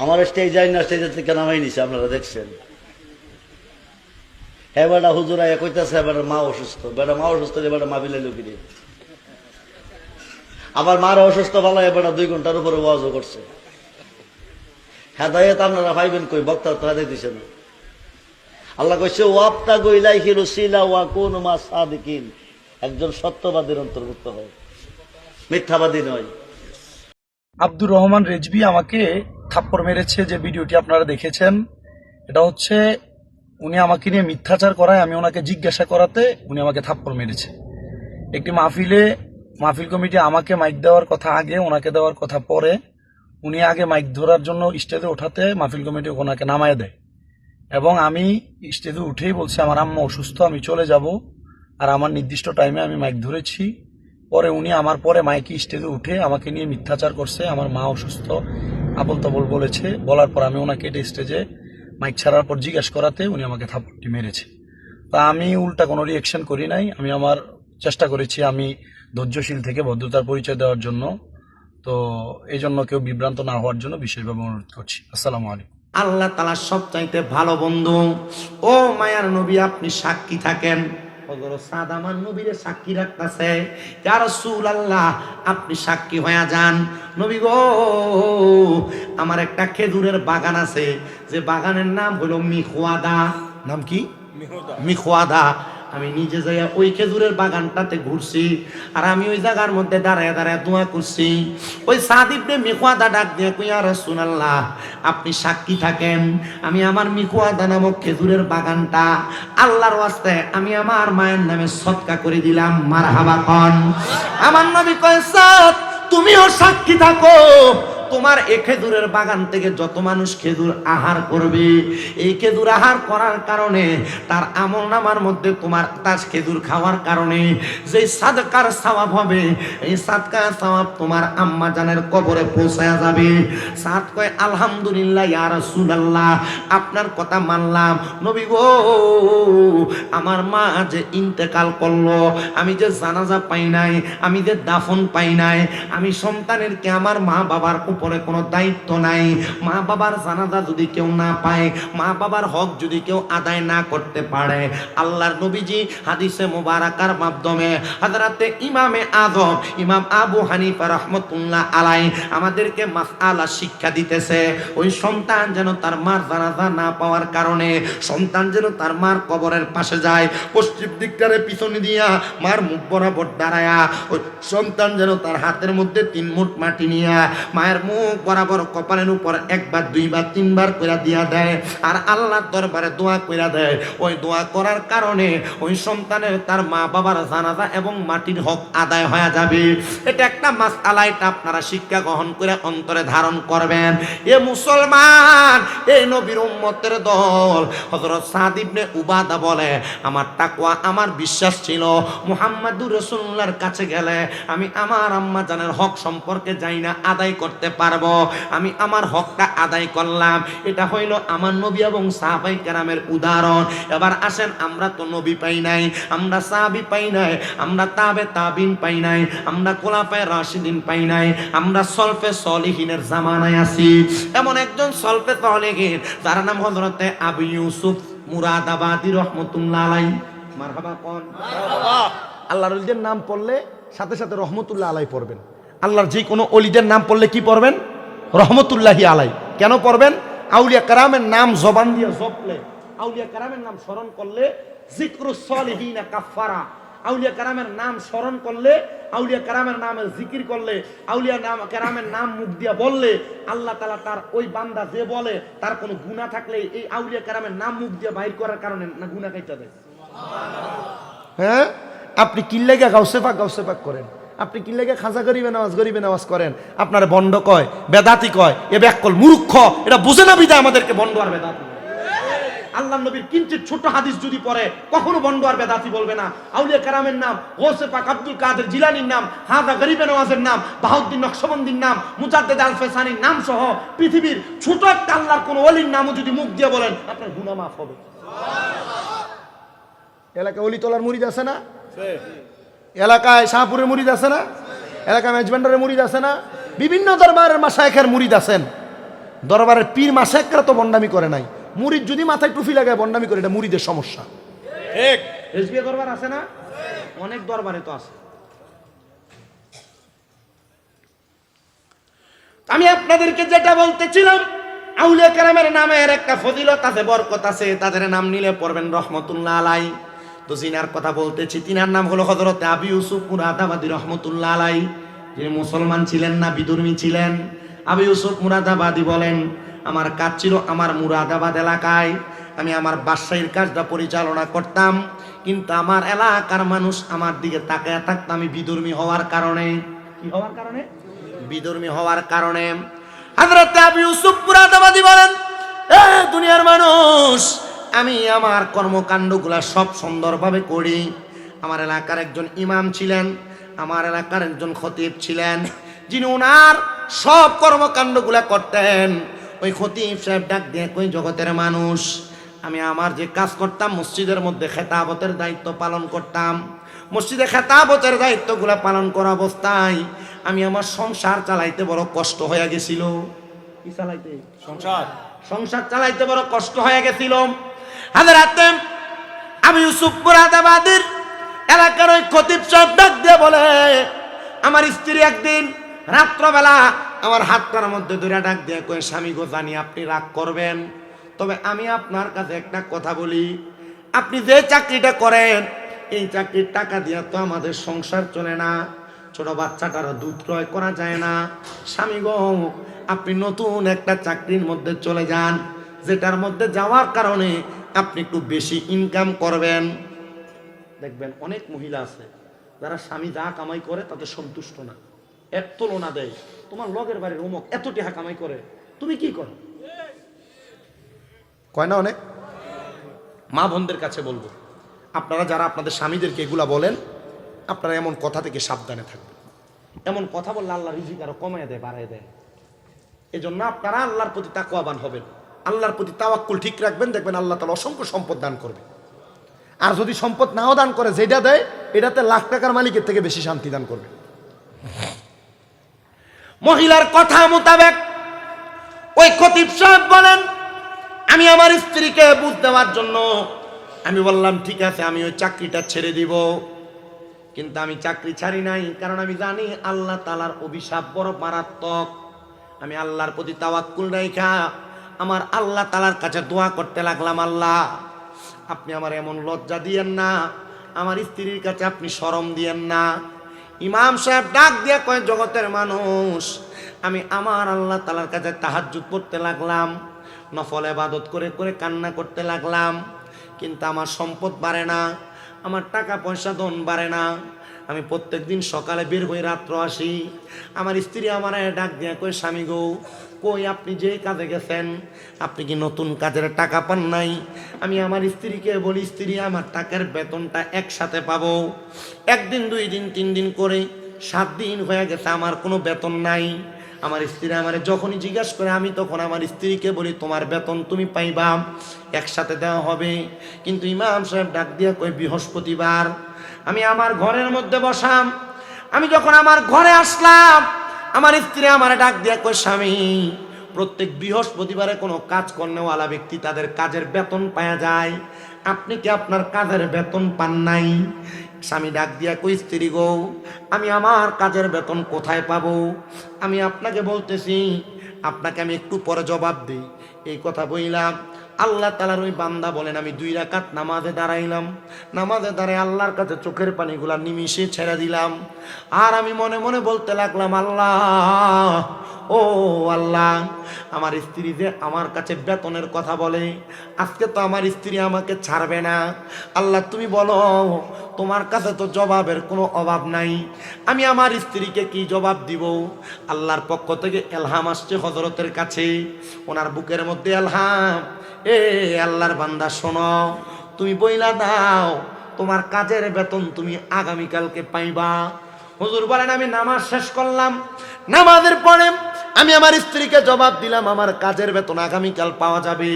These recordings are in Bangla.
আমার স্টেজ যাই না, স্টেজের থেকে নামাই নিছে, আপনারা দেখছেন। হ্যাঁ বেটা হুজুরা কইতেছে বেটার মা অসুস্থ, বেটা মা অসুস্থ, যে বেটা মা বিলে লুকিয়ে আবার মার অসুস্থ ভালো, বেটা 2 ঘন্টার উপরে ওয়াজও করছে। হেদায়েত আপনারা পাইবেন কই? বক্তা তো হেদায়েত দিছে না। আল্লাহ কইছে ওয়াবতা গইলাই হিরুসিলা ওয়া কুন মা সাদিকিন, একজন সত্যবাদীর অন্তর্ভুক্ত হয়, মিথ্যাবাদী নয়। আব্দুর রহমান রেজভী আমাকে থাপ্পড় মেরেছে, যে ভিডিওটি আপনারা দেখেছেন, এটা হচ্ছে উনি আমাকে নিয়ে মিথ্যাচার করায় আমি ওনাকে জিজ্ঞাসা করাতে উনি আমাকে থাপ্পড় মেরেছে। একটি মাহফিল কমিটি আমাকে মাইক দেওয়ার কথা আগে, ওনাকে দেওয়ার কথা পরে। উনি আগে মাইক ধরার জন্য স্টেজে ওঠাতে মাহফিল কমিটি ওনাকে নামায় দেয়, এবং আমি স্টেজে উঠেই বলছি আমার আম্মা অসুস্থ, আমি চলে যাব, আর আমার নির্দিষ্ট টাইমে আমি মাইক ধরেছি। পরে উনি আমার পরে মাইকে স্টেজে উঠে আমাকে নিয়ে মিথ্যাচার করছে, আমার মা অসুস্থ আবল তাবল বলেছে। বলার পর আমি ওনাকে স্টেজে মাইক ছাড়ার পর জিজ্ঞাসা করাতে উনি আমাকে থাপ্পড়টি মেরেছে। তা আমি উল্টা কোনো রিয়েকশন করি নাই, আমি আমার চেষ্টা করেছি আমি ধৈর্যশীল থেকে ভদ্রতার পরিচয় দেওয়ার জন্য। তো এই জন্য কেউ বিভ্রান্ত না হওয়ার জন্য বিশেষভাবে অনুরোধ করছি। আসসালামু আলাইকুম। আল্লাহ তাআলা সবচাইতে ভালো বন্ধু। ও মায়ার নবী, আপনি সাক্ষী থাকেন। হযরত সাদ আমার নবীরে সাক্ষী রাখতেছে, ইয়া রাসূলুল্লাহ আপনি সাক্ষী হয়ে যান। নবী গো, আমার একটা খেজুরের বাগান আছে, যে বাগানের নাম হলো মিখওয়াদা। নাম কি? মিখওয়াদা। আমি নিজে যাইয়া ওই খেজুরের বাগানটাতে ঘুরছি, আর আমি ওই জায়গার মধ্যে দাঁড়ায় দাঁড়ায় দোয়া করছি। ওই সাদ ইবনে মিখওয়াদা ডাক দিয়ে কই, ইয়া রাসূলুল্লাহ আপনি সাক্ষী থাকেন, আমি আমার মিখওয়াদা নামক খেজুরের বাগানটা আল্লাহর ওয়াস্তে আমি আমার মায়ের নামে সদকা করে দিলাম। মারহাবা কন। আমার নবী কয়, সাদ তুমিও সাক্ষী থাকো, তোমার এই খেজুরের বাগান থেকে যত মানুষ খেজুর আহার করবে, এই খেজুর আহার করার কারণে তার আমলনামার মধ্যে তোমার তার খেজুর খাওয়ার কারণে যে সাদকার সওয়াব হবে, এই সাদকার সওয়াব তোমার আম্মা জানের কবরে পৌঁছায়া যাবে। সাদ কয়, আলহামদুলিল্লাহ ইয়া রাসূলুল্লাহ, আপনার কথা মানলাম। নবী গো, আমার মা যে ইন্তেকাল করলো, আমি যে জানাজা পাই নাই, আমি যে দাফন পাই নাই, আমি সন্তানের কে আমার মা বাবার উপরে কোনো দায়িত্ব নাই। মা বাবার জানাজা যদি কেউ না পায়, মা বাবার হক যদি কেউ আদায় না করতে পারে, আল্লাহর নবীজি হাদিসে মুবারাকার মাধ্যমে হযরতে ইমামে আযম ইমাম আবু হানিফা রাহমাতুল্লাহ আলাইহি আমাদেরকে মাসআলা শিক্ষা দিতেছে। ওই সন্তান যেন তার মার জানাজা না পাওয়ার কারণে, সন্তান যেন তার মার কবরের পাশে যায়, পশ্চিম দিকটারে পিছনে দিয়া মার মুখ বরাবর দাঁড়ায়া, ওই সন্তান যেন তার হাতের মধ্যে 3 মুঠ মাটি নিয়া মায়ের মুখ বরাবর কপালের উপর 1 বার 2 বার 3 বার কইরা দিয়া দেয়, আর আল্লাহর দরবারে দোয়া কইরা দেয়। ওই দোয়া করার কারণে ওই সন্তানের তার মা বাবার জানাজা এবং মাটির হক আদায় হয়ে যাবে। এটা একটা মাসআলা, এটা আপনারা শিক্ষা গ্রহণ করে অন্তরে ধারণ করবেন। এ মুসলমান, এই নবীর উম্মতের দল। হযরত সাদ ইবনে উবাদা বলে, আমার তাকওয়া, আমার বিশ্বাস ছিল মুহাম্মাদুর রাসূলুল্লাহর কাছে গেলে আমি আমার আম্মা জানের হক সম্পর্কে যাই না আদায় করতে পারবো, আমি আমার হকটা আদায় করলাম। এটা হইল আমার নবী এবং সাহাবায়ে কেরামের উদাহরণ। এবার আসেন, আমরা তো নবী পাই নাই, আমরা সাহাবী পাই নাই, আমরা তাবে তাবিন পাই নাই, আমরা খোলাফায়ে রাশিদিন পাই নাই, আমরা সলফে সলিহিনের জামানায় আছি। এমন একজন সলফে সলিহিন যার নাম হযরতে আবু ইউসুফ মুরাদাবাদী রাহমাতুল্লাহ আলাইহি। মারহাবা কোন। আল্লাহর ওলিদের নাম পড়লে সাথে সাথে রহমতুল্লাহ আলাই পড়বেন। আল্লাহর যে কোনো অলিদের নাম পড়লে কি পড়বেন? রহমতুল্লাহি আলাই। কেন পড়বেন? আউলিয়া কারামের নাম জবান দিয়ে জপলে, আউলিয়া কারামের নাম স্মরণ করলে যিকরুস সলিহিনা কাফারা। আউলিয়া কারামের নাম স্মরণ করলে, আউলিয়া কারামের নামের জিকির করলে, আউলিয়া কারামের নাম মুখ দিয়া বললে, আল্লাহ তাআলা তার ওই বান্দা যে বলে তার কোনো গুনাহ থাকলে এই আউলিয়া কারামের নাম মুখ দিয়ে বাইর করার কারণে না গুনাহ কাইটা দেয়। হ্যাঁ, আপনি কিল্লেগা গাউসে পাক করেন, আপনি কিল্লেগা খাজা গরিবে নামাজ করেন, আপনার বন্ড কয়, বেদাতি কয়, এ ব্যাকল মূর্খ, এটা বুঝে না বিধায় আমাদেরকে বন্ড আর বেদাতি। আল্লাহ নবীর কিঞ্চিত ছোট হাদিস যদি পড়ে কখনো বন্ড আর বেদাতি বলবে না। আউলিয়া কারামের নাম, গৌসে পাক আব্দুল কাদের জিলানীর নাম, হাজা গরিবে নওয়াজের নাম, বাহাউদ্দিন নকশবন্দির নাম, মুজাদ্দেদ আল ফেসানির নাম সহ পৃথিবীর ছোট একটা আল্লাহর কোন ওলির নামও যদি মুখ দিয়ে বলেন, আপনার গুনাহ মাফ হবে। এলাকায় অলি তোলার মুরিদ আছে না? এলাকায় শাহপুরের মুরিদ আছে না? এলাকায় মেজবান্ডারের মুরিদ আছে না? বিভিন্ন দরবারের মাশায়েখের মুরিদ আছেন। দরবারের পীর মাসে একটা তো বন্ডামি করে নাই, মুরিদ যদি মাথায় টুপি লাগায় বন্ডামি করে, এটা মুরিদের সমস্যা। ঠিক। রেজবি দরবার আছে না, অনেক দরবারে তো আছে। আমি আপনাদেরকে যেটা বলতেছিলাম, আউলিয়া কেরামের নামের একটা ফজিলত আছে, বরকত আছে, তাদের নাম নিলে পড়বেন রহমতুল্লাহ আলাই। তো জিনার কথা বলতেছি, তিনার নাম হলো হযরত আবু ইউসুফ মুরাদাবাদী রহমতুল্লাহ আলাই। যিনি মুসলমান ছিলেন না, বিধর্মী ছিলেন। আবু ইউসুফ মুরাদাবাদী বলেন, আমার কাজ ছিল আমার মুরাদাবাদ এলাকায়, আমি আমার বাদশাহীর কাজটা পরিচালনা করতাম, কিন্তু আমার এলাকার মানুষ আমার দিকে তাকায় থাকতো, আমি বিধর্মী হওয়ার কারণে। কি হওয়ার কারণে? বিধর্মী হওয়ার কারণে। হযরত আবু ইউসুফ মুরাদাবাদী বলেন, এ দুনিয়ার মানুষ, আমি আমার কর্মকাণ্ডগুলা সব সুন্দরভাবে করি। আমার এলাকার একজন ইমাম ছিলেন, আমার এলাকার একজন খতিব ছিলেন, যিনি ওনার সব কর্মকাণ্ডগুলা করতেন। ওই খতিব সাহেব ডাক দিয়ে কই, জগতের মানুষ, আমি আমার যে কাজ করতাম, মসজিদের মধ্যে খেতাবতের দায়িত্ব পালন করতাম। মসজিদে খেতাবতের দায়িত্বগুলা পালন করা অবস্থায় আমি আমার সংসার চালাইতে বড় কষ্ট হয়ে গেছিল। কি চালাইতে? সংসার চালাইতে বড় কষ্ট হয়ে গেছিল। হযরত আবু ইউসুফ মুরাদাবাদীর এলাকার ওই খতিব সাহেব ডাক দিয়ে বলে, আমার স্ত্রী একদিন রাত্রবেলা আমার হাতটার মধ্যে ধরে ডাক দিয়ে কই, স্বামী গো, জানি আপনি রাগ করবেন, তবে আমি আপনার কাছে একটা কথা বলি, আপনি যে চাকরিটা করেন, এই চাকরির টাকা দিয়ে তো আমাদের সংসার চলে না, ছোট বাচ্চাটারও দুধ ক্রয় করা যায় না। স্বামী গো, আপনি নতুন একটা চাকরির মধ্যে চলে যান, যেটার মধ্যে যাওয়ার কারণে আপনি একটু বেশি ইনকাম করবেন। দেখবেন অনেক মহিলা আছে যারা স্বামী যা কামাই করে তাতে সন্তুষ্ট না, এক তুলনা দেয়, তোমার লগের বাড়ির অমুক এত টাকা কামাই করে, তুমি কি করো? কয় না অনেক। মা বোনদের কাছে বলবো, আপনারা যারা আপনাদের স্বামীদেরকে এগুলা বলেন, আপনারা এমন কথা থেকে সাবধানে থাকবেন। এমন কথা বললে আল্লাহ রিজিক আরো কমায় দেয়, বাড়ায় দেয়। এজন্য আপনারা আল্লাহর প্রতি তাকওয়াবান হবেন, আল্লাহর প্রতি তাওয়াক্কুল ঠিক রাখবেন, দেখবেন আল্লাহ তাআলা অসংখ্য সম্পদ দান করবে। আর যদি সম্পদ নাও দান করে, যেটা দেয় এটাতে লাখ টাকার মালিকের থেকে বেশি শান্তি দান করবে। মহিলার কথা মোতাবেক ওই খতিব সাহেব বলেন, আমি আমার স্ত্রীকে বুঝ দেওয়ার জন্য আমি বললাম, ঠিক আছে, আমি ওই চাকরিটা ছেড়ে দিব। কিন্তু আমি চাকরি ছাড়ি নাই, কারণ আমি জানি আল্লাহ তাআলার অভিশাপ বড় মারাত্মক। আমি আল্লাহর প্রতি তাওয়াক্কুল রাখা আমার আল্লাহ তাআলার কাছে দোয়া করতে লাগলাম, আল্লাহ আপনি আমার এমন লজ্জা দিয়েন না, আমার স্ত্রীর কাছে আপনি শরম দিয়েন না। ইমাম সাহেব ডাক দিয়ে কয়, জগতের মানুষ, আমি আমার আল্লাহ তাআলার কাছে তাহাজ্জুদ পড়তে লাগলাম, নফল ইবাদত করে করে কান্না করতে লাগলাম, কিন্তু আমার সম্পদ বাড়ে না, আমার টাকা পয়সা ধন বাড়ে না। আমি প্রত্যেকদিন সকালে বের হয়ে রাত্র আসি, আমার স্ত্রী আমার ডাক দিয়ে কই, স্বামী গো, কই আপনি যে কাজে গেছেন, আপনি কি নতুন কাজের টাকা পান নাই? আমি আমার স্ত্রীকে বলি, স্ত্রী আমার টাকার বেতনটা একসাথে পাবো। একদিন, 2 দিন, 3 দিন করে 7 দিন হয়ে গেছে, আমার কোনো বেতন নাই। আমার স্ত্রী আমার যখনই জিজ্ঞাসা করে, আমি তখন আমার স্ত্রীকে বলি, তোমার বেতন তুমি পাইবা, একসাথে দেওয়া হবে। কিন্তু ইমাম সাহেব ডাক দিয়া কই, বৃহস্পতিবার আমি আমার ঘরের মধ্যে বসাম, আমি যখন আমার ঘরে আসলাম, আমার স্ত্রী আমার ডাক দিয়া কই, স্বামী, প্রত্যেক বৃহস্পতিবারে কোনো কাজ কর্নেওয়ালা ব্যক্তি তাদের কাজের বেতন পাওয়া যায়, আপনি কি আপনার কাজের বেতন পান নাই? স্বামী ডাক দিয়া কই, স্ত্রী গো, আমি আমার কাজের বেতন কোথায় পাবো? আমি আপনাকে বলতেছি, আপনাকে আমি একটু পরে জবাব দিই। এই কথা বললাম, আল্লাহ তাআলার ওই বান্দা বলেন, আমি 2 রাকাত নামাজে দাঁড়াইলাম, নামাজে দাঁড়ায় আল্লাহর কাছে চোখের পানিগুলা নিমিষে ছেড়ে দিলাম। আর আমি মনে মনে বলতে লাগলাম, আল্লাহ, ও আল্লাহ, আমার স্ত্রী যে আমার কাছে বেতনের কথা বলে, আজকে তো আমার স্ত্রী আমাকে ছাড়বে না। আল্লাহ তুমি বলো, তোমার কাছে তো জবাবের কোনো অভাব নাই, আমি আমার স্ত্রীকে কি জবাব দিব? আল্লাহর পক্ষ থেকে এলহাম আসছে হযরতের কাছে, ওনার বুকের মধ্যে এলহাম, এ আল্লাহর বান্দা শোনো, তুমি বইলা দাও, তোমার কাজের বেতন তুমি আগামীকালকে পাইবা। হুজুর বলেন, আমি নামাজ শেষ করলাম, নামাজের পরে আমি আমার স্ত্রীকে জবাব দিলাম, আমার কাজের বেতন আগামীকাল পাওয়া যাবে।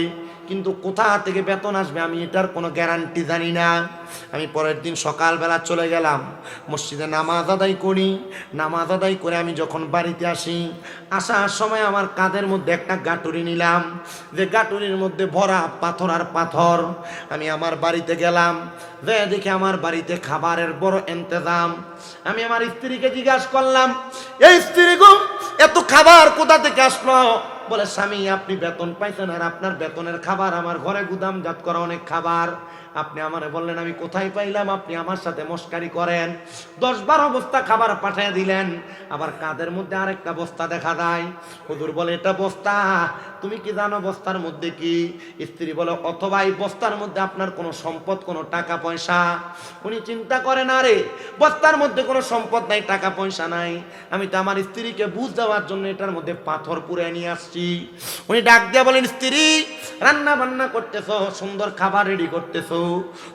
কিন্তু কোথা থেকে বেতন আসবে আমি এটার কোনো গ্যারান্টি জানি না। আমি পরের দিন সকালবেলা চলে গেলাম মসজিদে নামাজ আদায় করি। নামাজ আদায় করে আমি যখন বাড়িতে আসি, আসার সময় আমার কাঁধের মধ্যে একটা গাটুরি নিলাম, যে গাটুরির মধ্যে ভরা পাথর আর পাথর। আমি আমার বাড়িতে গেলাম, যে দেখে আমার বাড়িতে খাবারের বড় ইন্তজাম। আমি আমার স্ত্রীকে জিজ্ঞাসা করলাম, এই স্ত্রী গো, এত খাবার কোথা থেকে আসলো? বলে, স্বামী আপনি বেতন পাইছেন আর আপনার বেতনের খাবার আমার ঘরে গুদামজাত করা অনেক খাবার। আপনি আমারে বললেন আমি কোথায় পাইলাম, আপনি আমার সাথে মস্কারি করেন। 10-12 বস্তা খাবার পাঠিয়ে দিলেন, আবার কাঁধের মধ্যে আরেকটা বস্তা দেখা যায়। হুজুর বলে, এটা বস্তা, তুমি কি জানো বস্তার মধ্যে কি? স্ত্রী বলে, অথবা এই বস্তার মধ্যে আপনার কোনো সম্পদ, কোনো টাকা পয়সা। উনি চিন্তা করে, না রে, বস্তার মধ্যে কোনো সম্পদ নাই, টাকা পয়সা নাই। আমি তো আমার স্ত্রীকে বুঝ দেওয়ার জন্য এটার মধ্যে পাথর পুরে নিয়ে আসছি। উনি ডাক দিয়ে বলেন, স্ত্রী রান্না বান্না করতেছো, সুন্দর খাবার রেডি করতেছো,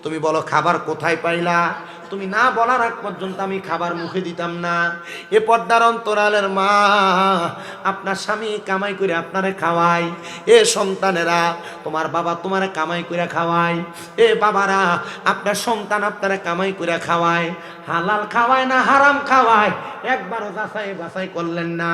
তুমি বলো খাবার কোথায় পাইলা? তুমি না বলার আগ পর্যন্ত আমি খাবার মুখে দিতাম না। এ পর্দার অন্তরালের মা, আপনার স্বামী কামাই করে আপনারে খাওয়ায়। এ সন্তানেরা, তোমার বাবা তোমারে কামাই করে খাওয়ায়। এ বাবারা, আপনার সন্তান আপনারে কামাই করে খাওয়ায়। হালাল খাওয়ায় না হারাম খাওয়ায়, একবারও যাচাই বাছাই করলেন না।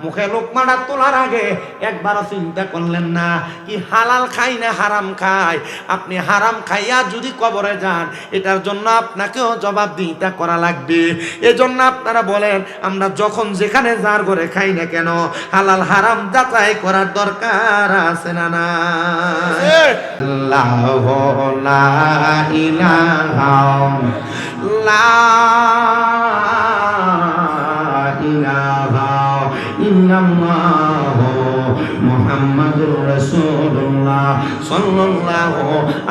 মুখে লোকমাটা তোলার আগে একবারও চিন্তা করলেন না কি হালাল খাই না হারাম খায়। আপনি হারাম খাইয়া যদি কবরে যান, এটার জন্য আপনাকেও জবাবদিহিতা করা লাগবে। এজন্য আপনারা বলেন, আমরা যখন যেখানে যার ঘরে খাই না কেন, হালাল হারাম যাচাই করার দরকার আছে না? না, আল্লাহু লা ইলাহা ইল্লাল্লাহু মুহাম্মাদুর রাসূলুল্লাহ সাল্লাল্লাহু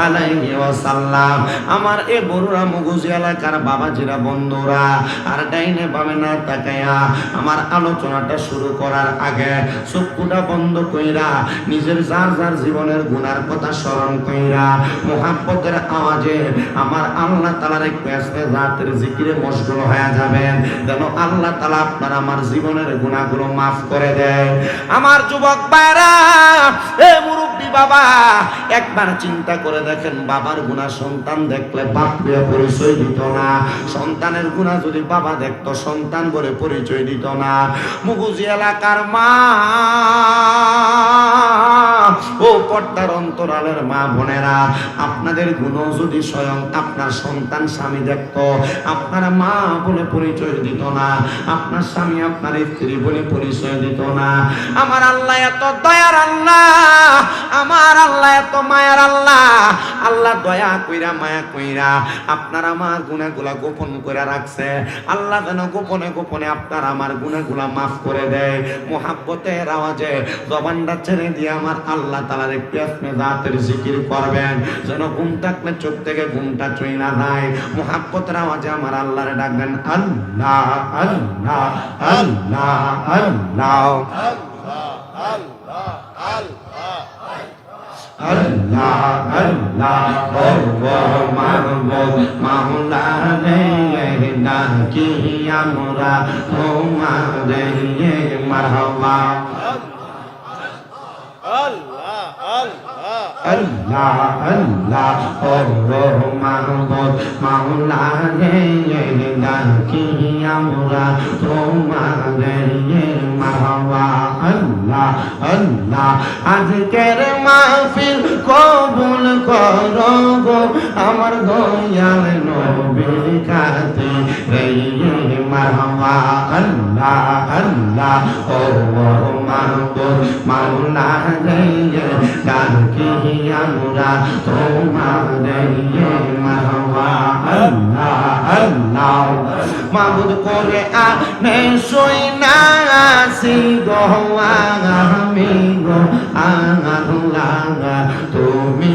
আলাইহি ওয়াসাল্লাম। আমার এ বড়ুরা মগুজি এলাকার বাবাজিরা, বন্ধুরা, আর ডাইনে বামে না তাকায়া আমার আলোচনাটা শুরু করার আগে চক্ষুটা বন্ধ কইরা নিজের যার যার জীবনের গুনার কথা স্মরণ কইরা মুহাব্বতের আওয়াজে আমার আল্লাহ তাআলার একটু জাতের জিকিরে মশগুল হয়ে যাবেন, যেন আল্লাহ তাআলা আপনার আমার জীবনের গুনাহগুলো মাফ করে দেয়। আমার যুবক ভাইরা, এ মুরব্বী বাবা, একবার চিন্তা করে দেখেন, বাবার গুনাহ সন্তান দেখলে বাপ বলে পরিচয় দিত না, সন্তানের গুনাহ যদি বাবা দেখতো সন্তান বলে পরিচয় দিত না। মুগুজি এলাকার মা ও পর্দার অন্তরালের মা বোনেরা, আপনাদের গুনাহ যদি স্বয়ং আপনার সন্তান স্বামী দেখতো, আপনার মা বলে পরিচয় দিত না, আপনার স্বামী আপনার স্ত্রী বলে পরিচয় দিত না। আমার আল্লাহ এত দয়ার আল্লাহ, আমার আল্লাহ এত মায়ার আল্লাহ। আল্লাহ দয়া কইরা মায়া কইরা আপনার আমার গুনাহগুলা গোপন করে রাখছে। আল্লাহ যেন গোপনে গোপনে আপনার আমার গুনাহগুলা মাফ করে দেয়। মুহাব্বতের আওয়াজে জবানটা ছেড়ে দিয়ে আমার আল্লাহ তাআলার একটু আপনি জাতের জিকির করবেন, যেন ঘুম থাকলে চোখ থেকে ঘুমটা চলে না যায়। মুহাব্বতের আওয়াজে আমার আল্লাহরে ডাকবেন, আল্লাহ আল্লাহ আল্লাহ আল্লাহ আল্লাহ আল্লাহ মাওলা রে ডাকি আমরা তোমারে মারহাবা। আল্লাহ আল্লাহ মাওলা রে ডাকি আমরা তোমারে মারহাবা। আল্লাহ আল্লাহ আজকের মাহফিল কবুল করো গো আমার দয়াল নবীর খাতিরে মারহাবা। আল্লাহ আল্লাহ ও মাহবুব মাওলা রে ডাকি আমরা তোমারে মারহাবা। আল্লাহ আল্লাহ মাবুদ করে আনে সই না আসি গো আমি গো আল্লাহ, তুমি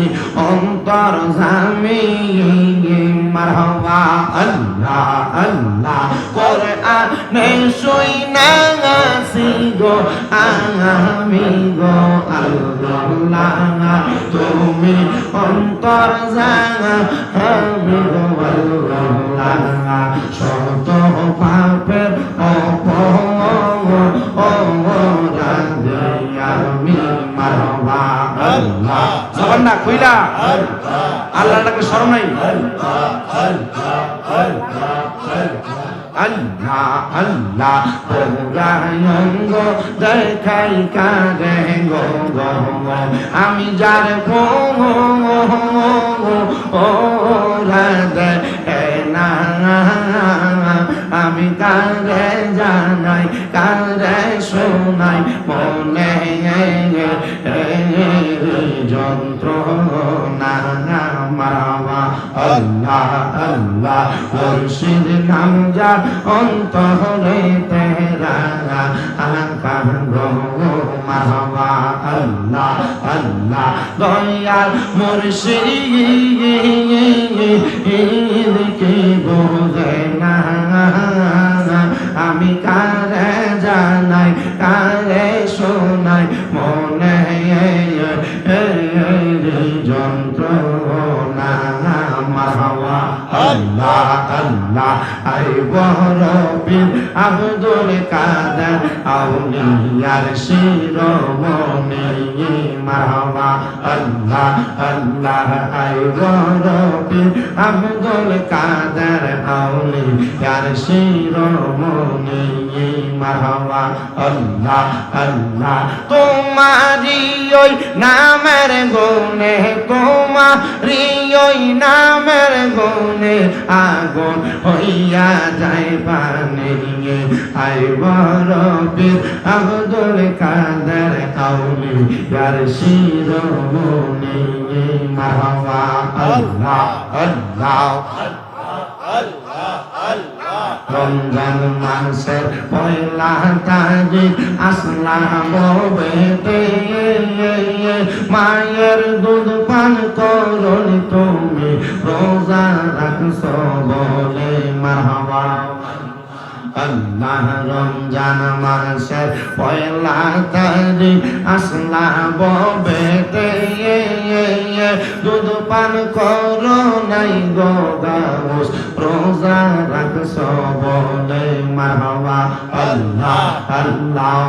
অন্তর জামি মারহাবা। আল্লাহ আল্লাহ করে আনে সই না আসি গো আমি গো আল্লাহ, তুমি অন্তর জামি গো আল্লাহ। শত পাপের অপরাধে আমি মারহাবা। আল্লাহ আল্লাহ জবান না কইলা আল্লাহর ডাকে শরম নাই আল্লাহ আল্লাহ পুরায়ঙ্গ দেখাই কারে গো গো আমি যার ওরা দেখে না আমি কারে জানাই কারে শোনাই মনে যন্ত্রণা মাওয়া আল্লাহ আল্লাহ মুর্শিদ নাম যার অন্তরে তেরা আকার গো মাওয়া আল্লাহ আল্লাহ দয়াল মুর্শিদ কি বোঝে না আমি কারে জানাই কারে শোনাই মনে যন্ত্রণা মাওয়া আল্লাহ আল্লাহ আই বরবিন আব্দুল কাদের আউলিয়ার শিরোমণি মাওয়া আল্লাহ আল্লাহ আই বরবিন আব্দুল কাদের আউলিয়ার শিরোমণি মাওয়া আল্লাহ আল্লাহ তোমারি ওই নামের গুণে তোমারি ওই নামের গুণে আগুন হইয়া যায় পানি আই বরবিন আব্দুল কাদের আউলিয়ার শিরোমণি মাওয়া আল্লাহ আল্লাহ রমজান মাসের পয়লা তারিখ আসলাম বেতে মায়ের দুধ পান করুন তুমি রোজা রাখছ বলে মারহাবা আল্লাহ রমজান মাসের পয়লা তারিখ আসলাম বেতে দুধ পান করো নাই গো গাউস রোজা রাখছ বলে মারহাবা আল্লাহ আল্লাহ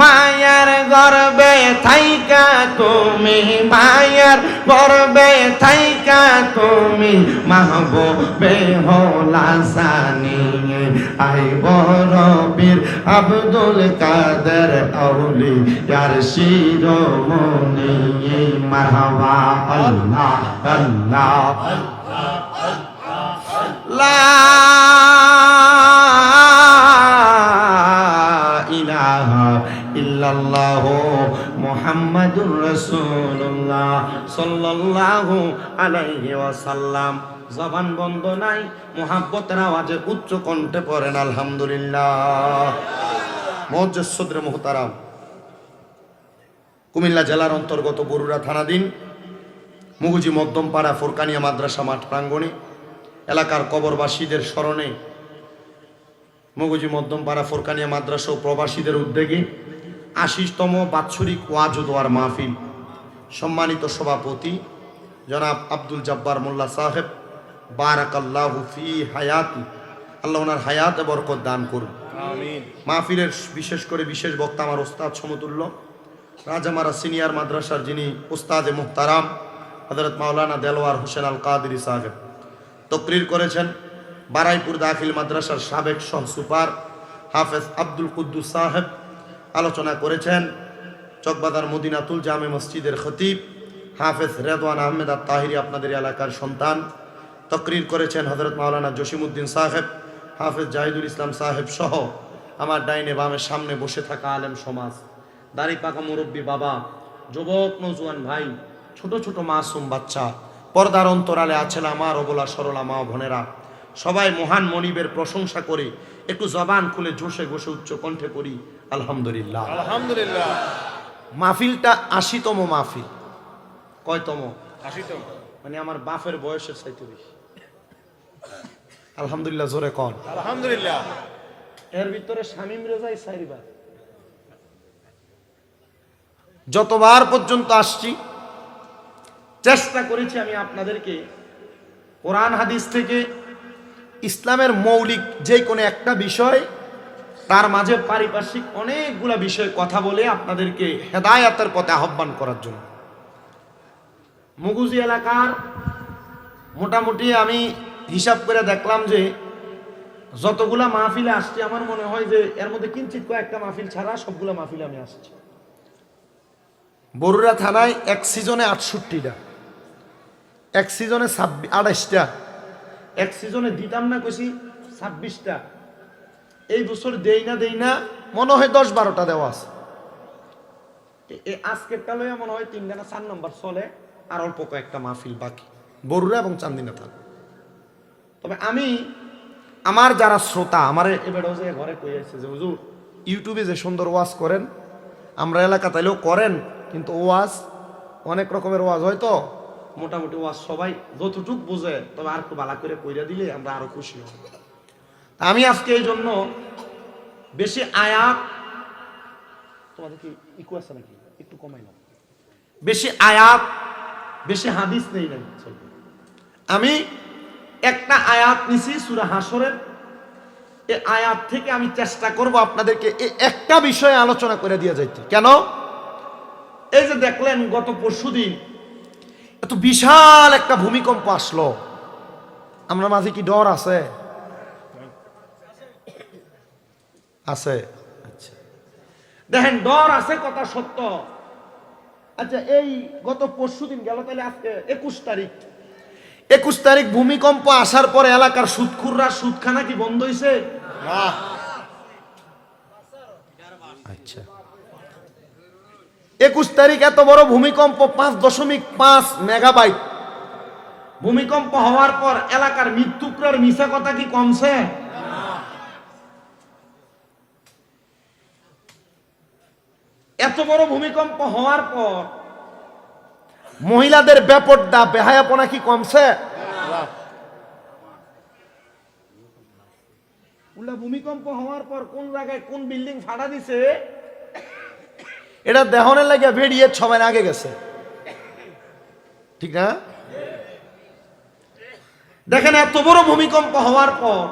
মায়ার গর্বে থাইকা তুমি মায়ার গর্বে থাইকা তুমি মাহবুবে হলাসানি আই বরবিন আব্দুল কাদের আউলিয়ার শিরোমণি মারহাবা আল্লাহ আল্লাহ লা ইলাহা ইল্লাল্লাহু মুহাম্মাদুর রাসূলুল্লাহ সাল্লাল্লাহু আলাইহি ওয়াসাল্লাম জবান বন্ধ নাই মুহাব্বতের আওয়াজে উচ্চ কণ্ঠে পড়েন আলহামদুলিল্লাহ মুআজ্জাজ সদরে মুহতারাম কুমিল্লা জেলার অন্তর্গত বরুড়া থানাধীন মুগুজি মধ্যমপাড়া ফুরকানিয়া মাদ্রাসা মাঠ প্রাঙ্গণে এলাকার কবরবাসীদের স্মরণে মগুজি মধ্যমপাড়া ফুরকানিয়া মাদ্রাসা ও প্রবাসীদের উদ্যোগে ৮০তম বাৎসরিক ওয়াজ ও দোয়ার মাহফিল সম্মানিত সভাপতি জনাব আব্দুল জব্বার মোল্লা সাহেব বারাকাল্লাহু ফি হায়াতি আল্লাহ ওনার হায়াতে বরকত দান করুন আমিন মাহফিলের বিশেষ করে বিশেষ বক্তা আমার ওস্তাদ সমতুল্য রাজামারা সিনিয়র মাদ্রাসার যিনি উস্তাদে মুহতারাম হযরত মাওলানা দেলওয়ার হোসেন আল কাদেরী সাহেব তকরির করেছেন বারাইপুর দাখিল মাদ্রাসার সাবেক সহ সুপার হাফেজ আব্দুল কুদ্দুস সাহেব আলোচনা করেছেন চকবাজার মদিনাতুল জামে মসজিদের খতিব হাফেজ রেদওয়ান আহমেদ আত তাহিরি আপনাদের এলাকার সন্তান তকরির করেছেন হযরত মাওলানা জসিমউদ্দিন সাহেব হাফেজ জাহিদুল ইসলাম সাহেব সহ আমার ডাইনে বামের সামনে বসে থাকা আলেম সমাজ দাড়ি পাকা মুরব্বী বাবা যুবক নওজোয়ান ভাই ছোট ছোট মাসুম বাচ্চা পর্দার অন্তরালে আছেন আমার অবলা সরলা মা বোনেরা সবাই মহান মনিবের প্রশংসা করে একটু জবান খুলে জোশে গোশে উচ্চ কণ্ঠে করি আলহামদুলিল্লাহ আলহামদুলিল্লাহ মাহফিলটা ৮০তম মাহফিল কয়তম ৮০তম মানে আমার বাপের বয়সের চাইতে বেশি আলহামদুলিল্লাহ জোরে কন আলহামদুলিল্লাহ এর ভিতরে শামীম রেজাই সাইরিবা যতবার পর্যন্ত আসছি চেষ্টা করেছি আমি আপনাদেরকে কোরআন হাদিস থেকে ইসলামের মৌলিক যে কোনো একটা বিষয় তার মাঝে পারিপার্শ্বিক অনেকগুলা বিষয় কথা বলে আপনাদেরকে হেদায়াতের পথে আহ্বান করার জন্য। মুগুজি এলাকার মোটামুটি আমি হিসাব করে দেখলাম যে যতগুলা মাহফিলে আসছি, আমার মনে হয় যে এর মধ্যে কিঞ্চিত কয়েকটা মাহফিল ছাড়া সবগুলা মাহফিলে আমি আসছি। বরুড়া থানায় এক সিজনে 68টা, এক সিজনে 28টা, এক সিজনে দিতাম না কইছি 26টা, এই বছর দেই না মনে হয় 10-12টা দেওয়া আছে। আজকের কালে মনে হয় 3 না 4 নম্বর চলে, আর অল্প কয়েকটা মাহফিল বাকি বরুড়া এবং চান্দিনা থানা। তবে আমি আমার যারা শ্রোতা আমার এবারেও যে ঘরে কই আছে যে হুজুর ইউটিউবে যে সুন্দর ওয়াজ করেন, আমরা এলাকা তাইলেও করেন, কিন্তু ওয়াজ অনেক রকমের ওয়াজ হয় তো, মোটামুটি ওয়াজ সবাই যতটুক বোঝে, তবে আর একটু ভালো করে কইরা দিলে আমরা আরো খুশি হব। আমি আজকে এই জন্য বেশি আয়াত, তোমাদের কি ইকু আছে নাকি একটু কমাই নাও, বেশি আয়াত বেশি হাদিস নেই না, আমি একটা আয়াত নিছি সূরা হাসরের। এই আয়াত থেকে আমি চেষ্টা করব আপনাদেরকে এই একটা বিষয়ে আলোচনা করে দিয়ে যাইতে। কেন? এই যে দেখলেন গত পরশুদিন এত বিশাল একটা ভূমিকম্প আসলো, আমরা মাঝে কি ডর আছে? আছে। আচ্ছা, দেখেন ডর আছে কথা সত্য। আচ্ছা, এই গত পরশুদিন গেল, তাহলে আজকে 21 তারিখ, 21 তারিখ ভূমিকম্প আসার পরে এলাকার সুদখুররা সুদখানা কি বন্ধ হয়েছে? আচ্ছা, 21 তারিখ এত বড় ভূমিকম্প, 5.5 মেগাবাইট ভূমিকম্প হওয়ার পর এলাকার মৃত্যুকরার মিছা কথা কি কমছে? এত বড় ভূমিকম্প হওয়ার পর মহিলাদের বেপরদা বেহায়াপনা কি কমছে? ভূমিকম্প হওয়ার পর কোন জায়গায় কোন বিল্ডিং ফাটা দিছে এটা দেহনের লাগে বেরিয়ে সবাই আগে গেছে, ঠিক না? দেখেন এত বড় ভূমিকম্প হওয়ার পর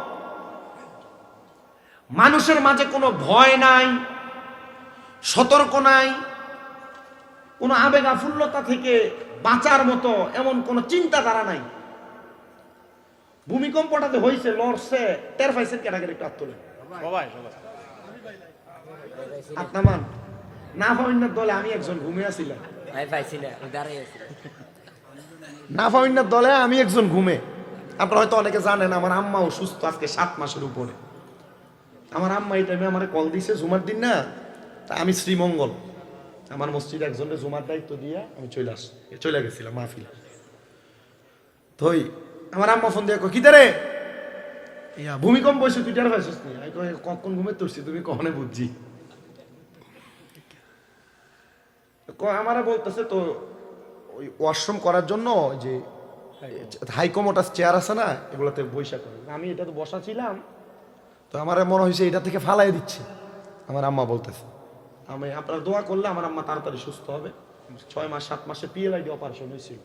মানুষের মাঝে কোনো ভয় নাই, সতর্ক নাই, কোনো আবেগ আফুল্লতা থেকে বাঁচার মতো এমন কোনো চিন্তাধারা নাই। ভূমিকম্পটাতে হয়েছে, লড়ছে, টের পাইছেন কেটাকে একটু আত্মলে আপনামান না ফামিনার দলে আমি একজন ঘুমে আসছিলাম, না ফামিনার দলে আমি একজন ঘুমে। আপনারা হয়তো অনেকে জানেন আমার আম্মাও সুস্থ আজকে 7 মাসের উপরে। আমার আম্মা এই টাইমে আমার কল দিছে জুমার দিন না, তা আমি শ্রীমঙ্গল আমার মসজিদে একজনের জুমার দায়িত্ব দিয়ে আমি চলে গেছিলাম মাহফিল। তো আমার আম্মা ফোন দিয়ে কি রে ভূমিকম্প হয়েছে, তুই টের পাইছিস নি? আমি কখন ঘুমে তুলছি, তুমি কখনো বুঝছি আমারা বলতেছে তো ওই ওয়াশরুম করার জন্য যে হাইকমোটাস চেয়ার আছে না, এগুলোতে বৈশা করে। আমি এটা তো বসা ছিলাম, তো আমার মনে হয়েছে এটা থেকে ফালাই দিচ্ছে। আমার আম্মা বলতেছে আমি আপনার দোয়া করলে আমার আম্মা তাড়াতাড়ি সুস্থ হবে। 6 মাস 7 মাসে PLID অপারেশন হয়েছিল,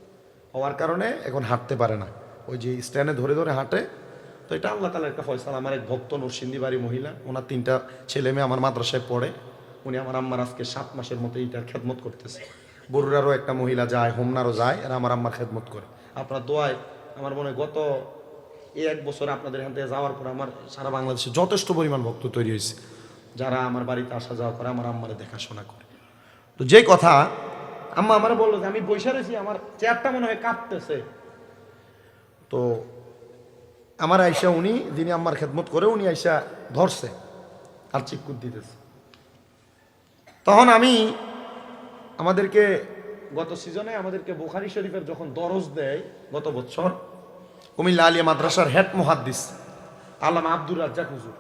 হওয়ার কারণে এখন হাঁটতে পারে না, ওই যে স্ট্যান্ডে ধরে ধরে হাঁটে। তো এটা আল্লাহ তাআলার একটা ফয়সালা। আমার এক ভক্ত নরসিংদী বাড়ি মহিলা, ওনার 3টা ছেলে মেয়ে আমার মাদ্রাসায় পড়ে, উনি আমার আম্মার আজকে 7 মাসের মতো এইটার খেদমত করতেছে। বরুড়ারও একটা মহিলা যায়, হোমনারও যায়, এরা আমার আম্মার খেদমত করে। আপনার দোয়ায় আমার মনে হয় গত 1 বছর আপনাদের এখান থেকে যাওয়ার পর আমার সারা বাংলাদেশে যথেষ্ট পরিমাণ ভক্ত তৈরি হয়েছে, যারা আমার বাড়িতে আসা যাওয়া করে, আমার আম্মারে দেখাশোনা করে। তো যে কথা আম্মা আমার বললো যে আমি বসে রয়েছি, আমার চেয়ারটা মনে হয় কাঁপতেছে। তো আমার আইসা উনি যিনি আম্মার খেদমত করে, উনি আইসা ধরছে আর চিকুট দিতেছে। তখন আমি আমাদেরকে গত সিজনে আমাদেরকে বুখারী শরীফের যখন দরজ দেয় গত বছর, কুমিল্লা আলিয়া মাদ্রাসার হেড মুহাদ্দিস আল্লামা আব্দুর রাজ্জাক হুজুর,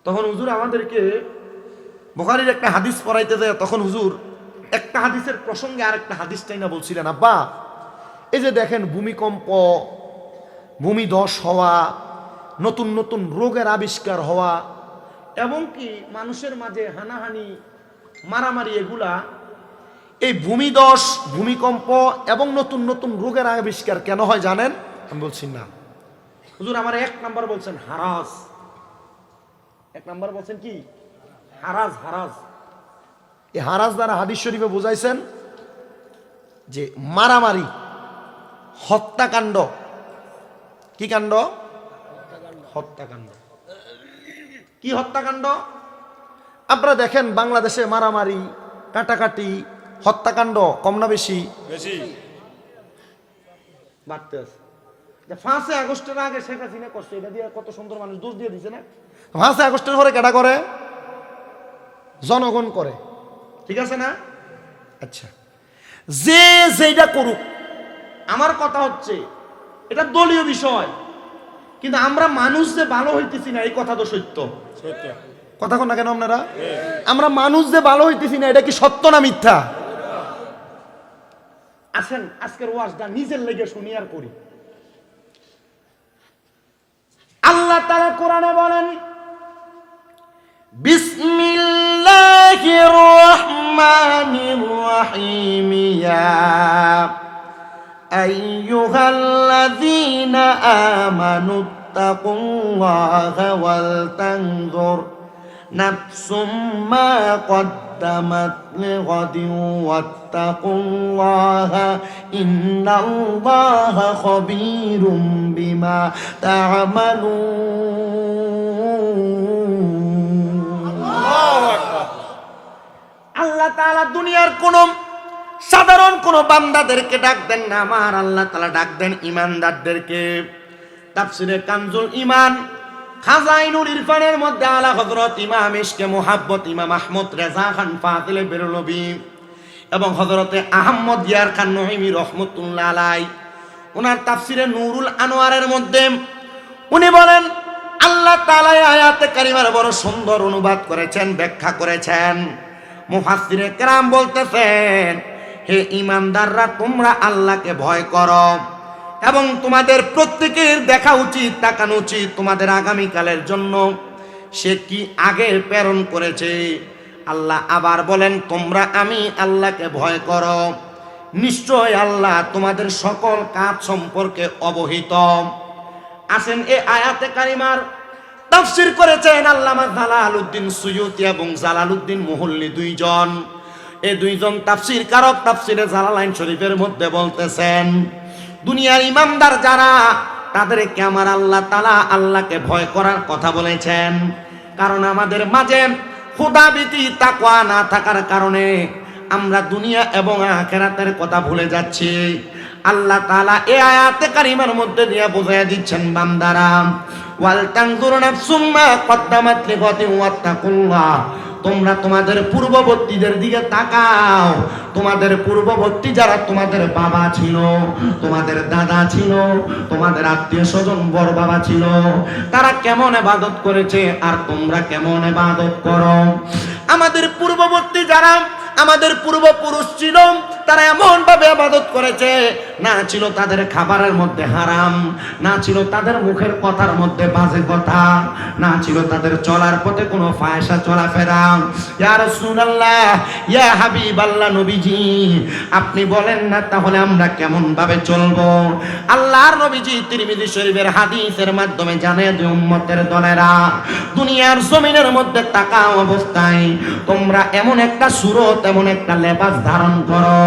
তখন হুজুর আমাদেরকে বুখারীর একটা হাদিস পড়াইতে যায়। তখন হুজুর একটা হাদিসের প্রসঙ্গে আরেকটা হাদিস তাই না বলছিলেন, আব্বা এই যে দেখেন ভূমিকম্প, ভূমিধস হওয়া, নতুন নতুন রোগের আবিষ্কার হওয়া, এবং কি মানুষের মাঝে হানাহানি মারামারি, এগুলা এই ভূমিধস, ভূমিকম্প এবং নতুন নতুন রোগের আবিষ্কার কেন হয় জানেন? আমি বলছি না হুজুর, আমার 1 নাম্বার বলছেন হারাস। এক নাম্বার বলছেন কি হারাজ। হারাজ, এই হারাজ দ্বারা হাদিস শরীফে বুঝাইছেন যে মারামারি, হত্যাকাণ্ড। কি কাণ্ড? হত্যাকাণ্ড। কি হত্যাকাণ্ড? আপনারা দেখেন বাংলাদেশে মারামারি, কাটাকাটি, হত্যাকাণ্ড কম না বেশি? বেশি। বাড়তে আছে। 5 আগস্টের আগে শেখ হাসিনা করছে, এটা দিয়ে কত সুন্দর মানুষ দোষ দিয়ে দিছে না? 5 আগস্টের পরে কেটা করে? জনগণ করে, ঠিক আছে না? আচ্ছা, যে যেটা করুক, আমার কথা হচ্ছে এটা দলীয় বিষয়, কিন্তু আমরা মানুষ যে ভালো হইতেছি না এই কথা তো সত্য। সত্য কথা কোন না কেন আপনারা? আমরা মানুষ যে ভালো হইতেছি না, এটা কি সত্য না মিথ্যা? আসেন আজকের ওয়াজটা নিজের লেগে শুনি আর করি। আল্লাহ তাআলা কোরআনে বলেন, বিসমিল্লাহির রহমানির রহিম, ইয়া আইয়ুহাল্লাযীনা আমানু তাকুল্লাহা ওয়াল তানজুর নাফসুম মা কদ্দামাত লিগাদিন ওয়াত্তাকুল্লাহা ইন্নাল্লাহা খাবীরুম বিমা তা'মালুন। আল্লাহ তাআলা দুনিয়ার কোন সাধারণ কোন বান্দাদেরকে ডাক দেন না, আমার আল্লাহ তাআলা ডাক দেন ঈমানদারদেরকে। তাফসীরে কানজুল ঈমান খাজাইনুল ইরফানের মধ্যে আলা হযরত ইমাম ইশকে মুহাব্বত ইমাম আহমদ রেজা খান ফাজিলে বেরলভী এবং হযরতে আহমদ ইয়ার খান নঈমি রহমাতুল্লাহ আলাই, ওনার তাফসীরে নূরুল আনোয়ারের মধ্যে উনি বলেন, আল্লাহ তাআলা আয়াতে কারিমার বড় সুন্দর অনুবাদ করেছেন, ব্যাখ্যা করেছেন। মুফাসসিরে কেরাম বলতেছেন, হে ঈমানদাররা, তোমরা আল্লাহকে ভয় করো এবং তোমাদের প্রত্যেকের দেখা উচিত, তাকানো উচিত তোমাদের আগামীকালের জন্য সে কি আগে প্রেরণ করেছে। আল্লাহ আবার বলেন, তোমরা আমি আল্লাহকে ভয় করো, নিশ্চয় আল্লাহ তোমাদের সকল কাজ সম্পর্কে অবহিত। আসেন এই আয়াতে কারিমার তাফসীর করেছেন আল্লামা জালালউদ্দিন সুয়ুতী এবং জালালউদ্দিন মুহল্লি, দুইজন। এই দুইজন তাফসীর কারক তাফসীরে জালালাইন শরীফের মধ্যে বলতেছেন, দুনিয়ার ইমানদার যারা, তাদেরকে আমার আল্লাহ তাআলা আল্লাহকে ভয় করার কথা বলেছেন। কারণ আমাদের মাঝে খোদাভীতি তাকওয়া না থাকার কারণে আমরা দুনিয়া এবং আখিরাতের কথা ভুলে যাচ্ছি। আল্লাহ তাআলা এই আয়াতে কারিমার মধ্যে দিয়ে বুঝিয়ে দিচ্ছেন, বান্দারা, ওয়াল তানজুর নাফসুম মা কদ্দামাত লিগাদিন ওয়াত্তাকুল্লাহ, তোমরা তোমাদের পূর্ববর্তীদের দিকে তাকাও। তোমাদের পূর্ববর্তী যারা তোমাদের বাবা ছিল, তোমাদের দাদা ছিল, তোমাদের আত্মীয় স্বজন বড় বাবা ছিল, তারা কেমন ইবাদত করেছে আর তোমরা কেমন ইবাদত করো। আমাদের পূর্ববর্তী যারা আমাদের পূর্বপুরুষ ছিল, তারা এমন ভাবে ইবাদত করেছে, না ছিল তাদের খাবারের মধ্যে হারাম, না ছিল তাদের মুখের কথার মধ্যে বাজে কথা, না ছিল তাদের চলার পথে কোনো ফায়সা চলাফেরা। ইয়া রাসূলুল্লাহ, ইয়া হাবিবাল্লাহ, নবীজি আপনি বলেন না তাহলে আমরা কেমন ভাবে চলবো? আল্লাহর নবীজি তিরমিজি শরীফের হাদিসের মাধ্যমে জানিয়ে দেন, উম্মতের দলেরা, দুনিয়ার জমিনের মধ্যে থাকা অবস্থায় তোমরা এমন একটা সুরত, এমন একটা লেবাস ধারণ করো,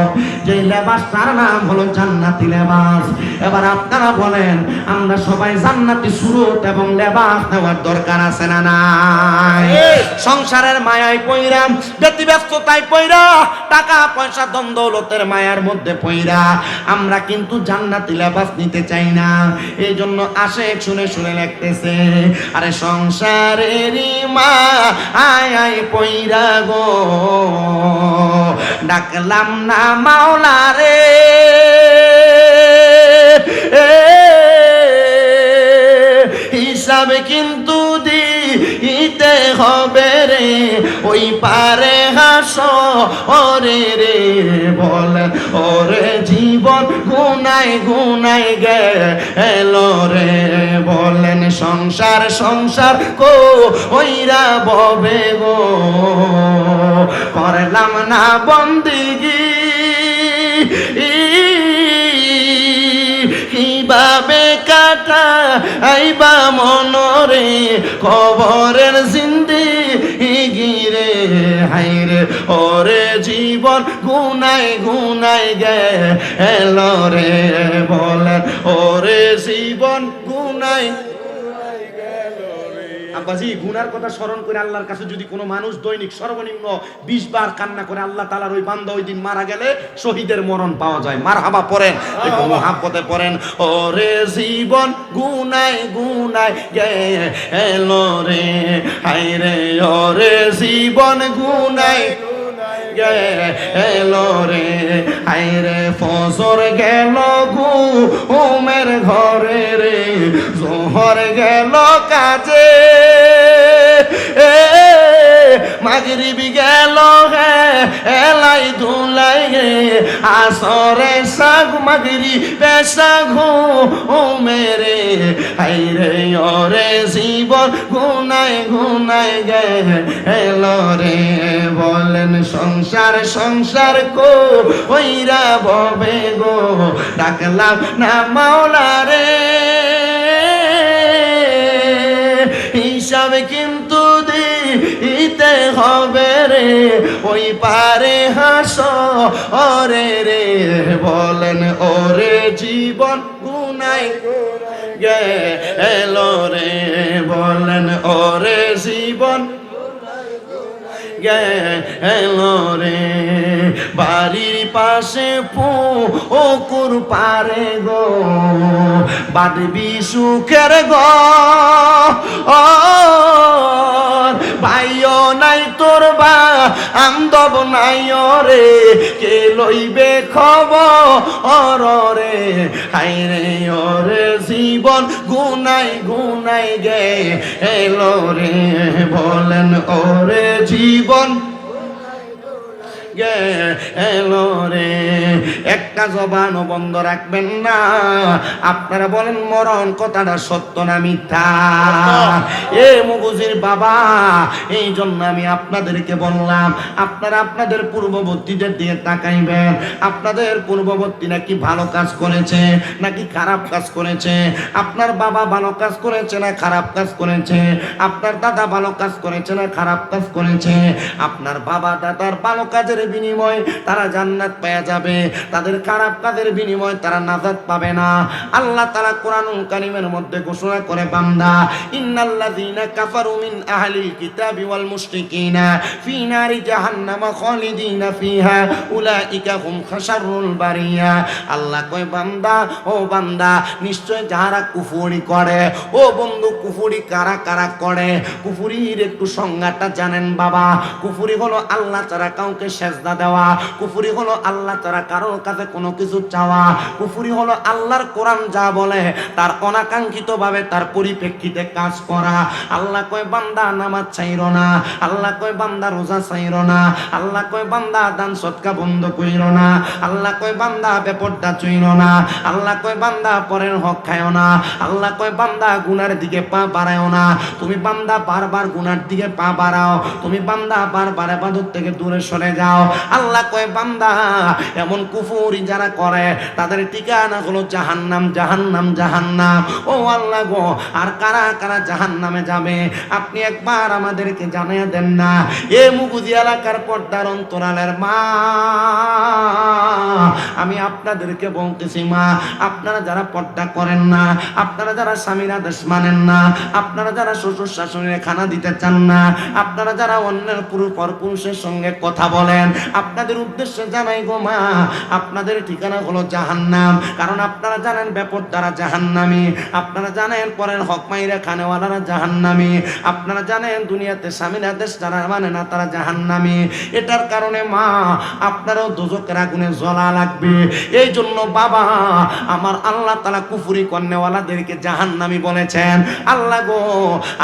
যে লেবাসটার নাম হলো জান্নাতি লেবাস। এবার আপনারা বলেন, আমরা সবাই জান্নাতি সুরত এবং লেবাস নেওয়ার দরকার আছে না নাই? সংসারের মায়ায় পইরা, ব্যতিব্যস্ততায় পইরা, টাকা পয়সা ধন দৌলতের মায়ার মধ্যে পইরা আমরা কিন্তু জান্নাতি লেবাস নিতে চাই না। এই জন্য আশেক শুনে শুনে লিখতেছে, আরে সংসারেরই মা আয় আয় পইরা গো, ডাকলাম না মাওলা রে, হিসাবে কিন্তু দিতে হবে রে, ওই পারে হাসরে রে। বলেন ওরে জীবন গুনাই গুনাই গেল রে, বলেন সংসার সংসার কো ওইরা ববে গো, করলাম না বন্দিগি, কিভাবে কাটাই আইবা মনরে কবরের জিন্দি গিরে হাইরে ওরে জীবন গুনায় গুনায় গেল রে বলেন ওরে জীবন গুনায়। আব্বাজি গুনার কথা স্মরণ করে আল্লাহর কাছে যদি কোনো মানুষ দৈনিক সর্বনিম্ন 20 বার কান্না করে আল্লাহ তাআলার ওই বান্দা ওই দিন মারা গেলে শহীদের মরণ পাওয়া যায়। মারহাবা পড়েন, একটু মুহাব্বতে পড়েন। ওরে জীবন গুনায় গুনায় গেল রে হায়রে ওরে জীবন গুনায় গেল রে হায়রে ফজর গেল ঘুমের ঘরে রে জোহর গেল কাজে মাগরিব গেল এলাই ধুলাই আসরে সাগ মাগরি পেশা ঘুমেরে হায়রে ওরে জীবন গুনায় গুনায় গেল রে বলেন সংসার সংসার কো ওইরা ববে গো ডাকলাম না মাওলা রে হিসাব কিন্তু দিতে হবে রে ওই পারে হাসরে রে বলেন ওরে জীবন গুনায় গেল রে বলেন ওরে জীবন গেল রে বাড়ির পাশে পুকুর পারে গো বাড়বি সুখের গো ভাইও নাই তোর বা আন্দব নাই রে কে লইবে খবর রে হায়রে ওরে জীবন গুনাই গুনাই গেল রে বলেন ওরে জীবন গেল রে একটা জবানও বন্ধ রাখবেন না। আপনারা বলেন মরণ কথাটা সত্য না মিথ্যা? এ মুগুজির বাবা, এই জন্য আমি আপনাদেরকে বললাম আপনারা আপনাদের পূর্ববর্তীদের দিয়ে তাকাইবেন। আপনাদের পূর্ববর্তী নাকি ভালো কাজ করেছে নাকি খারাপ কাজ করেছে, আপনার বাবা ভালো কাজ করেছে না খারাপ কাজ করেছে, আপনার দাদা ভালো কাজ করেছে না খারাপ কাজ করেছে। আপনার বাবা দাদার ভালো কাজের বিনিময় তারা জান্নাত পেয়ে যাবে, তাদের খারাপ কাজের বিনিময় তারা নাজাত পাবে না। আল্লাহ তাআলা কোরআনুল কারীমের মধ্যে ঘোষণা করে বান্দা ইন্নাল্লাযীনা কাফারু মিন আহলিল কিতাবি ওয়াল মুশরিকিনা ফি নারি জাহান্নামা খালিদিনা ফিহা উলাইকা হুম খাশারুল বারিয়া। আল্লাহ কয় বান্দা ও বান্দা নিশ্চয় যারা কুফরি করে, ও বন্ধু কুফরি কারা কারা করে? কুফরির একটু সংজ্ঞাটা জানেন বাবা? কুফরি হলো আল্লাহ ছাড়া কাউকে সেজদা দেওয়া, কুফরি হলো আল্লাহ ছাড়া কারোর কাছে কোনো কিছু চাওয়া, কুফরি হলো আল্লাহর কোরআন যা বলে তার অনাকাঙ্ক্ষিত ভাবে তার পরিপ্রেক্ষিতে কাজ করা। আল্লাহ কয় বান্দা নামাজ চাইরো না, আল্লাহ কয় বান্দা রোজা চাইরো না, আল্লাহ কয় বান্দা দান সদকা বন্ধ কইরো না, আল্লাহ কয় বান্দা বেপরদা চইরো না, আল্লাহ কয় বান্দা পরের হক খায়ও না, আল্লাহ কয় বান্দা গুনার দিকে পা বাড়ায়ও না। তুমি বান্দা বারবার গুনার দিকে পা বাড়াও, তুমি বান্দা বারবার ইবাদত থেকে দূরে সরে যাও। আল্লাহ কয় বান্দা এমন কুফরি যারা করে তাদের ঠিকানা হলো জাহান্নাম জাহান্নাম জাহান্নাম। ও আল্লাহ গো, আর কারা কারা জাহান্নামে যাবে আপনি একবার আমাদেরকে জানিয়ে দেন না। এ মুগুজি এলাকার পর্দার অন্তরালের মা, আমি আপনাদেরকে বলতেছি মা, আপনারা যারা পর্দা করেন না, আপনারা যারা স্বামীর আদেশ মানেন না, আপনারা যারা শ্বশুর শাশুড়ির খানা দিতে চান না, আপনারা যারা অন্যের পুরুষের সঙ্গে কথা বলেন, আপনাদের উদ্দেশ্যে জানাই গো মা, আপনাদের ঠিকানা হলো জাহান্নাম। কারণ আপনারা জানেন বেপরদারা জাহান্নামী, আপনারা জানেন পরের হক মাইরা খানেওয়ালারা জাহান্নামী, আপনারা জানেন দুনিয়াতে স্বামীর আদেশ যারা মানে না তারা জাহান্নামী। এটার কারণে মা আপনারাও দোজকের আগুনে জ্বলা লাগবে। এই জন্য বাবা আমার আল্লাহ তাআলা কুফরি কন্যাওয়ালাদেরকে জাহান্নামী বলেছেন। আল্লাহ গো,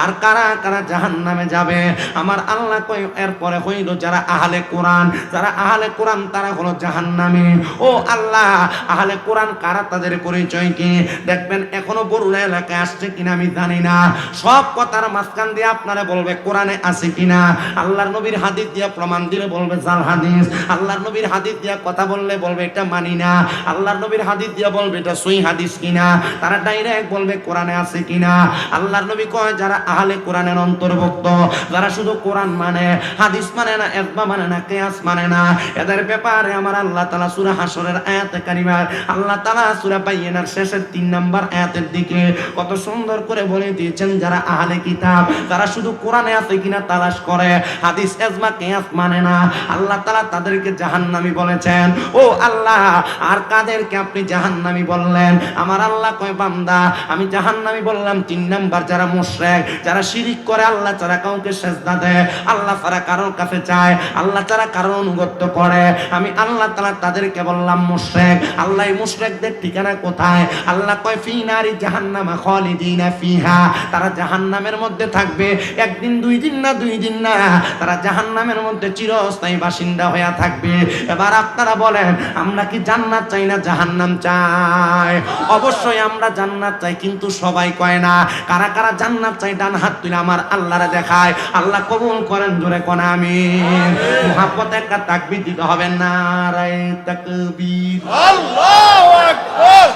আর কারা কারা জাহান্নামে যাবে আমার আল্লাহ কই এরপরে হইল যারা আহলে কোরআন, যারা আহলে কোরআন তারা হলো জাহান্নামী। ও আল্লাহ, আহলে কোরআন কারা তাদের পরিচয় কি? দেখবেন এখনো বরুড়া এলাকায় আসছে কিনা আমি জানি না, সব কথার মাঝখান দিয়ে আপনারা বলবে কোরআনে আছে কিনা, আল্লাহর নবীর হাদিস দিয়ে প্রমাণ দিলে বলবে জাল হাদিস, আল্লাহর নবীর হাদিস দিয়ে কথা বললে বলবে এটা মানি না, আল্লাহর নবীর হাদিস দিয়া বলবে এটা সহিহ হাদিস কিনা, তারা ডাইরেক্ট বলবে কোরআনে আছে কিনা। আল্লাহর নবী কয় যারা আহলে কোরআনের অন্তর্ভুক্ত, যারা শুধু কোরআন মানে, হাদিস মানে না, ইজমা মানে না, কিয়াস মানে না, এদের ব্যাপারে আমার আল্লাহ তাআলা সূরা হাশরের আয়াতে কারিমার আল্লাহ তাআলা সূরা বাইয়িনার শেষের 3 নাম্বার আয়াতের দিকে কত সুন্দর করে বলে দিয়েছেন, যারা আহলে কিতাব, যারা শুধু কোরআনে আছে কিনা তালাশ করে, হাদিস ইজমা কিয়াস মানে না, আল্লাহ তাআলা তাদেরকে জাহান্নামী বলেছেন। ও আল্লাহ, আর কাদেরকে আপনি জাহান্নামী বললেন? আমার আল্লাহ কয় বান্দা আমি জাহান্নামী বললাম 3 নাম্বার যারা মুশরিক, যারা শিরিক করে, আল্লাহ ছাড়া কাউকে সিজদা দেয়, আল্লাহ ছাড়া কারোর কাছে চায়, আল্লাহ ছাড়া কারোর অনুগত্য করে, আমি আল্লাহ তাআলা তাদেরকে বললাম মুশরিক। আল্লাহ এই মুশরিকদের ঠিকানা কোথায়? আল্লাহ কয় ফি নারি জাহান্নামা খালিদিনা ফিহা, তারা জাহান্নামের মধ্যে থাকবে, একদিন 2 দিন না, 2 দিন না, তারা জাহান্নামের মধ্যে চিরস্থায়ী বাসিন্দা হয়ে থাকবে। এবার আপনারা বলেন আমরা কি জান্নাত চাই না জাহান্নাম চাই? অবশ্যই আমরা জান্নাত চাই, কিন্তু সবাই কয় না। কারা কারা জান্নাত চাই ডান হাত তুলে আমার আল্লাহরে দেখায়। আল্লাহ কবুল করেন, জোরে কোন আমিন। মুহাব্বতে একটা তাকবীর দিতে হবে, নারায়ে তাকবীর। আল্লাহু আকবার।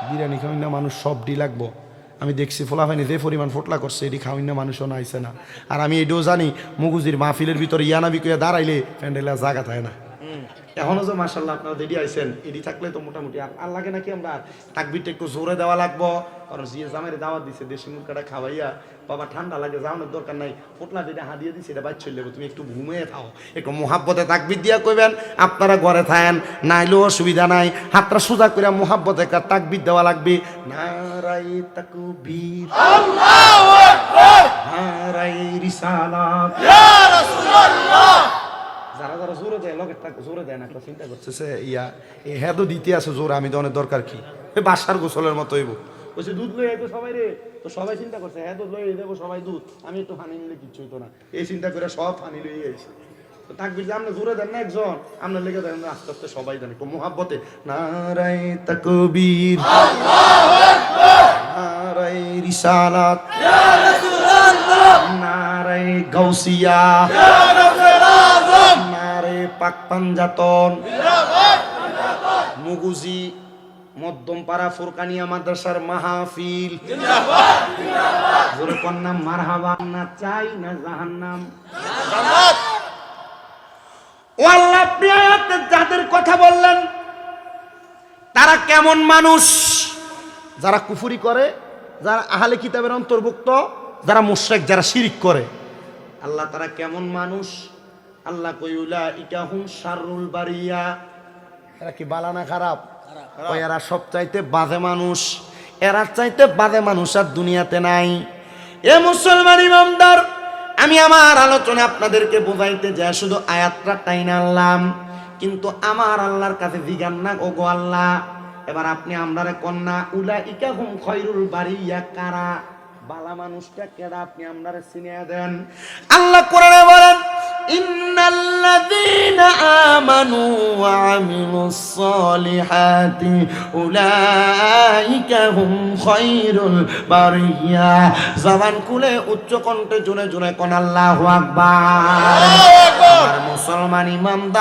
বিরিয়ানি খাওয়াই না মানুষ সব ডি লাগবো। আমি দেখছি ফোলাফাইনি যে পরিমাণ ফোটলা করছে এটি খাওয়াই না মানুষও নাইছে না। আর আমি এটাও জানি মুগুজির মাহফিলের ভিতরে ইয়ানাবি কইয়া দাঁড়াইলে প্যান্ডেলে জায়গা থাকে না। এখনো যে মাশাআল্লাহ আপনারা রেডি আইছেন, এডি থাকলে তো মোটামুটি আর লাগে নাকি আমরা তাকবীরটা একটু জোরে দেওয়া লাগবো, কারণ জিয়া জামাইরে দাওয়াত দিছে দেশি মুরগাটা খাওয়াইয়া, বাবা ঠান্ডা লাগে যাওয়ানোর দরকার নাই, ফোটলা যেটা হাদিয়ে দিছে এটা বাইর চলে যাবো, তুমি একটু ঘুমিয়ে থাও, একটু মুহাব্বতে তাকবীর দিয়া কইবেন। আপনারা ঘরে থাকেন নাইলেও অসুবিধা নাই, হাতটা সোজা করে মুহাব্বতে একটা তাকবীর দেওয়া লাগবে, নারায়ে তাকবীর, আল্লাহু আকবার। নারায়ে রিসালাত, ইয়া রাসূলুল্লাহ। যারা যারা জোরে দেয় লগেরটা জোরে দেয় না, একটা চিন্তা করতেছে ইয়া এ হ্যাঁ তো দিতে আছে জোরে, আমি তো অনেক দরকার কি বাসার গোসলের মতো হইব, বলছে দুধ লই আইতো সবাই রে, তো সবাই চিন্তা করছে হ্যাঁ তো লই দেবো সবাই দুধ, আমি একটু পানি নিলে কিচ্ছু হইতো না, এই চিন্তা করে সব পানি লই আইছে। তো তাকবীর যে আপনি জোরে দেন না একজন, আপনার লেগে দেন আস্তে আস্তে সবাই দেন একটু মুহাব্বতে, নারায়ে তাকবীর, আল্লাহু আকবার, নারায়ে রিসালাত, ইয়া রাসূলুল্লাহ, নারায়ে গাউসিয়া, ইয়া রাব্বুল আযম, নারায়ে পাক পাঞ্জাতন, জিন্দাবাদ জিন্দাবাদ, মুগুজি মধ্যমপাড়া ফুরকানিয়া মাদ্রাসার মাহফিল, জিন্দাবাদ জিন্দাবাদ, জোরে কন্না মারহাবা, না চাই না জাহান্নাম, জান্নাত। ও আল্লাহ, আপনি আয়াতে যাদের কথা বললেন তারা কেমন মানুষ? যারা কুফরি করে, যারা আহলে কিতাবের অন্তর্ভুক্ত, যারা মুশরিক, যারা শিরিক করে, আল্লাহ তারা কেমন মানুষ? আল্লাহ কই উলাইকা হুম শাররুল বারিয়া, এরা কি বালা না খারাপ? ওই এরা সব চাইতে বাজে মানুষ, এরা চাইতে বাজে মানুষ আর দুনিয়াতে নাই। এ মুসলমান ইমানদার, আমি আমার আলোচনা আপনাদেরকে বোঝাইতে যায় শুধু আয়াতটা টাইনা আনলাম, কিন্তু আমার আল্লাহর কাছে জিজ্ঞান না ও গো আল্লাহ, এবার আপনি আমরারে কন্যা উলাইকা হুম খায়রুল বারিয়া কারা? বালা মানুষটা কেডা? আপনি আমরারে চিনিয়ে দেন। আল্লাহ কোরআনে বলেন ইন্নাল্লাযীনা আমানু ওয়া আমিলুস সালিহাতি উলাইকা হুম খায়রুল বারিয়া। জবান খুলে উচ্চ কণ্ঠে জোরে জোরে কোন আল্লাহু আকবার। মুসলমান ইমানদার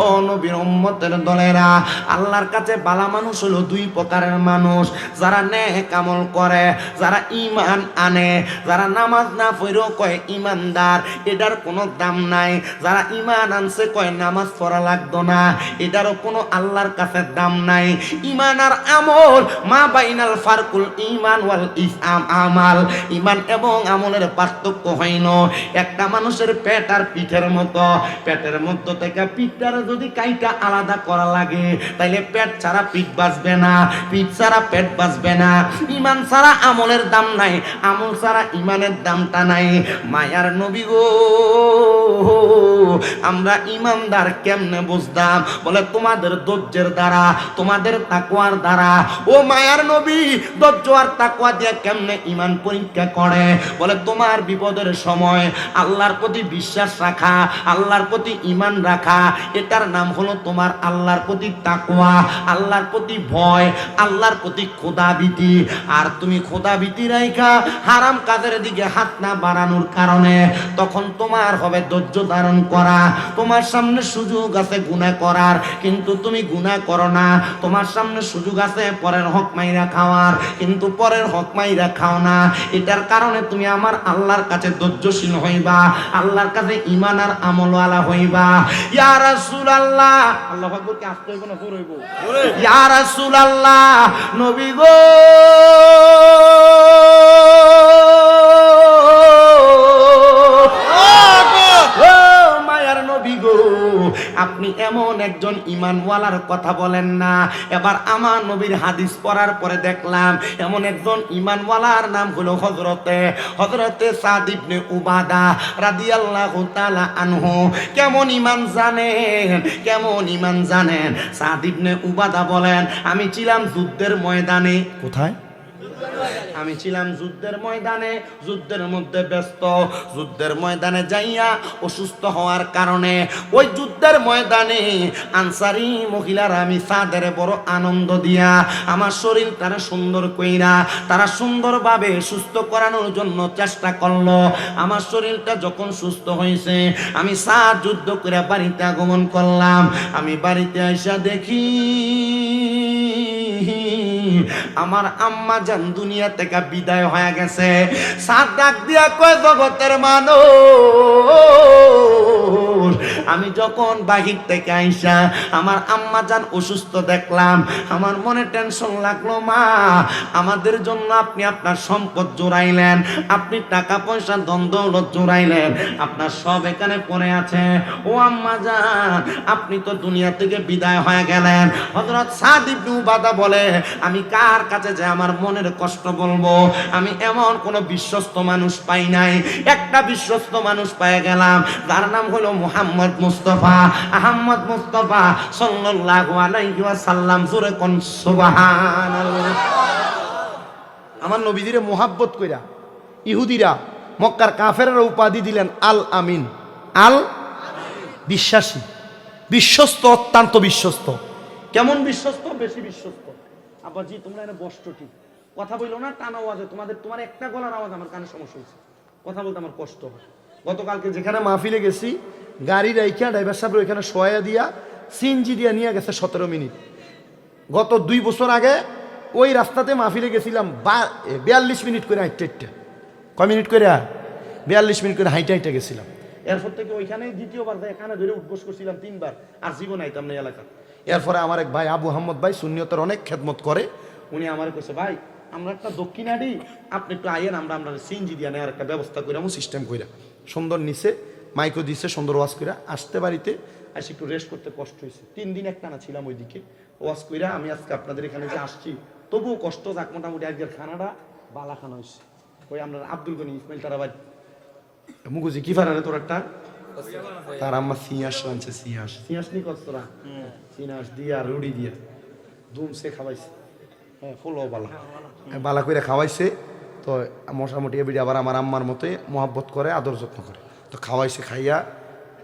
ও নবীর উম্মতের দলেরা, আল্লাহর কাছে বালা মানুষ হলো 2 প্রকারের মানুষ, যারা নেক আমল করে, যারা ঈমান আনে, যারা নামাজ না পড়েও কয় ঈমানদার, এটার কোনো দাম নাই, যারা ঈমান আনছে কয় নামাজ পড়া লাগতো না, এটারও কোনো আল্লাহর কাছে দাম নাই। ঈমান আর আমল মা বাইনাল ফারকুল ঈমান ওয়াল ইসলাম আমাল, ঈমান এবং আমলের পার্থক্য হইল একটা মানুষের পেট আর পিঠের মতো, পেটের মধ্য থেকে পিঠটারে যদি কাইটা আলাদা করা লাগে তাইলে পেট ছাড়া পিঠ বাঁচবে না, পিঠ ছাড়া পেট বাঁচবে না। ঈমান ছাড়া আমলের দাম নাই, আমল ছাড়া ঈমানের দামটা নাই। মায়ার নবী গো, আমরা ঈমানদার কেমনে বুঝতাম? বলে তোমাদের ধৈর্যের দ্বারা, তোমাদের তাকওয়ার দ্বারা। ও মায়ার নবী, ধৈর্য আর তাকওয়া দিয়ে কেমনে ঈমান পরীক্ষা করে? বলে তোমার বিপদের সময় আল্লাহর প্রতি বিশ্বাস রাখা, আল্লাহর প্রতি ঈমান রাখা, এটার নাম হলো তোমার আল্লাহর প্রতি তাকওয়া, আল্লাহর প্রতি ভয়, আল্লাহর প্রতি খোদাভীতি। আর তুমি খোদাভীতি রাইখা হারাম কাজের দিকে হাত না বাড়ানোর কারণে তখন তোমার হবে ধৈর্য ধারণ করা। তোমার সামনে সুযোগ আছে গুনাহ করার, কিন্তু তুমি গুনাহ করো না। তোমার সামনে সুযোগ আছে পরের হক মাইরা খাওয়ার, কিন্তু পরের হক মাইরা খাও না। এটার কারণে তুমি আমার আল্লাহর কাছে ধৈর্যশীল হইবা, আল্লাহর কাছে ঈমান আর আমলওয়ালা হইবা। ইয়া রাসূলুল্লাহ, আল্লাহু আকবার কি আসতে হইব না জোর হইব? ইয়া রাসূলুল্লাহ, নবী গো আপনি এমন একজন ঈমানওয়ালার কথা বলেন না। এবার আমার নবীর হাদিস পড়ার পরে দেখলাম এমন একজন ঈমানওয়ালার নাম হলো হযরতে সাদ ইবনে উবাদা রাদিয়াল্লাহু তাআলা আনহু। কেমন ঈমান জানেন, কেমন ঈমান জানেন? সাদ ইবনে উবাদা বলেন, আমি ছিলাম যুদ্ধের ময়দানে। কোথায়? আমি ছিলাম যুদ্ধের ময়দানে, যুদ্ধের মধ্যে ব্যস্ত। যুদ্ধের ময়দানে যাইয়া অসুস্থ হওয়ার কারণে ওই যুদ্ধের ময়দানে আনসারি মহিলারা আমি সাদের বড় আনন্দ দিয়া আমার শরীর তারা সুন্দর কইরা তারা সুন্দরভাবে সুস্থ করানোর জন্য চেষ্টা করলো। আমার শরীরটা যখন সুস্থ হয়েছে আমি সাদ যুদ্ধ করে বাড়িতে আগমন করলাম। আমি বাড়িতে আইসা দেখি আমার আম্মা জান দুনিয়া থেকে বিদায় হয়ে গেছে। সাত ডাক দিয়া কয়, জগতের মানুষ, আমি যখন বাহির থেকে আইসা আমার আম্মা জান অসুস্থ দেখলাম, আমার মনে টেনশন লাগলো। মা, আমাদের জন্য আপনি আপনার সম্পদ জোড়াইলেন, আপনি টাকা পয়সা ধন দৌলত জোড়াইলেন, আপনার সব এখানে পড়ে আছে। ও আম্মা জান, আপনি তো দুনিয়া থেকে বিদায় হয়ে গেলেন। হযরত সাদ ইবনে উবাদা বলে, আমি কার কাছে যে আমার মনের কষ্ট বলবো? আমি এমন কোন বিশ্বস্ত মানুষ পাই নাই। একটা বিশ্বস্ত মানুষ পেয়ে গেলাম, যার নাম হলো মুহাম্মদ মুস্তাফা, আহমদ মুস্তাফা সাল্লাল্লাহু আলাইহি ওয়াসাল্লাম। জোরে কোন সুবহানাল্লাহ। আমার নবীজিরে মোহাব্বত কইরা ইহুদিরা মক্কার কাফেররা উপাধি দিলেন আল আমিন। আল বিশ্বাসী, বিশ্বস্ত, অত্যন্ত বিশ্বস্ত। কেমন বিশ্বস্ত? বেশি বিশ্বস্ত। আব্বাজি তোমরা এনে বসতো ঠিক, কথা বললো না টানা আওয়াজে। তোমার একটা গলার আওয়াজ আমার কানে সমস্যা হয়েছে, কথা বলতে আমার কষ্ট হয়। গতকালকে যেখানে মাহফিলে গেছি, গাড়ি রাইখা ড্রাইভার সাহেব ওইখানে শোয়া দিয়া সিএনজি দিয়া নিয়ে গেছে 17 মিনিট। গত 2 বছর আগে ওই রাস্তাতে মাহফিলে গেছিলাম 42 মিনিট করে হাইটে। কয় মিনিট করে? 42 মিনিট করে হাইটে গেছিলাম। এরপর থেকে ওইখানে দ্বিতীয়বার এখানে ধরে উদ্বোস করছিলাম 3 বার, আর জীবন আইতাম না এলাকা। এরপরে আমার এক ভাই আবু আহমদ ভাই সুন্নিয়তের অনেক খেদমত করে, উনি আমার কাছে, ভাই আমরা একটা দক্ষিণাডি, আপনি একটু আইয়েন, আমরা সিএনজি দিয়ে নেওয়ার একটা ব্যবস্থা করে সিস্টেম কইরা সুন্দর নিচে মাইকও দিছে, সুন্দর ওয়াজ কইরা আসতে বাড়িতে আসি। একটু রেস্ট করতে কষ্ট হয়েছে, 3 দিন একটানা ছিলাম ওইদিকে ওয়াজ কইরা। আমি আজকে আপনাদের এখানে যে আসছি, তবুও কষ্ট যাক, মোটামুটি আজকের খানাটা বালা খানা হয়েছে। ওই আমরা আব্দুল গনি ইসমাইল তারা ভাই মুগুজি কি ফারানে তোর একটা তার আম্মা সিয়াস আনছে, সিয়াস নি কস্তরা সিয়াস দিয়া রুডি দিয়া দুমসে খাওয়াইছে। হ্যাঁ, ফুল বালা করে খাওয়াইছে। তো মোটামুটি এবিডি আবার আমার আম্মার মতে মহাব্বত করে, আদর যত্ন করে। তো খাওয়াইছে, খাইয়া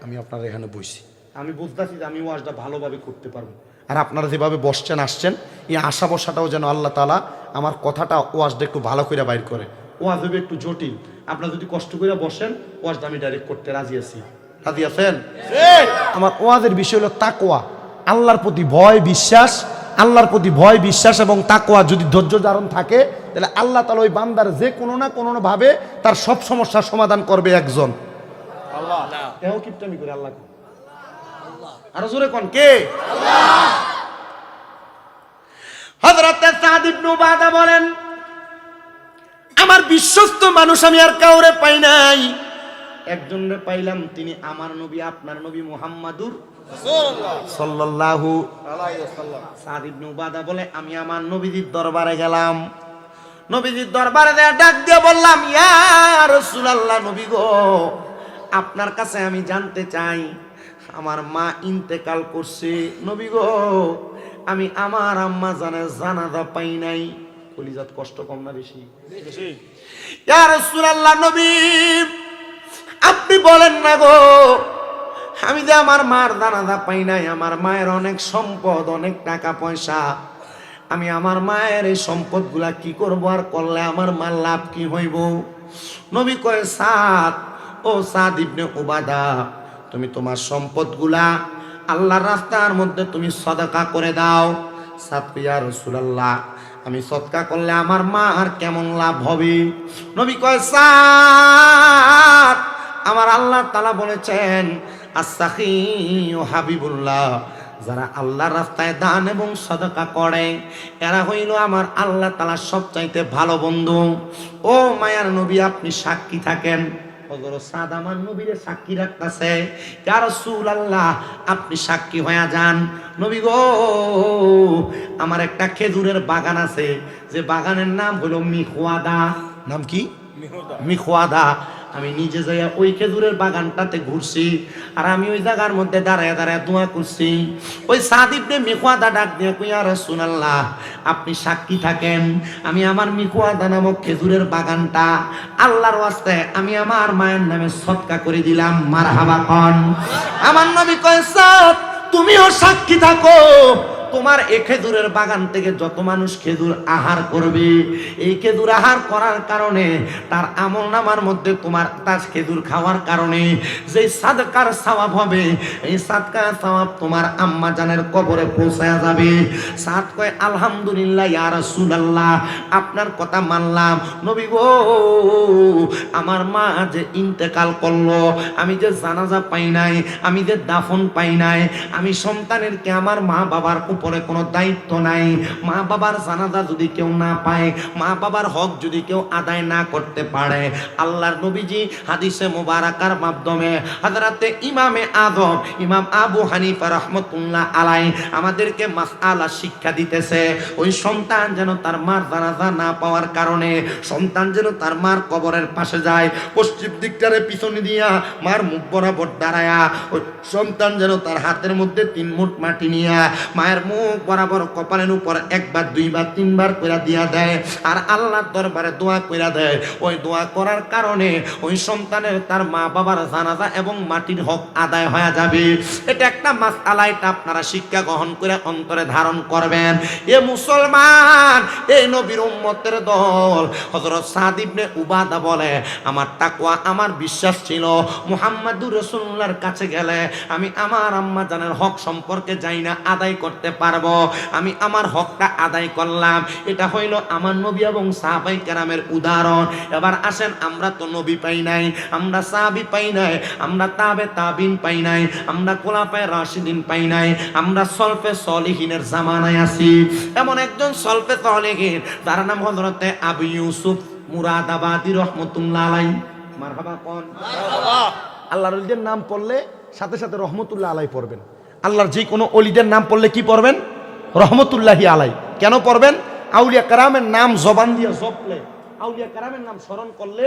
আমি আপনার এখানে বসছি। আমি বুঝতেছি যে আমি ওয়াজটা ভালোভাবে করতে পারবো। আর আপনারা যেভাবে বসছেন আসছেন, এই আশা বসাটাও যেন আল্লাহ তাআলা আমার কথাটা ওয়াজটা একটু ভালো করে বাইর করে। ওয়াজ হবে একটু জটিল, আপনারা যদি কষ্ট করে বসেন ওয়াজটা আমি ডাইরেক্ট করতে রাজি আছি। রাজি আছেন? আমার ওয়াজের বিষয় হলো তাকওয়া, আল্লাহর প্রতি ভয় বিশ্বাস। আল্লাহর প্রতি ভয় বিশ্বাস এবং তাকওয়া যদি ধৈর্য ধারণ থাকে, তাহলে আল্লাহ তাআলা ওই বান্দার যে কোনো না কোনো ভাবে তার সব সমস্যার সমাধান করবে একজন আল্লাহ। কেউ কিপটামি করে আল্লাহ, আরো জোরে কোন কে? আল্লাহ। হযরত সাদ ইবনে উবাদা বলেন, আমার বিশ্বস্ত মানুষ আমি আর কাউরে পাই নাই, একজনরে পাইলাম, তিনি আমার নবী, আপনার নবী মুহাম্মাদুর সাল্লাল্লাহু আলাইহি ওয়াসাল্লাম। সাদ ইবনে উবাদা বলে, আমি আমার নবীজির দরবারে গেলাম। নবীজির দরবারে ডাক দিয়ে বললাম, ইয়া রাসূলুল্লাহ, নবী গো, আপনার কাছে আমি জানতে চাই, আমার মা ইন্তেকাল করছে, নবী গো, আমি আমার আম্মা জানের জানাজা পাই নাই। কলিজাত কষ্ট কম না বেশি? ইয়া রাসূলুল্লাহ, নবী আপনি বলেন না গো, আমি যে আমার মার জানাজা পাই নাই, আমার মায়ের অনেক সম্পদ, অনেক টাকা পয়সা, আমি আমার মায়ের এই সম্পদগুলা কি করব, আর করলে আমার মার লাভ কি হইব? নবী কয় সাদ, ও সাদ ইবনে উবাদা, তুমি তোমার সম্পদগুলা আল্লাহর রাস্তার মধ্যে তুমি সদকা করে দাও। সাদ কয় ইয়া রাসূলুল্লাহ, আমি সদকা করলে আমার মা আর কেমন লাভ হবে? নবী কয় সাদ, আমার আল্লাহ তাআলা বলেছেন আস-সাখী হাবিবুল্লাহ, যারা আল্লাহর রাস্তায় দান এবং সদকা করে এরা হইল আমার আল্লাহ তাআলার সবচাইতে ভালো বন্ধু। ও মায়ার নবী, আপনি সাক্ষী থাকেন। হযরত সাদ আমার নবীরে সাক্ষী রাখতেছে, ইয়া রাসূলুল্লাহ আপনি সাক্ষী হয়ে যান। নবী গো, আমার একটা খেজুরের বাগান আছে, যে বাগানের নাম হলো মিখওয়াদা। নাম কি? মিখওয়াদা। আমি নিজে যাইয়া ওই খেজুরের বাগানটাতে ঘুরছি, আর আমি ওই জায়গার মধ্যে দাঁড়ায় দাঁড়ায় দোয়া করছি। ওই সাদ ইবনে মিখওয়াদা ডাক দিয়ে কই, ইয়া রাসূলুল্লাহ আপনি সাক্ষী থাকেন, আমি আমার মিখওয়াদা নামক খেজুরের বাগানটা আল্লাহর ওয়াস্তে আমি আমার মায়ের নামে সদকা করে দিলাম। মারহাবা কন। আমার নবী কয় সাদ, তুমিও সাক্ষী থাকো, তোমার এই খেজুরের বাগান থেকে যত মানুষ খেজুর আহার করবে, এই খেজুর আহার করার কারণে তার আমলনামার মধ্যে তোমার তার খেজুর খাওয়ার কারণে যে সাদকার সওয়াব হবে, এই সাদকার সওয়াব তোমার আম্মা জানের কবরে পৌঁছায়া যাবে। সাদ কয় আলহামদুলিল্লাহ ইয়া রাসূলুল্লাহ, আপনার কথা মানলাম। নবী গো, আমার মা যে ইন্তেকাল করলো, আমি যে জানাজা পাই নাই, আমি যে দাফন পাই নাই, আমি সন্তানের কি আমার মা বাবার উপরে কোনো দায়িত্ব নাই? মা বাবার জানাজা যদি কেউ না পায়, মা বাবার হক যদি কেউ আদায় না করতে পারে, আল্লাহর নবীজি হাদিসে মুবারাকার মাধ্যমে হযরতে ইমামে আযম ইমাম আবু হানিফা রাহমাতুল্লাহ আলাইহি আমাদেরকে মাসআলা শিক্ষা দিতেছে। ওই সন্তান যেন তার মার জানাজা না পাওয়ার কারণে সন্তান যেন তার মার কবরের পাশে যায়, পশ্চিম দিকটারে পিছনে দিয়া মার মুখ বরাবর দাঁড়ায়া ওই সন্তান যেন তার হাতের মধ্যে 3 মুঠ মাটি নিয়া মায়ের মুখ বরাবর কপালের উপর একবার, দুইবার, তিনবার কইরা দিয়া দেয়, আর আল্লাহর দরবারে দোয়া কইরা দেয়। ওই দোয়া করার কারণে ওই সন্তানের তার মা বাবার জানাজা এবং মাটির হক আদায় হয়ে যাবে। এটা একটা মাসআলা, এটা আপনারা শিক্ষা গ্রহণ করে অন্তরে ধারণ করবেন। এ মুসলমান, এই নবীর উম্মতের দল। হযরত সাদ ইবনে উবাদা বলে, আমার তাকওয়া, আমার বিশ্বাস ছিল মুহাম্মাদুর রাসূলুল্লাহর কাছে গেলে আমি আমার আম্মা জানের হক সম্পর্কে যাই না আদায় করতে পারবো, আমি আমার হকটা আদায় করলাম। এটা হইল আমার নবী এবং সাহাবায়ে কেরামের উদাহরণ। এবার আসেন, আমরা তো নবী পাই নাই, আমরা সাহাবী পাই নাই, আমরা তাবে তাবিন পাই নাই, আমরা খোলাফায়ে রাশিদিন পাই নাই, আমরা সলফে সলিহিনের জামানায় আছি। এমন একজন সলফে সলিহিন, তার নাম হযরতে আবু ইউসুফ মুরাদাবাদী রাহমাতুল্লাহ আলাইহি। মারহাবা কোন। আল্লাহর ওলিদের নাম পড়লে সাথে সাথে রহমতুল্লাহ আলাই পড়বেন। আল্লাহর যে কোনো অলিদের নাম পড়লে কি পড়বেন? রহমতুল্লাহি আলাই। কেন পড়বেন? আউলিয়া কারামের নাম জবান দিয়ে জপলে, আউলিয়া কারামের নাম স্মরণ করলে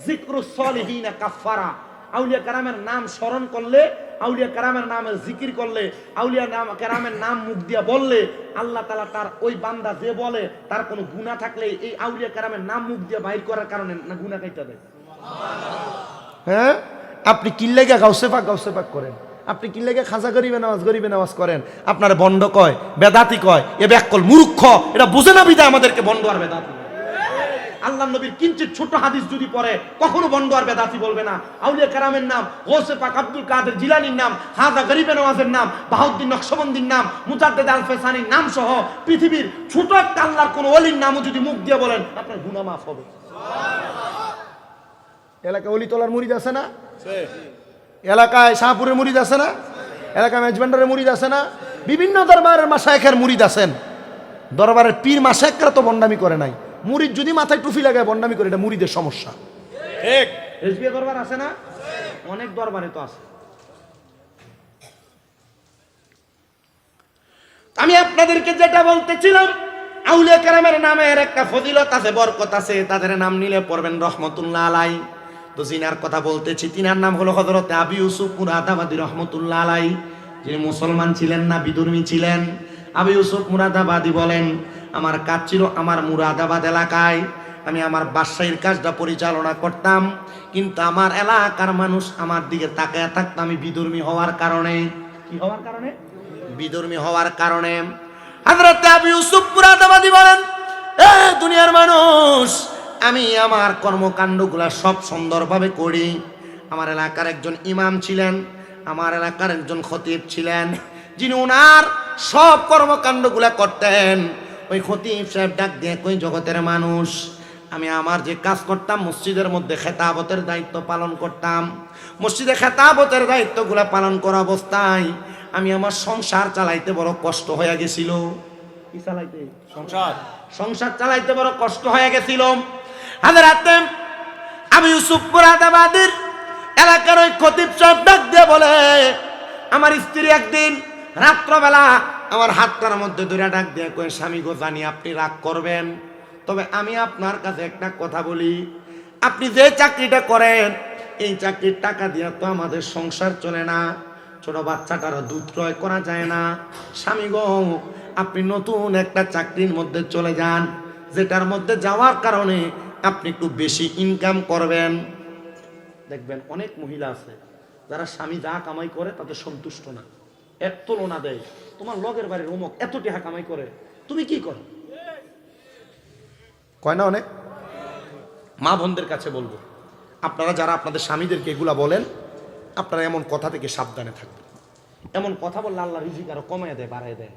যিকরুস সলিহিনা কাফারা। আউলিয়া কারামের নাম স্মরণ করলে, আউলিয়া কারামের নামের জিকির করলে, আউলিয়া কারামের নাম মুখ দিয়ে বললে আল্লাহ তাআলা তার ওই বান্দা যে বলে তার কোনো গুনাহ থাকলে এই আউলিয়া কারামের নাম মুখ দিয়ে বাইর করার কারণে না গুনাহ কাইটা দেয়। হ্যাঁ, আপনি কিল্লেগা গাউসে পাক করেন, আপনি কিল্লেগা খাজা গরিবে নামাজ করেন, আপনার বন্ড কয়, বেদাতি কয়, এ ব্যাকল মূর্খ, এটা বুঝে না বিদা আমাদেরকে বন্ড আর বেদাতি। আল্লাহ নবীর কিঞ্চিত ছোট হাদিস যদি পড়ে কখনো বন্ড আর বেদাতি বলবে না। আউলিয়া কারামের নাম, গৌসে পাক আব্দুল কাদের জিলানীর নাম, খাজা গরিবে নওয়াজের নাম, বাহাউদ্দিন নকশবন্দির নাম, মুজাদ্দেদ আল ফেসানির নাম সহ পৃথিবীর ছোট একটা আল্লাহর কোন ওলির নামও যদি মুখ দিয়ে বলেন আপনার গুনাহ মাফ হবে। এলাকায় অলি তোলার মুরিদ আছে না? এলাকায় শাহপুরের মুরিদ আছে না? এলাকায় মেজবান্ডারের মুরিদ আছে না? বিভিন্ন দরবারের মাশায়েখের মুরিদ আছেন। দরবারের পীর মাশায়েখরা তো বন্ডামি করে নাই, মুরিদ যদি মাথায় টুপি লাগায় বন্ডামি করে, এটা মুরিদের সমস্যা। ঠিক। রেজবিয়া দরবার আছে না? অনেক দরবারে তো আছে। আমি আপনাদেরকে যেটা বলতেছিলাম, আউলিয়া কেরামের নামের একটা ফজিলত আছে, বরকত আছে। তাদের নাম নিলে পড়বেন রহমতুল্লাহ আলাইহি। তো জিনার কথা বলতেছি, তিনার নাম হলো হযরতে আবু ইউসুফ মুরাদাবাদী রহমতুল্লাহ আলাইহি, যিনি মুসলমান ছিলেন না, বিধর্মী ছিলেন। আবু ইউসুফ মুরাদাবাদী বলেন, আমার কাজ ছিল আমার মুরাদাবাদ এলাকায় আমি আমার বাসায়ের কাজটা পরিচালনা করতাম, কিন্তু আমার এলাকার মানুষ আমার দিকে তাকায় থাকতো। আমি বিধর্মী হওয়ার কারণে, কি হওয়ার কারণে? বিধর্মী হওয়ার কারণে। হযরত আবু ইউসুফ মুরাদাবাদী বলেন, এ দুনিয়ার মানুষ, আমি আমার কর্মকাণ্ডগুলা সব সুন্দরভাবে করি। আমার এলাকার একজন ইমাম ছিলেন, আমার এলাকার একজন খতিব ছিলেন, যিনি ওনার সব কর্মকাণ্ডগুলা করতেন। ওই খতিব সাহেব ডাক দিয়ে কই, জগতের মানুষ, আমি আমার যে কাজ করতাম, মসজিদের মধ্যে খেতাবতের দায়িত্ব পালন করতাম। মসজিদে খেতাবতের দায়িত্বগুলা পালন করা অবস্থায় আমি আমার সংসার চালাইতে বড় কষ্ট হয়ে গেছিল। কি চালাইতে? সংসার চালাইতে বড় কষ্ট হয়ে গেছিল। হযরত আবু ইউসুফ মুরাদাবাদীর এলাকার ওই খতিব সাহেব ডাক দিয়ে বলে, আমার স্ত্রী একদিন রাত্রবেলা আমার হাতটার মধ্যে ধরে ডাক দিয়ে কয়ে, স্বামী গো, জানি আপনি রাগ করবেন, তবে আমি আপনার কাছে একটা কথা বলি, আপনি যে চাকরিটা করেন এই চাকরির টাকা দিয়ে তো আমাদের সংসার চলে না, ছোট বাচ্চাটারও দুধ ক্রয় করা যায় না। স্বামী গো, আপনি নতুন একটা চাকরির মধ্যে চলে যান, যেটার মধ্যে যাওয়ার কারণে আপনি একটু বেশি ইনকাম করবেন। দেখবেন অনেক মহিলা আছে যারা স্বামী যা কামাই করে তাতে সন্তুষ্ট না, এক তুলনা দেয়, তোমার লগের বাড়ির অমুক এত টাকা কামাই করে, তুমি কি করো? কয় না অনেক? মা বোনদের কাছে বলবো, আপনারা যারা আপনাদের স্বামীদেরকে এগুলা বলেন, আপনারা এমন কথা থেকে সাবধানে থাকবেন। এমন কথা বললে আল্লাহ রিজিক আরো কমায় দেয়, বাড়ায় দেয়।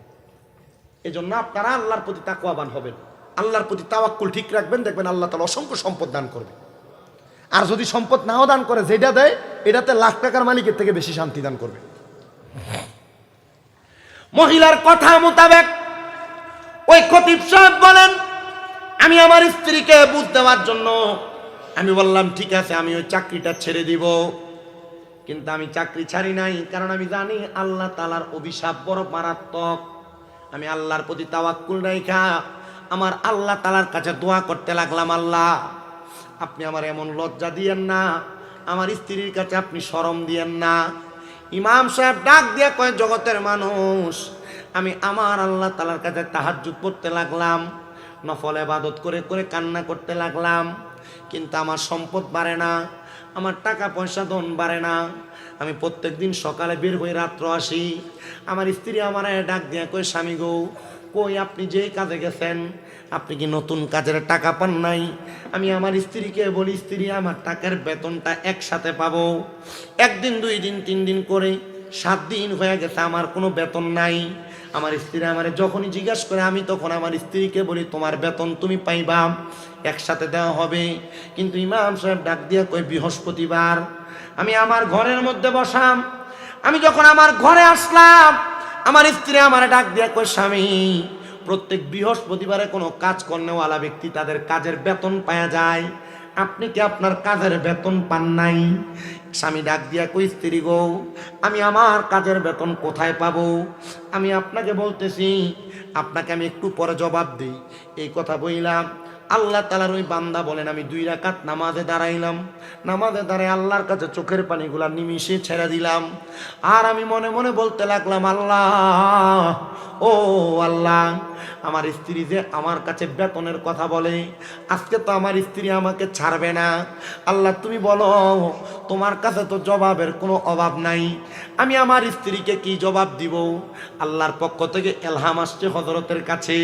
এই জন্য আপনারা আল্লাহর প্রতি তাকওয়াবান হবেন, আল্লাহর প্রতি তাওয়াক্কুল ঠিক রাখবেন, দেখবেন আল্লাহ তাআলা অসংখ্য সম্পদ দান করবে। আর যদি সম্পদ নাও দান করে, যেটা দেয় এটাতে লাখ টাকার মালিকের থেকে বেশি শান্তি দান করবে। মহিলার কথা মোতাবেক ওই খতিব সাহেব বলেন, আমি আমার স্ত্রীকে বুঝ দেওয়ার জন্য আমি বললাম, ঠিক আছে, আমি ওই চাকরিটা ছেড়ে দিব। কিন্তু আমি চাকরি ছাড়ি নাই, কারণ আমি জানি আল্লাহ তাআলার অভিশাপ বড় মারাত্মক। আমি আল্লাহর প্রতি তাওয়াক্কুল রাইখা আমার আল্লাহ তাআলার কাছে দোয়া করতে লাগলাম, আল্লাহ আপনি আমার এমন লজ্জা দিয়েন না, আমার স্ত্রীর কাছে আপনি শরম দিয়েন না। ইমাম সাহেব ডাক দিয়ে কয়, জগতের মানুষ, আমি আমার আল্লাহ তাআলার কাছে তাহাজ্জুদ পড়তে লাগলাম, নফল ইবাদত করে করে কান্না করতে লাগলাম, কিন্তু আমার সম্পদ বাড়ে না, আমার টাকা পয়সা ধন বাড়ে না। আমি প্রত্যেকদিন সকালে বের হয়ে রাত্র আসি। আমার স্ত্রী আমার ডাক দিয়ে কই, স্বামী গো, কই আপনি যেই কাজে গেছেন, আপনি কি নতুন কাজের টাকা পান নাই? আমি আমার স্ত্রীকে বলি, স্ত্রী, আমার টাকার বেতনটা একসাথে পাবো। একদিন, 2 দিন, 3 দিন করে 7 দিন হয়ে গেছে, আমার কোনো বেতন নাই। আমার স্ত্রী আমার যখনই জিজ্ঞাসা করে, আমি তখন আমার স্ত্রীকে বলি, তোমার বেতন তুমি পাইবা, একসাথে দেওয়া হবে। কিন্তু ইমাম সাহেব ডাক দিয়ে কই, বৃহস্পতিবার আমি আমার ঘরের মধ্যে বসাম। আমি যখন আমার ঘরে আসলাম, আমার স্ত্রী আমার ডাক দিয়ে কই, স্বামী, প্রত্যেক বৃহস্পতিবারে কোনো কাজ কর্নেওয়ালা ব্যক্তি তাদের কাজের বেতন পাওয়া যায়, আপনি কি আপনার কাজের বেতন পান নাই? স্বামী ডাক দিয়া কই, স্ত্রী গো, আমি আমার কাজের বেতন কোথায় পাবো? আমি আপনাকে বলতেছি, আপনাকে আমি একটু পরে জবাব দিই। এই কথা বললাম, আল্লাহ তাআলার ওই বান্দা বলেন, আমি 2 রাকাত নামাজে দাঁড়াইলাম, নামাজে দাঁড়ায় আল্লাহর কাছে চোখের পানিগুলা নিমিষে ছেড়ে দিলাম। আর আমি মনে মনে বলতে লাগলাম, আল্লাহ, ও আল্লাহ, আমার স্ত্রী যে আমার কাছে বেতনের কথা বলে, আজকে তো আমার স্ত্রী আমাকে ছাড়বে না। আল্লাহ তুমি বলো, তোমার কাছে তো জবাবের কোনো অভাব নাই, আমি আমার স্ত্রীকে কি জবাব দিব? আল্লাহর পক্ষ থেকে এলহাম আসছে হযরতের কাছে,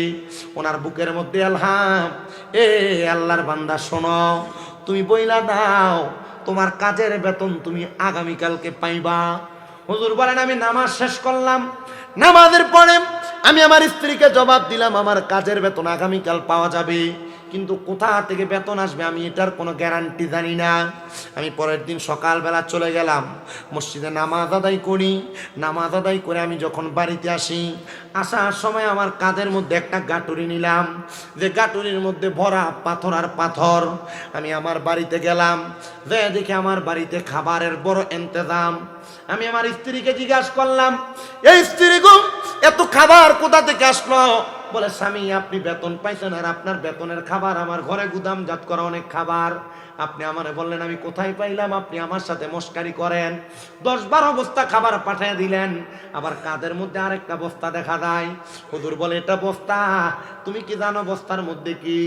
ওনার বুকের মধ্যে এলহাম, এ আল্লাহর বান্দা শোনো, তুমি বইলা দাও, তোমার কাজের বেতন তুমি আগামীকালকে পাইবা। হুজুর বলেন, আমি নামাজ শেষ করলাম, নামাজের পরে আমি আমার স্ত্রীকে জবাব দিলাম, আমার কাজের বেতন আগামীকাল পাওয়া যাবে, কিন্তু কোথা থেকে বেতন আসবে আমি এটার কোনো গ্যারান্টি জানি না। আমি পরের দিন সকালবেলা চলে গেলাম, মসজিদে নামাজ আদায় করি। নামাজ আদায় করে আমি যখন বাড়িতে আসি, আসার সময় আমার কাঁধের মধ্যে একটা গাটুরি নিলাম, যে গাটুরির মধ্যে ভরা পাথর আর পাথর। আমি আমার বাড়িতে গেলাম, যে দেখে আমার বাড়িতে খাবারের বড় ইন্তজাম। আমি আমার স্ত্রীকে জিজ্ঞাসা করলাম, এই স্ত্রী গো, এত খাবার কোথা থেকে আসলো? বলে স্বামী আপনি বেতন পাইছেন আর আপনার বেতনের খাবার আমার ঘরে গুদামজাত করা অনেক খাবার, আপনি আমারে বললেন আমি কোথায় পাইলাম, আপনি আমার সাথে মস্কারি করেন। 10-12 বস্তা খাবার পাঠিয়ে দিলেন, আবার কাঁধের মধ্যে আরেকটা বস্তা দেখা যায়। হুজুর বলে এটা বস্তা, তুমি কি জানো বস্তার মধ্যে কি?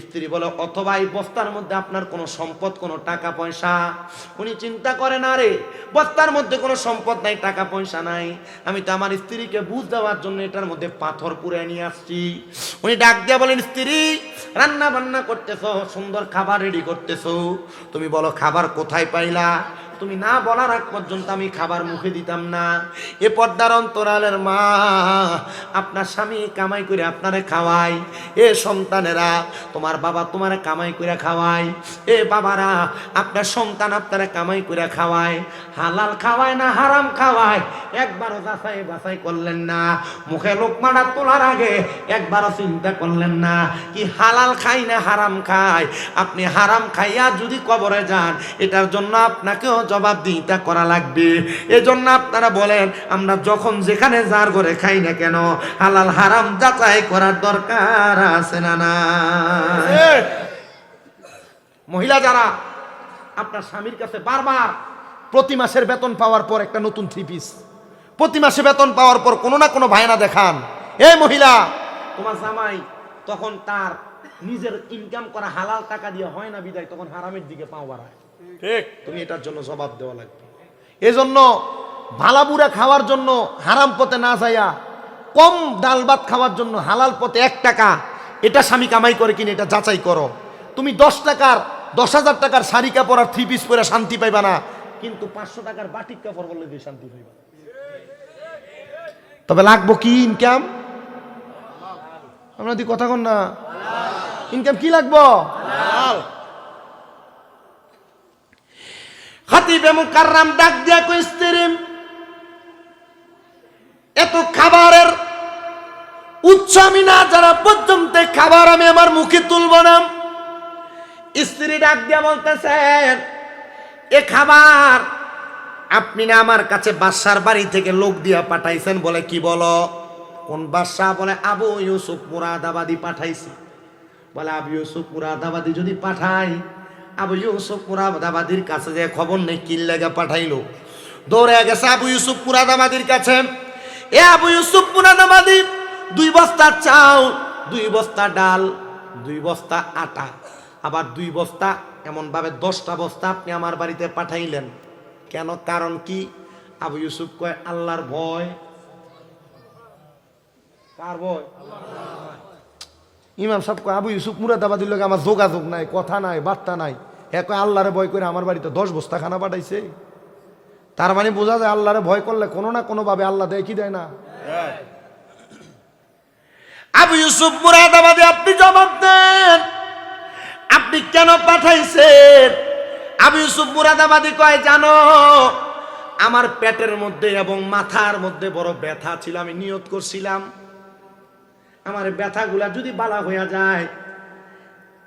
স্ত্রী বলে অথবা এই বস্তার মধ্যে আপনার কোনো সম্পদ, কোনো টাকা পয়সা। উনি চিন্তা করেন আরে বস্তার মধ্যে কোনো সম্পদ নাই, টাকা পয়সা নাই, আমি তো আমার স্ত্রীকে বুঝ দেওয়ার জন্য এটার মধ্যে পাথর পুরে নিয়ে আসছি। উনি ডাক দিয়া বলেন স্ত্রী রান্না বান্না করতেছো, সুন্দর খাবার রেডি করতেছো, তুমি বলো খাবার কোথায় পাইলা? তুমি না বলার আগ পর্যন্ত আমি খাবার মুখে দিতাম না। এ পর্দার অন্তরালের মা, আপনার স্বামী কামাই করে আপনারে খাওয়ায়, এ সন্তানেরা তোমার বাবা তোমারে কামাই করে খাওয়ায়, এ বাবারা আপনার সন্তান আপনারে কামাই করে খাওয়ায়, হালাল খাওয়ায় না হারাম খাওয়ায় একবারও যাচাই বাছাই করলেন না। মুখে লোকমাটা তোলার আগে একবারও চিন্তা করলেন না কি হালাল খাই না হারাম খাই। আপনি হারাম খাইয়া যদি কবরে যান এটার জন্য আপনাকেও জবাবদিহিতা করা লাগবে। এজন্য আপনারা বলেন আমরা যখন যেখানে যার ঘরে খাই না কেন হালাল হারাম যাচাই করার দরকার আছে না না? মহিলা যারা আপনার স্বামীর কাছে বারবার প্রতি মাসের বেতন পাওয়ার পর একটা নতুন 3 পিস, প্রতি মাসে বেতন পাওয়ার পর কোনো না কোনো বায়না দেখান, এই মহিলা তোমার জামাই তখন তার নিজের ইনকাম করা হালাল টাকা দিয়ে হয় না বিদায় তখন হারামের দিকে পাও বাড়ায়। ঠিক। তুমি এটার জন্য জবাব দেওয়া লাগবে। এজন্য ভালাবুরা খাওয়ার জন্য হারাম পথে না যাইয়া কম ডাল ভাত খাওয়ার জন্য হালাল পথে 1 টাকা এটা স্বামী কামাই করে কিনে এটা যাচাই করো। তুমি 10,000 টাকার শাড়ি কাপড় আর 3 পিস পরে শান্তি পাইবা না, কিন্তু 500 টাকার বাটিক কাপড় বললে দিয়ে শান্তি পাইবা। তবে লাগবো কি ইনকাম? আমরা দি কথা কন না, ইনকাম কি লাগবো? খতিবে মুকাররম ডাক দিয়া কই স্ত্রী এত খাবারের উচ্চ আমি না যারা পর্যন্ত খাবার আমি আমার মুখে তুলব না। স্ত্রী ডাক দিয়া বলতেছেন এ খাবার আপনি না আমার কাছে বাদশার বাড়ি থেকে লোক দিয়া পাঠাইছেন। বলে কি বলো? কোন বাদশাহ? বলে আবু ইউসুফ মুরাদাবাদী পাঠাইছি। বলে আবু ইউসুফ মুরাদাবাদী যদি পাঠাই, আবু ইউসুফ মুরাদাবাদীর কাছে যে খবর নেই কি লাগা পাঠাইলো, দৌড়ে গেছে আবু ইউসুফ মুরাদাবাদীর কাছে। এ আবু ইউসুফ মুরাদাবাদী 2 বস্তা চাল, 2 বস্তা ডাল, 2 বস্তা আটা, আবার 2 বস্তা এমন ভাবে 10টা বস্তা আপনি আমার বাড়িতে পাঠাইলেন কেন? কারণ কি? আবু ইউসুফ কয় আল্লাহর ভয়। কার ভয়? ইমাম সাহেব কয় আবু ইউসুফ মুরাদাবাদীর লোক আমার যোগাযোগ নাই, কথা নাই, বার্তা নাই, হ্যাঁ কয় আল্লাহরে ভয় করে আমার বাড়িতে 10 বস্তা খানা পাঠাইছে। তার মানে বোঝা যায় আল্লাহরে ভয় করলে কোনো না কোনো ভাবে আল্লাহ দেয় কি দেয় না? আবু ইউসুফ মুরাদাবাদী আপনি জবাব দেন, আপনি কেন পাঠাইছেন? আবু ইউসুফ মুরাদাবাদী কয় জানো আমার পেটের মধ্যে এবং মাথার মধ্যে বড় ব্যথা ছিল, আমি নিয়ত করছিলাম আমার ব্যথাগুলা যদি বালা হইয়া যায়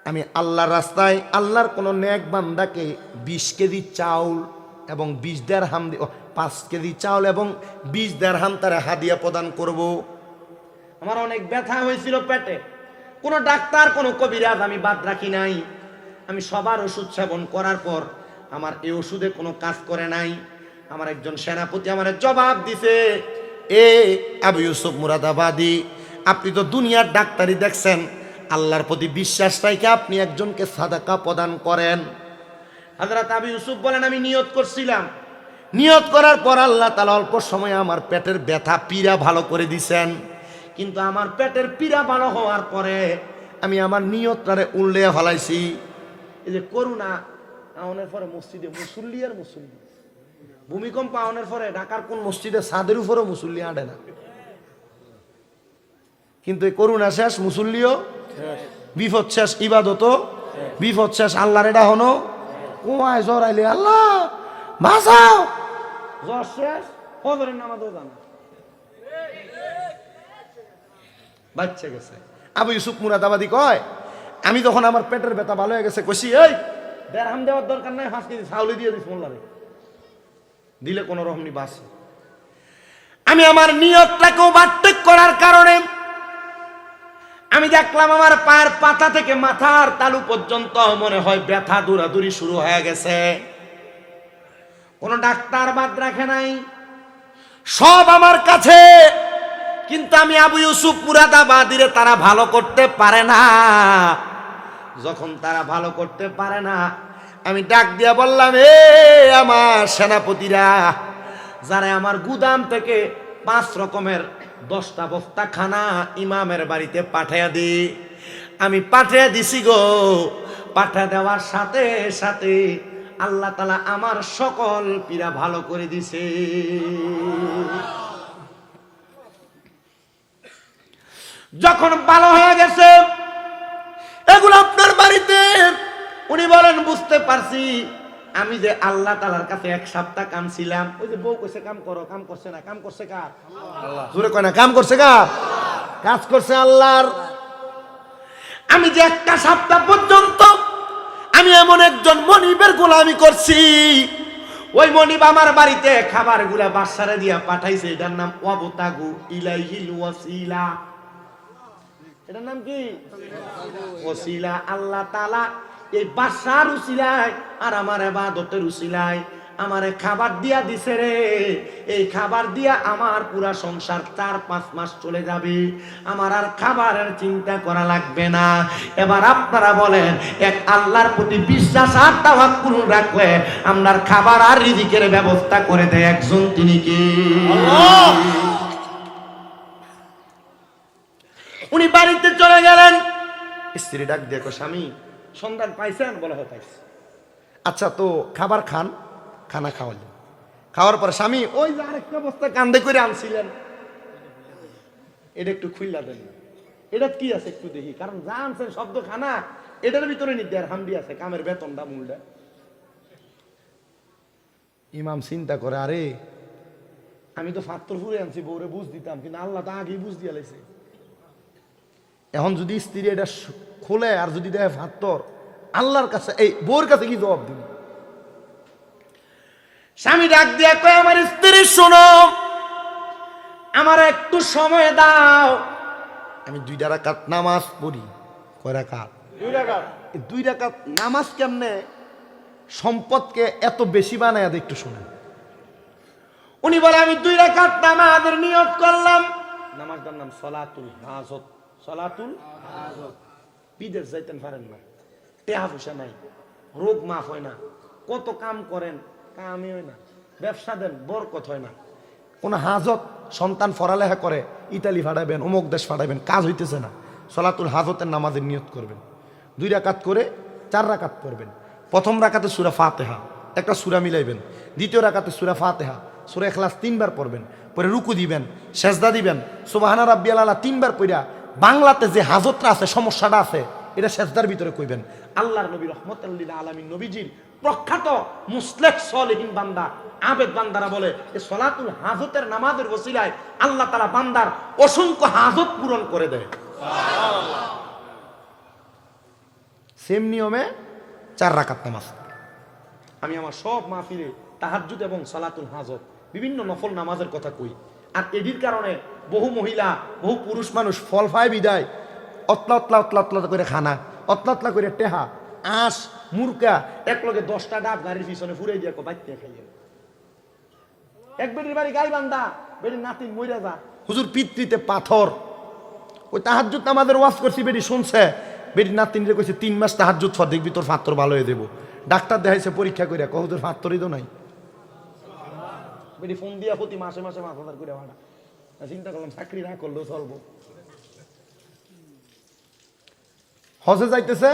আমি আল্লাহর রাস্তায় আল্লাহর কোন নেক বান্দাকে 20 কেজি চাউল এবং 20 দিরহাম 5 কেজি চাউল এবং 20 দিরহাম তার হাদিয়া প্রদান করব। আমার অনেক ব্যথা হয়েছিল পেটে, কোনো ডাক্তার কোনো কবিরাজ আমি বাদ রাখি নাই, আমি সবার ওষুধ সেবন করার পর আমার এই ওষুধে কোনো কাজ করে নাই। আমার একজন সেনাপতি আমার জবাব দিছে, এ আবু ইউসুফ মুরাদাবাদী আপনি তো দুনিয়ার ডাক্তারি দেখছেন, আল্লাহর প্রতি বিশ্বাস রাখে আপনি একজনকে সাদাকা প্রদান করেন। হযরত আবু ইউসুফ বলেন আমি নিয়ত করছিলাম, নিয়ত করার পর আল্লাহ তাআলা অল্প সময়ে আমার পেটের ব্যথা পীড়া ভালো করে দিছেন, কিন্তু আমার পেটের পীড়া ভালো হওয়ার পরে আমি আমার নিয়তটারে উল্টে ফেলাইছি। এই যে করোনা আওনের পরে মসজিদে মুসল্লি আর মুসল্লি, ভূমিকম্প আওনের পরে ঢাকার কোন মসজিদে ছাদের উপরেও মুসল্লি আঁটে না, কিন্তু এই করোনা শেষ মুসল্লিও বিপদ শেষ, ইবাদতও বিপদ শেষ, আল্লাহর এটা হনো কোয়ায় জ্বর আইলে আল্লাহ বাঁচাও, জ্বর শেষ ফজরের নামাজও জানা বাচ্চা গেছে। আবু ইউসুফ মুরাদাবাদী কয় আমি যখন আমার পেটের ব্যথা ভালো হয়ে গেছে কইছি এই দেড়হাম দেওয়ার দরকার নাই, 5 কেজি চাউলে দিয়ে দিস মোল্লারে, দিলে কোনো রকমনি বাঁচে। আমি আমার নিয়তটাকেও বাট্টেক করার কারণে আমি দেখলাম আমার পায়ের পাতা থেকে মাথার তালু পর্যন্ত মনে হয় ব্যথা দৌড়াদৌড়ি শুরু হয়ে গেছে। কোনো ডাক্তার বাদ রাখে নাই, সব আমার কাছে। কিন্তু আমি আবু ইউসুফ মুরাদাবাদীরে তারা ভালো করতে পারে না। যখন তারা ভালো করতে পারে না, আমি ডাক দিয়া বললাম, এ আমার সেনাপতিরা, যারা আমার গুদাম থেকে 5 রকমের 10টা বস্তা খানা ইমামের বাড়িতে পাঠিয়ে দি, আমি পাঠিয়ে দিছি গো। পাঠিয়ে দেওয়ার সাথে সাথে আল্লাহ তাআলা আমার সকল পীড়া ভালো করে দিছে। যখন ভালো হয়ে গেছে এগুলো আপনার বাড়িতে, উনি বলেন বুঝতে পারছি আমি যে আল্লাহ তাআলার কাছে 1 সপ্তাহ কাম ছিলাম। ওই যে বউ কইছে কাম করো, কাম করছে না, কাম করছে কার? আল্লাহ। জোরে কয় না, কাম করছে কার? কাজ করছে আল্লাহর। আমি যে 1 সপ্তাহ পর্যন্ত আমি এমন একজন মনিবের গোলামি করছি, ওই মনিব আমার বাড়িতে খাবারগুলা বাসারে দিয়া পাঠাইছে। এটার নাম ওয়াবতাগু ইলাইহিল ওয়াসিলা। এটার নাম কি? ওসিলা। আল্লাহ তাআলা এই বাসার উসিলায় আর আমার ইবাদতের উসিলায় আমারে খাবার দিয়া দিছে রে। এই খাবার দিয়া আমার পুরা সংসার 4-5 মাস চলে যাবে, আমার আর খাবারের চিন্তা করা লাগবে না। এবার আপনারা বলেন, এক আল্লাহর প্রতি বিশ্বাস আর তাওয়াক্কুল রাখলে আমরার খাবার আর রিজিকের ব্যবস্থা করে দেয় একজন, তিনি কি? আল্লাহ। উনি বাড়িতে চলে গেলেন। স্ত্রী ডাক দিয়ে কয়, স্বামী সন্ধান পাইছেন? বলে হয় পাইছি। আচ্ছা তো খাবার খান। খানা খাওয়ালেন। খাওয়ার পরে স্বামী ওই যে আরেকটা বস্তা কান্দে করে আনছিলেন, এটা একটু খুইলা দেন। এটা কি আছে একটু দেখি, কারণ যা আনছেন শব্দ খানা, এটার ভিতরে নির্দেশ হামডি আছে, কামের বেতনটা মূলটা। ইমাম চিন্তা করে, আরে আমি তো ফাত্তর ফুরে আনছি, বউরে বুঝ দিতাম, কিন্তু আল্লাহ তো আগেই বুঝ দিয়া লাইছে। এখন যদি স্ত্রী এটা খোলে আর যদি দেখে ফাত্তর, আল্লাহর কাছে এই বউর কাছে কি জবাব দিবি? স্বামী ডাক দিয়া কয়, আমার স্ত্রী শোনো, আমার একটু সময় দাও, আমি 2 রাকাত নামাজ পড়ি। কয় রাকাত? 2 রাকাত। এই 2 রাকাত নামাজ কেমনে সম্পদকে এত বেশি বানায় দেয় একটু শুনেন। উনি বলে, আমি 2 রাকাত নামাজের নিয়ত করলাম। নামাজটার নাম সলাতুল হাজত। সলাতুল হাজত। বিদেশ যাইতেন পারেন না, টেহা পয়সা নাই, রোগ মাফ হয় না, কত কাম করেন, কামই হয় না, ব্যবসা দেন, বরকত হয় না। কোন হাজত, সন্তান পড়ালেখা করে, ইতালি ফাটাবেন, অমুক দেশ ফাটাবেন, কাজ হইতেছে না, সলাতুল হাজতের নামাজের নিয়ত করবেন। 2 রাকাত করে 4 রাকাত পড়বেন। প্রথম রাকাতে সূরা ফাতিহা, একটা সূরা মিলাইবেন। দ্বিতীয় রাকাতে সূরা ফাতিহা, সূরা ইখলাস 3 বার পড়বেন। পরে রুকু দিবেন, সেজদা দিবেন, সুবহানা রাব্বিয়াল আলা 3 বার পড়া বাংলাতে যে হাজতটা আছে, সমস্যাটা আছে, এটা সেজদার ভিতরে কইবেন। আল্লাহর নবী রহমাতুল লিল আলামিন নবীজির প্রখ্যাত মুসলিহ সলিহিন বান্দা, আবেদ বান্দারা বলে, এই সলাতুল হাজতের নামাজের ওসিলায় আল্লাহ তাআলা বান্দার অসংখ্য হাজত পূরণ করে দেয়। সুবহানাল্লাহ। সেম নিয়মে 4 রাকাত নামাজ। আমি আমার সব মাহফিলে তাহাজ্জুদ এবং সলাতুল হাজত, বিভিন্ন নফল নামাজের কথা কই। আর এটির কারণে বহু মহিলা, বহু পুরুষ মানুষ ফল পায় বিদায় অতলা অতলা অতলা অতলা করে খানা, অতলা অতলা করে টেহা, আঁশ, মুরকা একলগে 10টা ডাব গাড়ির পিছনে ফুরাই দিয়ে বাইতে খাইলেন। এক বেটির বাড়ি গাই বান্দা, বেটির নাতিন মইরা যা, হুজুর পিতৃতে পাথর। ওই তাহাজ্জুদ নামাজের ওয়াজ করছি, বেটি শুনছে, বেটির নাতিনরে কইছে 3 মাস তাহাজ্জুদ পড়, দেখবি তোর ফাত্তর ভালো হয়ে দেবো। ডাক্তার দেখাইছে পরীক্ষা কইরা, কহ তোর ফাত্তরই তো নাই। বেটি ফোন দিয়া প্রতি মাসে মাসে 5,000 করে ভাড়া। চিন্তা করলাম চাকরি না করলেও চলবো। হজে যাইতেছে,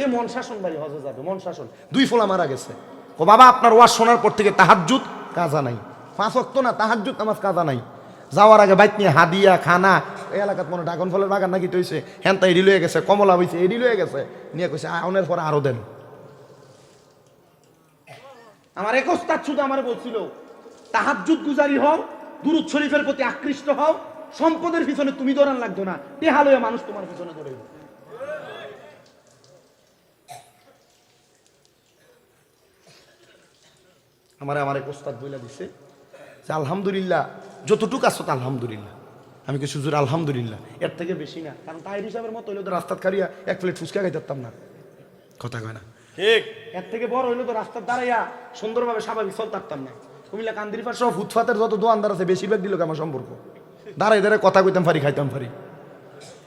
এ মন শাসন বাড়ি, হজে যাবে মন শাসন। 2 ফোলা মারা গেছে। ও বাবা, আপনার ওয়াজ শোনার পর থেকে তাহাজ্জুদ কাজা নাই, 5 ওয়াক্ত না, তাহাজ্জুদ নামাজ কাজা নাই। যাওয়ার আগে বাইক নিয়ে হাদিয়া খানা, এই এলাকাত মনে ড্রাগন ফলের বাগান নাকি তৈছে, হ্যান্তা এডি লয়ে গেছে, কমলা হয়েছে এডি লয়ে গেছে, নিয়ে কইছে আউনের পরে আরো দেন। আমার এক ওস্তাদ শুধু আমার বলছিল, তাহাজ্জুদ গুজারি হও, দুরূদ শরীফের প্রতি আকৃষ্ট হও, সম্পদের পিছনে তুমি দৌড়ান লাগতো না, টেহা লয়ে মানুষ তোমার পিছনে দৌড়ে। আমার এক ওস্তাদ বইলা দিছে যে আলহামদুলিল্লাহ, যতটুকু আছো তা আলহামদুলিল্লাহ, আমি কিছু হুজুর আলহামদুলিল্লাহ, এর থেকে বেশি না, কারণ তাই হিসাবের মতো হইলে তো রাস্তার খারিয়া 1 প্লেট ফুচকা খাইতে পারতাম না, কথা কয় না। ঠিক। এর থেকে বড় হইলে তো রাস্তার দাঁড়াইয়া সুন্দরভাবে স্বাভাবিক চলতে পারতাম না। কুমিল্লা কান্দির পাশে সব ফুটপাতের যত দোকানদার আছে বেশিরভাগ দিল আমার সম্পর্ক, দাঁড়াই দাঁড়ায় কথা কইতাম পারি, খাইতাম পারি,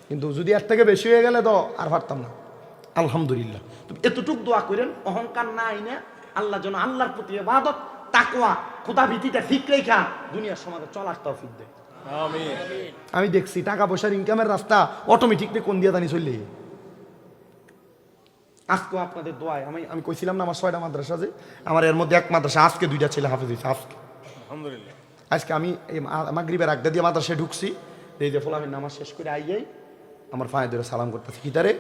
কিন্তু যদি এর থেকে বেশি হয়ে গেলে তো আর পারতাম না। আলহামদুলিল্লাহ, এতটুক দোয়া করেন, অহংকার না আইনে আল্লাহ যেন আল্লাহর প্রতি ইবাদত, তাকওয়া, খোদা ভীতিটা ঠিক রেখা দুনিয়ার সমাজে চলার তৌফিক দেয়। আমিন। আমি দেখছি টাকা পয়সার ইনকামের রাস্তা অটোমেটিকলি কোন দিয়ে জানি চললে। আজকেও আপনাদের দোয়ায় আমি কইছিলাম না আমার 6টা মাদ্রাসা আছে, আমার এর মধ্যে এক মাদ্রাসা আজকে 2টা ছেলে হাফেজ হয়েছে। আজকে আলহামদুলিল্লাহ। আজকে আমি এই মাগরিবের আগদা দিয়ে মাদ্রাসায় ঢুকছি, এই যে ফলামের নামাজ শেষ করে আইয়াই আমার ফায়ে ধরে সালাম করতেছি, কিতারে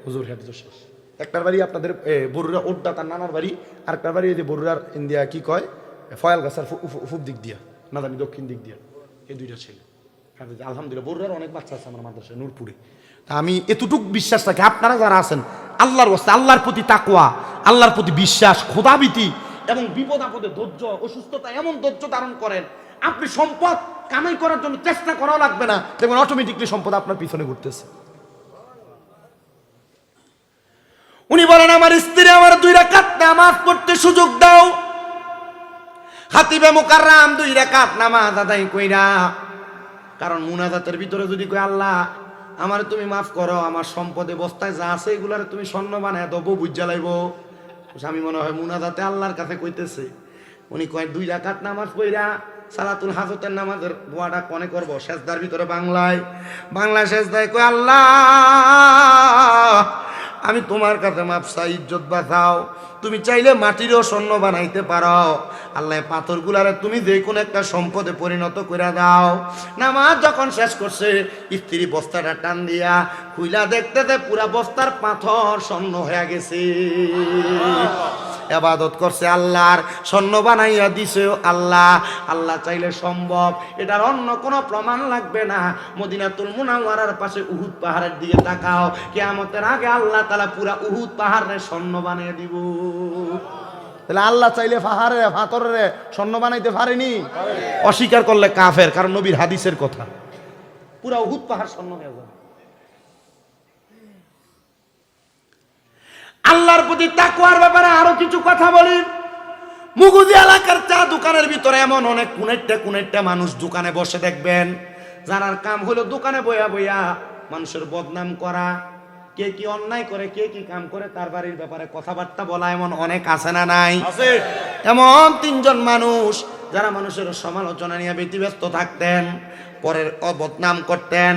হুজুর হেফজ শেষ। একটার বাড়ি আপনাদের বরুরা ওড্ডা তার নানার বাড়ি, আর একটার বাড়ি এই যে বরুরার ইন্ডিয়া কি কয় ফয়াল গাছার ফুপ দিক দিয়া, না জানি দক্ষিণ দিক দিয়া, এই 2টা ছেলে হাফেজ। আলহামদুলিল্লাহ, বরুরার অনেক বাচ্চা আছে আমার মাদ্রাসায় নূরপুরে। তা আমি এতটুক বিশ্বাস রাখি, আপনারা যারা আছেন আল্লাহর ওয়াস্তে, আল্লাহর প্রতি তাকওয়া, আল্লাহর প্রতি বিশ্বাস, খোদাভীতি এবং বিপদ আপদে ধৈর্য, অসুস্থতা এমন ধৈর্য ধারণ করেন, আপনি সম্পদ কামাই করার জন্য চেষ্টা করাও লাগবে না, দেখবেন অটোমেটিকলি সম্পদ আপনার পিছনে ঘুরতেছে। উনি বলেন আমার স্ত্রী আমার 2 রাকাত নামাজ পড়তে সুযোগ দাও, খাতিবে মুকাররম 2 রাকাত নামাজ আদায় কইরা, কারণ মুনাজাতের ভিতরে যদি কই আল্লাহ আমার তুমি মাফ করো, আমার সম্পদে বস্তায় যা আছে এগুলার তুমি স্বর্ণ বানায় দেবো, বুঝা লাইব। আমি মনে হয় মুনাজাতে আল্লাহর কাছে কইতেছে। উনি কয় 2 রাকাত নামাজ পড়া সালাতুল হাজতের নামাজের দোয়াটা কোনে করব, সেজদার ভিতরে বাংলায় সেজদায় কয় আল্লাহ আমি তোমার কাছে মাপ চাই, ইজ্জত বাঁচাও, তুমি চাইলে মাটিরও স্বর্ণ বানাইতে পারো, আল্লাহ পাথরগুলারে তুমি যে কোনো একটা সম্পদে পরিণত করে দাও। নামাজ যখন শেষ করছে স্ত্রী বস্তাটা টান দিয়া খুইলা দেখতে পুরা বস্তার পাথর স্বর্ণ হয়ে গেছে। ইবাদত করছে আল্লাহর, স্বর্ণ বানাইয়া দিছে আল্লাহ, আল্লাহ চাইলে সম্ভব, এটার অন্য কোনো প্রমাণ লাগবে না। মদিনাতুল মুনাওয়ারার পাশে উহুদ পাহাড়ের দিকে তাকাও, কিয়ামতের আগে আল্লাহ তাআলা পুরা উহুদ পাহাড়ে স্বর্ণ বানিয়ে দিব। তাহলে আল্লাহ চাইলে পাহাড়ে পাথরে স্বর্ণ বানাইতে পারেনি? অস্বীকার করলে কাফের, কারণ নবীর হাদিসের কথা, পুরা উহুদ পাহাড় স্বর্ণ হয়ে যাবে। আল্লাহর প্রতি তাকওয়ার ব্যাপারে আরো কিছু কথা বলি। মুগুজি এলাকার চা দোকানের ভিতরে এমন অনেক কুনেটটা মানুষ দোকানে বসে দেখবেন, যার কাম হলো দোকানে বইয়া বইয়া মানুষের বদনাম করা, কে কি অন্যায় করে, কে কি কাম করে তার বাড়ির ব্যাপারে কথাবার্তা বলা, এমন অনেক আছে না নাই? আছে। এমন 3 জন মানুষ যারা মানুষের সমালোচনা নিয়ে ব্যতিব্যস্ত থাকতেন, পরের বদনাম করতেন।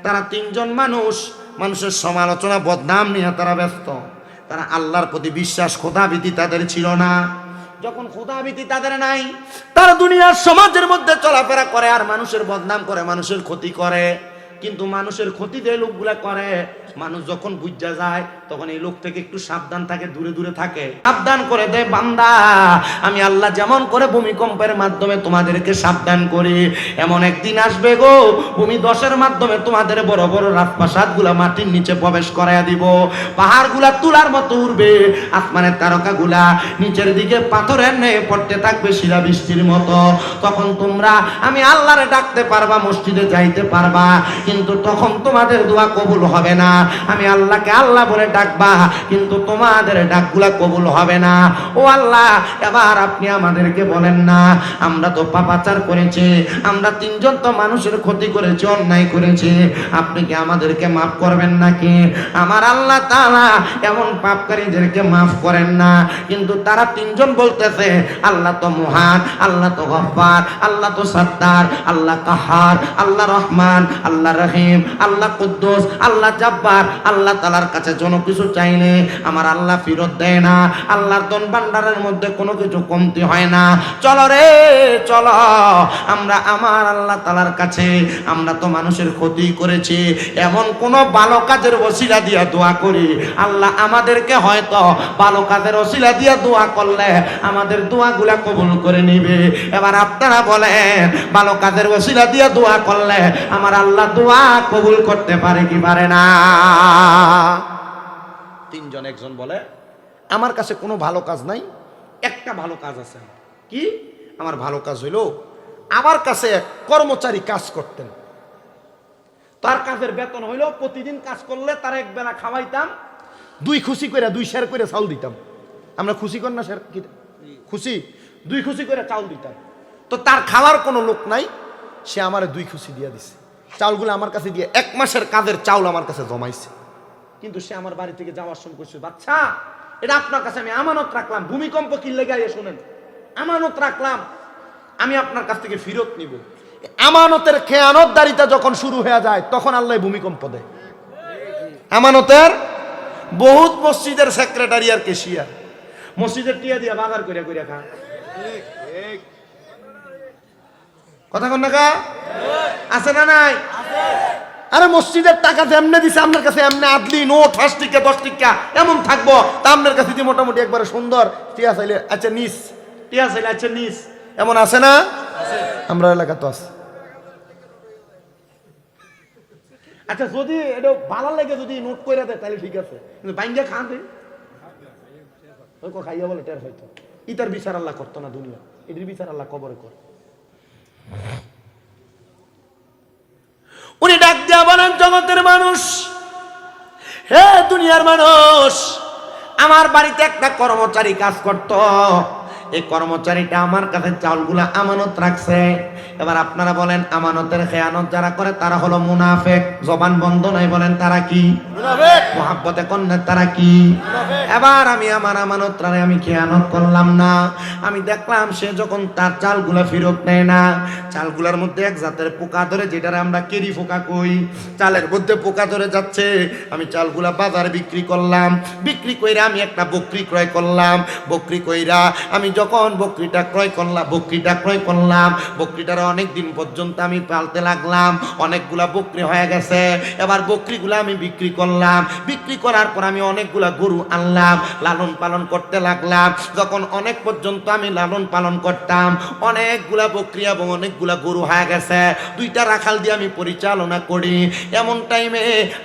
তারা 3 জন মানুষ মানুষের সমালোচনা বদনাম নিয়ে তারা ব্যস্ত। তারা আল্লাহর প্রতি বিশ্বাস খোদাভীতি তাদের ছিল না। যখন খোদাভীতি তাদের নাই, তারা দুনিয়ার সমাজের মধ্যে চলাফেরা করে আর মানুষের বদনাম করে, মানুষের ক্ষতি করে। কিন্তু মানুষের ক্ষতি যে লোকগুলা করে, মানুষ যখন বুঝা যায় তখন এই লোক থেকে একটু সাবধান থাকে, দূরে দূরে থাকে, সাবধান করে দেয়। বান্দা আমি আল্লাহ যেমন করে ভূমিকম্পের মাধ্যমে তোমাদেরকে সাবধান করি, এমন একদিন আসবে গো ভূমিধসের মাধ্যমে তোমাদের বড় বড় রাজপ্রাসাদ গুলা মাটির নিচে প্রবেশ করাইয়া দিব, পাহাড় গুলা তুলার মতো উঠবে, আসমানের তারকা গুলা নিচের দিকে পাথরের ন্যায় পড়তে থাকবে শিলা বৃষ্টির মতো। তখন তোমরা আমি আল্লাহরে ডাকতে পারবা, মসজিদে যাইতে পারবা, কিন্তু তখন তোমাদের দোয়া কবুল হবে না। আমি আল্লাহকে আল্লাহ বলে ডাকবা, কিন্তু তোমাদের ডাকগুলা কবুল হবে না। ও আল্লাহ, এবার আপনি আমাদেরকে বলেন না, আমরা তো পাপাচার করেছি, আমরা 3 জন তো মানুষের ক্ষতি করেছি, অন্যায় করেছি, আপনি কি আমাদেরকে মাফ করবেন নাকি? আমার আল্লাহ তাআলা এমন পাপকারীদেরকে মাফ করেন না। কিন্তু তারা 3 জন বলতেছে আল্লাহ তো মহান, আল্লাহ তো গফফার, আল্লাহ তো সত্তার, আল্লাহ কাহার, আল্লাহ রহমান, আল্লাহ রহিম, আল্লাহ কুদ্দুস, আল্লাহ জাব্বার। আল্লাহ তাআলার কাছে কোনো কিছু চাইলে আমার আল্লাহ ফেরত দেয় না, আল্লাহর ধন ভান্ডারের মধ্যে কোনো কিছু কমতি হয় না। চলো রে চলো, আমরা আমার আল্লাহ তাআলার কাছে, আমরা তো মানুষের ক্ষতি করেছি, এমন কোন ভালো কাজের ওসিলা দিয়া দোয়া করি, আল্লাহ আমাদেরকে হয়তো ভালো কাজের ওসিলা দিয়া দোয়া করলে আমাদের দোয়াগুলা কবুল করে নিবে। এবার আপনারা বলেন, ভালো কাজের ওসিলা দিয়া দোয়া করলে আমার আল্লাহ দোয়া কবুল করতে পারে কি পারে না? 3 জন, একজন বলে আমার কাছে কোনো ভালো কাজ নাই, একটা ভালো কাজ আছে। কি? আমার ভালো কাজ হইল আমার কাছে এক কর্মচারী কাজ করতেন, তার কাজের বেতন হইলো প্রতিদিন কাজ করলে তার এক বেলা খাওয়াইতাম, 2 খুশি করে 2 শের করে চাউল দিতাম। আমরা খুশি কর না শের কি খুশি, 2 খুশি করে চাউল দিতাম। তো তার খাওয়ার কোনো লোক নাই, সে আমারে 2 খুশি দিয়ে দিছে। চাউলগুলো আমার কাছে দিয়ে 1 মাসের কাজের চাউল আমার কাছে জমাইছে। কিন্তু সে আমার বাড়ি থেকে যাওয়ার সময় কইছে, বাচ্চা এটা আপনার কাছে আমি আমানত রাখলাম, ভূমিকম্প কি লেগে আইয়া শুনেন, আমানত রাখলাম, আমি আপনার কাছ থেকে ফেরত নিব। আমানতের খেয়ানতদারিতা যখন শুরু হয়ে যায় তখন আল্লাহ ভূমিকম্প দেয়। আমানতের বহুত মসজিদের সেক্রেটারি আর কেশিয়ার মসজিদের টিয়া দিয়া বাজার করে করে খা, কথা কন না কা আছে না নাই? আরে মসজিদের টাকা যেমনে দিছে আপনার কাছে এমনি আদলি নোট 5 টিকা 10 টিকা এমন থাকবো, তা আপনার কাছে যে মোটামুটি একবারে সুন্দর টিয়া চাইলে আচ্ছা নিস, টিয়া চাইলে আচ্ছা নিস, এমন আছে না? আমরা এলাকা তো আছে। আচ্ছা যদি এটা ভালো লাগে যদি নোট করে দেয় তাহলে ঠিক আছে, কিন্তু বাইঙ্গা খান দে ওই খাইয়া বলে টের হয়তো ইতার বিচার আল্লাহ করতো না দুনিয়া, এটির বিচার আল্লাহ কবরে করে। উনি ডাক দিয়া বলেন, জগতের মানুষ, হে দুনিয়ার মানুষ, আমার বাড়িতে একটা কর্মচারী কাজ করত, এই কর্মচারীটা আমার কাছে চাউলগুলা আমানত রাখছে। এবার আপনারা বলেন আমানতের খেয়ানত যারা করে তারা হলো মুনাফিক। জবান বন্ধ নাই বলেন তারা কি? মুনাফিক। মুহাব্বতে কন্যা তারা কি? এবার আমি আমার আমানতটারে আমি খেয়ানত করলাম না, আমি দেখলাম সে যখন তার চালগুলা ফেরত নেয় না, চালগুলার মধ্যে এক জাতের পোকা ধরে, যেটারে আমরা কেরি পোকা কই, চালের মধ্যে পোকা ধরে যাচ্ছে। আমি চালগুলা বাজারে বিক্রি করলাম, বিক্রি কইরা আমি একটা বকরি ক্রয় করলাম, বকরি কইরা আমি যখন বকরিটা ক্রয় করলাম, বকরিটার অনেক দিন পর্যন্ত আমি পালতে লাগলাম, অনেকগুলা বকরি হয়ে গেছে। এবার বকরিগুলা আমি বিক্রি করলাম, বিক্রি করার পর আমি অনেকগুলা গরু আনলাম, লালন পালন করতে লাগলাম। যখন অনেক পর্যন্ত আমি লালন পালন করতাম, অনেকগুলা বকরি এবং অনেকগুলা গরু হয়ে গেছে, 2টা রাখাল দিয়ে আমি পরিচালনা করি। এমন টাইমে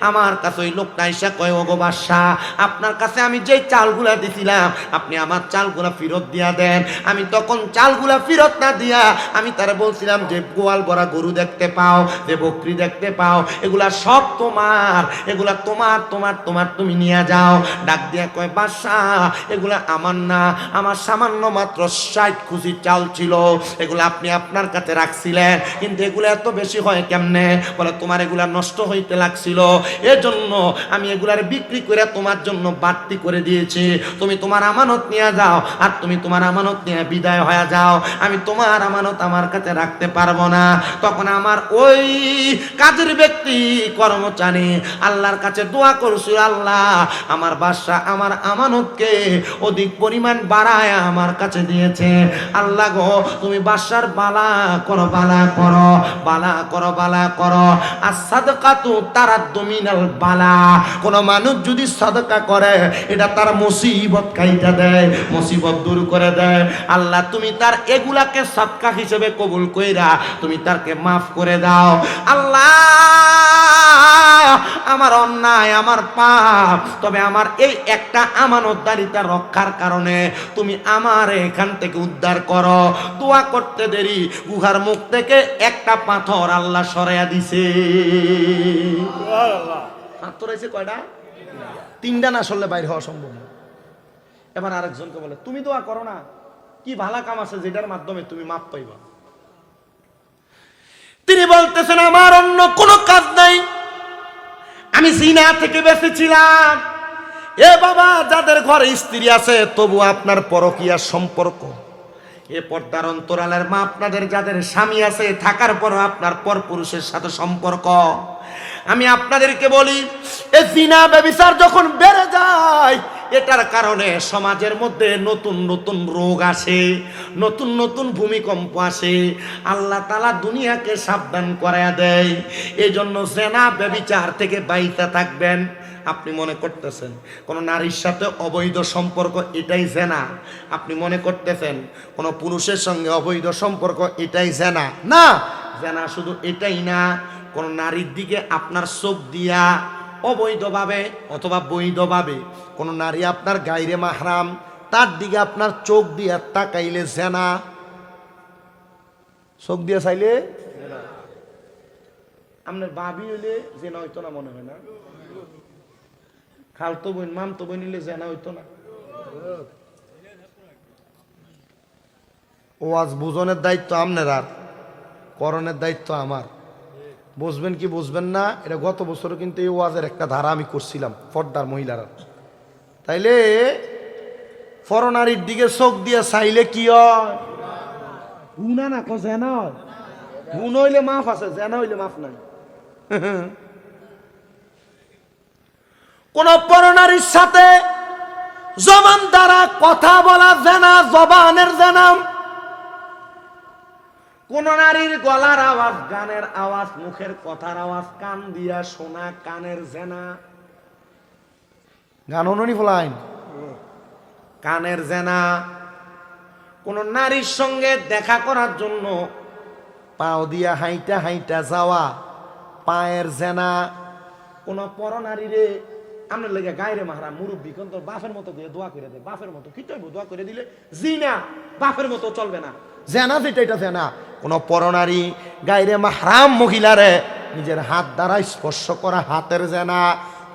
আমার কাছে ওই লোকটা এসে কয়, ওগো বাদশা, আপনার কাছে আমি যে চালগুলা দিছিলাম আপনি আমার চালগুলা ফেরত দিয়া দেন। আমি তখন চালগুলা ফেরত না দিয়া আমি তারা বলছিলাম যে গোয়াল ভরা গরু দেখতে পাও, যে বকরি দেখতে পাও, এগুলা সব তোমার, এগুলা তোমার তোমার তোমার তুমি নিয়ে যাও। ডাক দিয়া কয়, বাদশা এগুলা আমার না, আমার সামান্য মাত্র 60 খুশি চাল ছিল, এগুলা আপনি আপনার কাছে রাখছিলেন, কিন্তু এগুলা এত বেশি হয় কেমনে? বলে তোমার এগুলা নষ্ট হইতে লাগছিল, এজন্য আমি এগুলার বিক্রি করে তোমার জন্য বাড়তি করে দিয়েছি। তুমি তোমার আমানত নিয়ে যাও, আর তুমি তোমার আমানত নিয়ে বিদায় হয়ে যাও, আমি তোমার আমানত আমার কাছে রাখতে পারবো না। তখন আমার ওই কাজের ব্যক্তি কর্মচারী আল্লাহর কাছে দোয়া করছিল, আল্লাহ আমার বাদশা আমার আমানতকে অধিক পরিমাণ বাড়ায় আমার কাছে দিয়েছে, আল্লাহ গো তুমি বাদশার বালা করো, বালা করো, বালা করো, বালা করো। আর সাদকাতু তারাদ্দু মিনাল বালা, কোন মানুষ যদি সাদকা করে এটা তার মুসিবত কাইটা দেয়, মুসিবত দূর করে দেয়। আল্লাহ তুমি তার এগুলাকে সাদকা হিসেবে কবুল কইরা তুমি তারকে মাফ করে দাও। আল্লাহ আমার অন্যায়, আমার পাপ, তবে আমার এই একটা আমানতদারিতা রক্ষার কারণে তুমি আমার এখান থেকে উদ্ধার করো। দোয়া করতে দেরি গুহার মুখ থেকে একটা পাথর আল্লাহ সরাইয়া দিছে। পাথর হয়েছে কয়টা? 3টা না সরলে বাইরে হওয়া সম্ভব না। এবার আরেকজনকে বলে, তুমি দোয়া করো না, কি ভালো কাম আছে যেটার মাধ্যমে তুমি মাপ পাইবা। তিনি বলতেছেন, আমার অন্য কোনো কাজ নাই, আমি জিনা থেকে বেঁচেছিলাম। এ বাবা, যাদের ঘরে স্ত্রী আছে তবু আপনার পরকীয়ার সম্পর্ক, এ পর্দার অন্তরালের মা আপনাদের যাদের স্বামী আছে থাকার পরও আপনার পরপুরুষের সাথে সম্পর্ক, আমি আপনাদেরকে বলি, এ জিনা ব্যভিচার যখন বেড়ে যায় এটার কারণে সমাজের মধ্যে নতুন নতুন রোগ আসে, নতুন নতুন ভূমিকম্প আসে। আল্লাহ তাআলা দুনিয়াকে সাবধান করায়া দেয়। এই জন্য জিনা ব্যভিচার থেকে বাইরে থাকবেন। আপনি মনে করতেছেন কোন নারীর সাথে অবৈধ সম্পর্ক এটাই জিনা, আপনি মনে করতেছেন কোন পুরুষের সঙ্গে অবৈধ সম্পর্ক এটাই জিনা, না। জিনা শুধু এটাই না, কোন নারীর দিকে আপনার চোখ দিয়া অবৈধভাবে অথবা বৈধভাবে কোন নারী আপনার গায়রে মাহরাম তার দিকে আপনার চোখ দিয়া তাকাইলে জিনা। চোখ দিয়া চাইলে আপনার বাবি হইলে জেনা হইতো না মনে হয় না? খালতো বোন মামতো বোন হইলে জেনা হইতো না? ওয়াজ বুঝনের দায়িত্ব আপনার, আর করণের দায়িত্ব আমার। বুঝবেন কি বুঝবেন না এটা গত বছরও কিন্তু এই ওয়াজের একটা ধারা আমি করছিলাম, পর্দার মহিলারা। তাইলে ফরনারির দিকে চোখ দিয়ে চাইলে কি হয়? গুনা না কো জেনা হয়। গুণ হইলে মাফ আছে, জেনা হইলে মাফ নাই। কোন পরনারীর সাথে জবান দ্বারা কথা বলা জেনা, জবানের জেনা। কোন নারীর গলার আওয়াজ, গানের আওয়াজ, মুখের কথার আওয়াজ কান দিয়া শোনা, কানের জেনা। গান অনুনি ফলাইন, কানের জেনা। কোন নারীর সঙ্গে দেখা করার জন্য পাও দিয়া হাইটা হাইটা যাওয়া, পায়ের জেনা। কোন পরনারীরে আপনার লেগে গায়রে মাহারা মুরব্বী কোন তোর বাপের মতো দিয়ে দোয়া করে দে, বাপের মতো কি চাইবো দোয়া করে দিলে জিনা, বাপের মতো চলবে না, জেনা যেটা এটা জেনা। কোন পরনারী গায়রে মাহরাম মহিলারে নিজের হাত দ্বারা স্পর্শ করা, হাতের জেনা।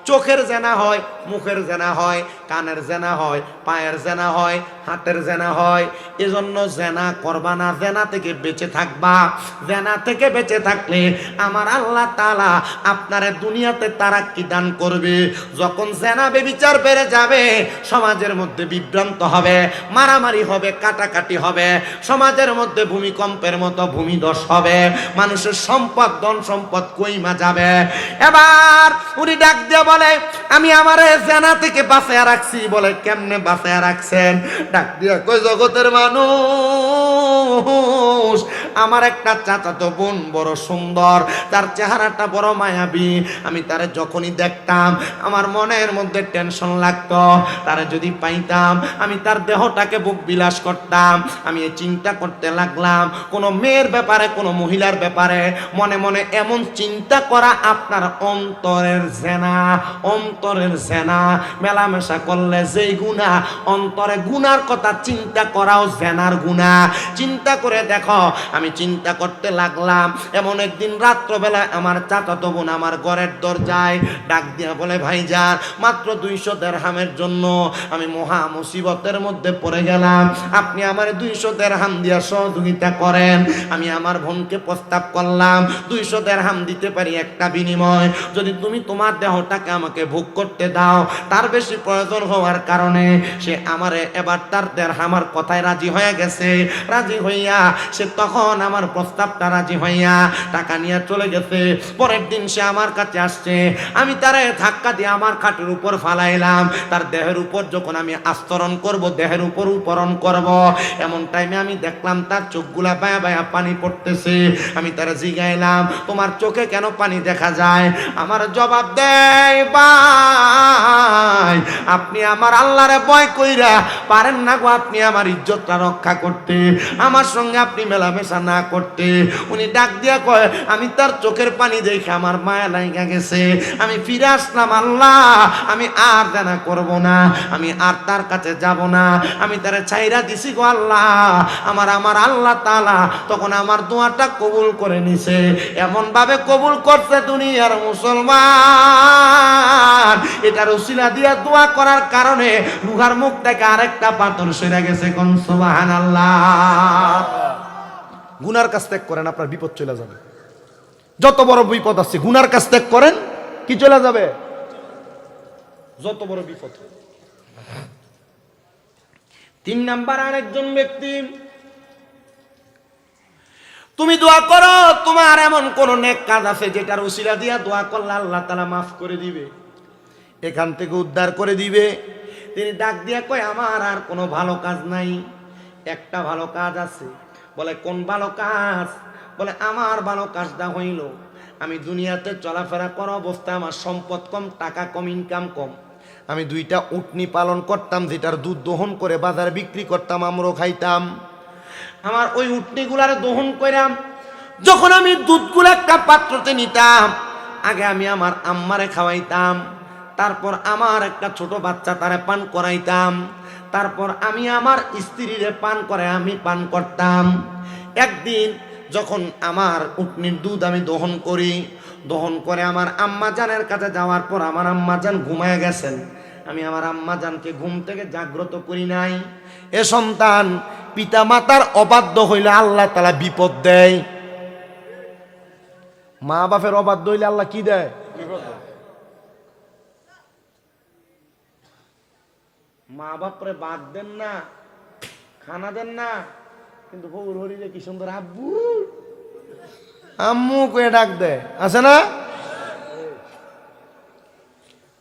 চোখের জেনা হয়, মুখের জেনা হয়, কানের জেনা হয়, পায়ের জেনা হয়, হাতের জেনা হয়। এজন্য জেনা করবা না, জেনা থেকে বেঁচে থাকবা। জেনা থেকে বেঁচে থাকলে আমার আল্লাহ তাআলা আপনারে দুনিয়াতে তারাক্কি দান করবে। যখন জেনা বেবিচার বেড়ে যাবে, সমাজের মধ্যে বিভ্রান্ত হবে, মারামারি হবে, কাটাকাটি হবে, সমাজের মধ্যে ভূমিকম্পের মতো ভূমিধস হবে, মানুষের সম্পদ ধন সম্পদ কইমা যাবে। এবার উনি ডাক দিয়ে বলে, আমি আমারে জেনা থেকে বাঁচায়া রাখছি। বলে কেমনে বাঁচায়া রাখছেন? ডাক দিয়া কই, জগতের মানুষ, আমার একটা চাচাতো বোন বড় সুন্দর, তার চেহারাটা বড় মায়াবী। আমি তারে যখনই দেখতাম আমার মনের মধ্যে টেনশন লাগতো। তারে যদি পাইতাম আমি তার দেহটাকে বুক বিলাস করতাম। আমি এই চিন্তা করতে লাগলাম, কোনো মেয়ের ব্যাপারে, কোনো মহিলার ব্যাপারে মনে মনে এমন চিন্তা করা আপনার অন্তরের জেনা, অন্তরের জেনা। মেলামেশা করলে যেই গুনাহ, অন্তরে গুনার কথা চিন্তা করাও জেনার গুনাহ। চিন্তা করে দেখো, আমি চিন্তা করতে লাগলাম। এমন একদিন রাত্রবেলা আমার চাচাতো বোন আমার ঘরের দরজায় ডাক দিয়া বলে, ভাইজান মাত্র 200 দিরহামের জন্য আমি মহা মুসিবতের মধ্যে পড়ে গেলাম, আপনি আমার 200 দিরহাম দিয়া সহযোগিতা করেন। আমি আমার বোনকে প্রস্তাব করলাম 200 দিরহাম দিতে পারি একটা বিনিময়, যদি তুমি তোমার দেহটাকে আমাকে ভোগ করতে দাও। তার বেশি প্রয়োজন হওয়ার কারণে সে আমারে এবার তার দিরহামের কথায় রাজি হয়ে গেছে। রাজি হইয়া সে তখন আমার প্রস্তাবটা রাজি হইয়া টাকা নিয়ে চলে গেছে। পরের দিন সে আমার কাছে আসছে, আমি তারে ধাক্কা দিয়ে আমার খাটের উপর ফালাইলাম। তার দেহের উপর যখন আমি আস্তরণ করব, দেহের উপর উপরণ করব, এমন টাইমে আমি দেখলাম তার চোখগুলা বায়া বায়া পানি পড়তেছে। আমি তারে জিগাইলাম, তোমার চোখে কেন পানি দেখা যায়? আমার জবাব দেয়, ভাই আপনি আমার আল্লাহরে ভয় কইরা পারেন না গো, আপনি আমার ইজ্জতটা রক্ষা করতে, আমার সঙ্গে আপনি মেলামেশা না করতে। উনি ডাক দিয়া কয়, আমি তার চোখের পানি দেখে আমার মায়া লাগা গেছে, আমি ফিরে আসলাম। আল্লাহ আমি আর জানা করব না, আমি আর তার কাছে যাব না, আমি তারে ছাইরা দিছি গো আল্লাহ। আমার আল্লাহ তাআলা তখন আমার দোয়াটা কবুল করে নিছে। এমন ভাবে কবুল করছে দুনিয়ার মুসলমান, এটার উসিলা দিয়া দোয়া করার কারণে রুহার মুখ থেকে আরেকটা পাথর সরে গেছে। কোন সুবহানাল্লাহ। গুনার কাজ ত্যাগ করেন, আপনার বিপদ চলে যাবে। যত বড় বিপদ আছে গুনার কাজ ত্যাগ করেন, কি চলে যাবে? যত বড় বিপদ। 3 নাম্বার আরেকজন ব্যক্তি, তুমি দোয়া করো তোমার এমন কোন নেক কাজ আছে যেটার উসিলা দিয়া দোয়া করলে আল্লাহ তাআলা মাফ করে দিবে, এখান থেকে উদ্ধার করে দিবে। তিনি ডাক দিয়া কয়, আমার আর কোনো ভালো কাজ নাই, একটা ভালো কাজ আছে। বলে কোন ভালো কাজ? বলে আমার ভালো কাজটা হইল, আমি দুনিয়াতে চলাফেরা করা অবস্থায় আমার সম্পদ কম, টাকা কম, ইনকাম কম। আমি 2টা উটনি পালন করতাম, যেটার দুধ দহন করে বাজারে বিক্রি করতাম, আমরাও খাইতাম। আমার ওই উটনিগুলার দহন কইরাম, যখন আমি দুধগুলো একটা পাত্রতে নিতাম, আগে আমি আমার আম্মারে খাওয়াইতাম, তারপর আমার একটা ছোট বাচ্চা তারে পান করাইতাম, তারপর আমি আমার স্ত্রীরে পান করে আমি পান করতাম। একদিন যখন আমার উটনির দুধ আমি দহন করি, দহন করে আমার আম্মা জানের কাছে যাওয়ার পর আমার আম্মা জান ঘুমায় গেছেন, আমি আমার আম্মা জানকে ঘুম থেকে জাগ্রত করি নাই। এ সন্তান, পিতা মাতার অবাধ্য হইলে আল্লাহ তাআলা বিপদ দেয়। মা বাপের অবাধ্য হইলে আল্লাহ কি দেয়? মা বাপরে বাদ দেন না, খানা দেন না, কিন্তু বউর হরিলে কি সুন্দর আব্বু আম্মু কয়ে ডাক দেয়, আছে না?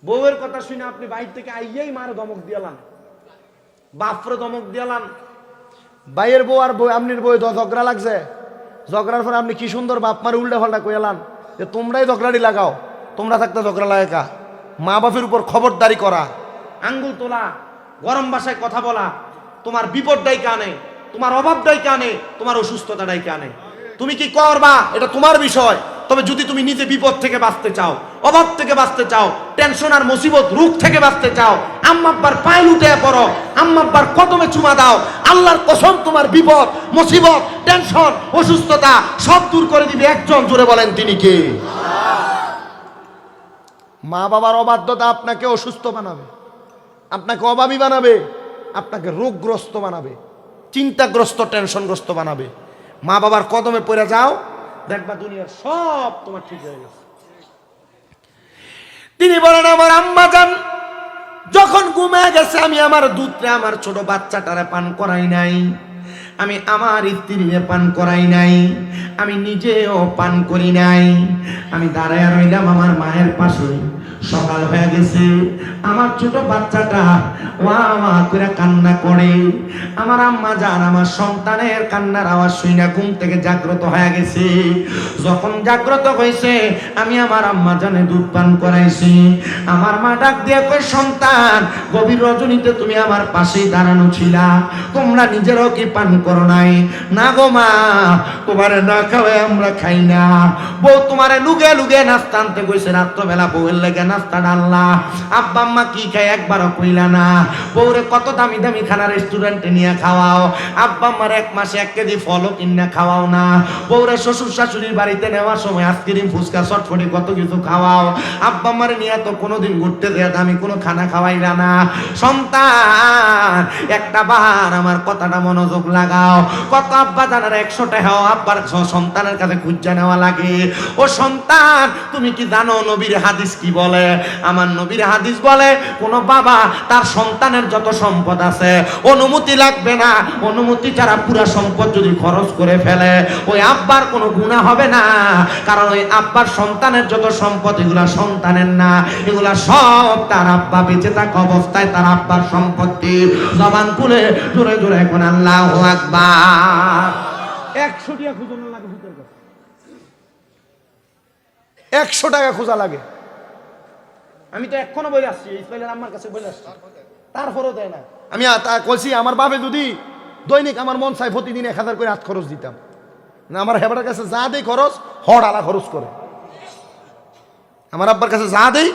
বউয়ের কথা শুনে আপনি বাইর থেকে আইয়াই মারে ধমক দিয়ালান, বাপরে ধমক দিয়ালান। ভাইয়ের বউ আর বউ আপনির বউ ঝগড়া লাগছে, ঝগড়ার পরে আপনি কি সুন্দর বাপ মারে উল্টা পাল্টা কইলান যে তোমরাই ঝগড়াটি লাগাও, তোমরা থাকতে ঝগড়া লাগা। মা বাপের উপর খবরদারি করা, আঙ্গুল তোলা, গরম ভাষায় কথা বলা, তোমার বিপদটাই কানে, তোমার অভাবটাই কানে, তোমার অসুস্থতাটাই কানে। তুমি কি করবা এটা তোমার বিষয়, তবে যদি তুমি নিজে বিপদ থেকে বাঁচতে চাও, অভাব থেকে বাঁচতে চাও, টেনশন আর মুসিবত রোগ থেকে বাঁচতে চাও, আম্মা আব্বার পায়ে লুটে পড়ো, আম্মা আব্বার কদমে চুমা দাও, আল্লাহর কসম তোমার বিপদ, মুসিবত, টেনশন, অসুস্থতা সব দূর করে দিবে একজন, জোরে বলেন তিনি কে? মা বাবার অবাধ্যতা আপনাকে অসুস্থ বানাবে, আপনাকে অভাবী বানাবে, আপনাকে রোগগ্রস্ত বানাবে, চিন্তাগ্রস্ত, টেনশনগ্রস্ত বানাবে। মা বাবার কদমে পড়ে যাও, দেখবা দুনিয়ার সব তোমার ঠিক হয়ে গেছে। তিনি বলেন আমার আম্মা জান যখন ঘুমিয়ে গেছে, আমি আমার দুধটা আমার ছোট বাচ্চাটারে পান করাই নাই, আমি আমার স্ত্রীরে পান করাই নাই, আমি নিজেও পান করি নাই। আমি দাঁড়ায় রইলাম আমার মায়ের পাশে। সকাল হয়ে গেছে, আমার ছোট বাচ্চাটা ওয়া ওয়া করে কান্না করে। আমার আম্মা জান আমার সন্তানের কান্নার আওয়াজ শুনে ঘুম থেকে জাগ্রত হয়ে গেছে। যখন জাগ্রত হয়েছে, আমি আমার আম্মা জানে দুধ পান করাইছি। আমার মা ডাক দিয়ে কই, সন্তান গভীর রজনীতে তুমি আমার পাশেই দাঁড়ানো ছিলা, তোমরা নিজেরাও কি পান করো নাই? না গো মা, তোমারে না খাওয়াই আমরা খাই না। বউ তোমারে লুগে লুগে নাস্তা আনতে কইছে, রাত্রবেলা বউয়ের লেগে নাস্তা ডাললা, আব্বা আম্মা কি খায় একবারও কইলা না। বউরে কত দামি দামি খানা রেস্টুরেন্টে নিয়ে খাওয়াও, আব্বা আম্মার এক মাসে 1 কেজি ফলও কিনে খাওয়াও না। বউরে শ্বশুর শাশুড়ির বাড়িতে নেওয়ার সময় আইসক্রিম, ফুচকা, চটপটি কত কিছু খাওয়াও, আব্বা আম্মারে নিয়ে তো কোনোদিন ঘুরতে দেয়া দামি কোনো খানা খাওয়াইলা না। সন্তান একটা বার আমার কথাটা মনোযোগ লাগাও, কত আব্বা জানার 100 টাকা আব্বার সন্তানের কাছে খুঁজা নেওয়া লাগে। ও সন্তান, তুমি কি জানো নবীর হাদিস কি বলে? আমার নবীর হাদিস বলে, কোন বাবা তার সন্তানের যত সম্পদ আছে অনুমতি লাগবে না, অনুমতি ছাড়া পুরা সম্পদ যদি খরচ করে ফেলে ওই আব্বার কোনো গুনাহ হবে না, কারণ ওই আব্বার সন্তানের যত সম্পদ এগুলা সন্তানের না, এগুলা সব তার আব্বা বেঁচে থাকা অবস্থায় তার আব্বার সম্পত্তি। জবান খুলে জোরে জোরে এখন আল্লাহু আকবার। 100 টাকা খুঁজে লাগে ভিতর কাছে, 100 টাকা খোঁজা লাগে। আমি তো এখনো বলে আসছি, ইসমাইলের আম্মার কাছে বলে আসছি, তারপরও দেয় না। আমি কইছি আমার বাপে যদি দৈনিক আমার মন চাই প্রতিদিন 1000 করে হাত খরচ দিতাম না, আমার হেবাটার কাছে যা দেই খরচ হড় আলা খরচ করে। আমার আব্বার কাছে যা দেই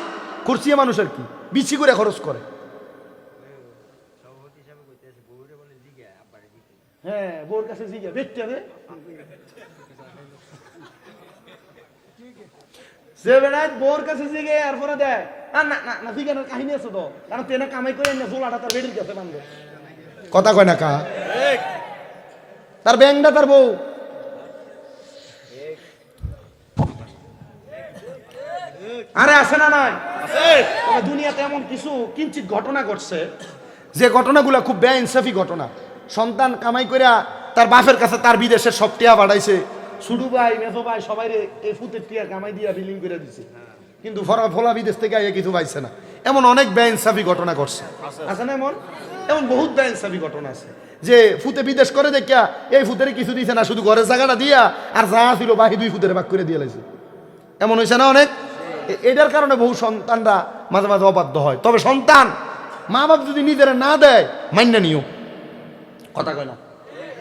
কুরসিয়া মানুষের কি বিচি করে খরচ করে। হ্যাঁ, বউর কাছে জিজ্ঞা বেটতে হবে যে বেড়ায় বউর কাছে জিগে আর পরে দেয় না না না জিজ্ঞানোর কাহিনী আছে তো, কারণ তেনা কামাই করে না জোলাটা তার বেডির কাছে বান্ধব, কথা কয় না কা তার ব্যাংকটা তার বউ। আরে আছে না নয়? তবে দুনিয়াতে এমন কিছু কিঞ্চিত ঘটনা ঘটছে যে ঘটনাগুলো খুব বেইনসাফি ঘটনা। সন্তান কামাই করে তার বাপের কাছে তার বিদেশের সব টিয়া বাড়াইছে, ছুডু ভাই মেজো ভাই সবাই এই ফুটের টিয়া কামাই দিয়া বিলিং করে দিছে, কিন্তু ফলা বিদেশ থেকে আইয়া কিছু পাইছে না। এমন অনেক বেইনসাফি ঘটনা ঘটছে, আছে না? এমন বহুত বেইনসাফি ঘটনা আছে যে ফুতে বিদেশ করে দেখিয়া এই ফুতের কিছু দিছে না, শুধু ঘরের জায়গাটা দিয়া আর যা ছিল বাকি 2 ফুতের ভাগ করে দিয়ে লাইছে। এমন হয়েছে না অনেক? এটার কারণে বহু সন্তানরা মাঝে মাঝে অবাধ্য হয়। তবে সন্তান মা বাপ যদি নিজেরা না দেয় মান্য নিও, কথা কয় না।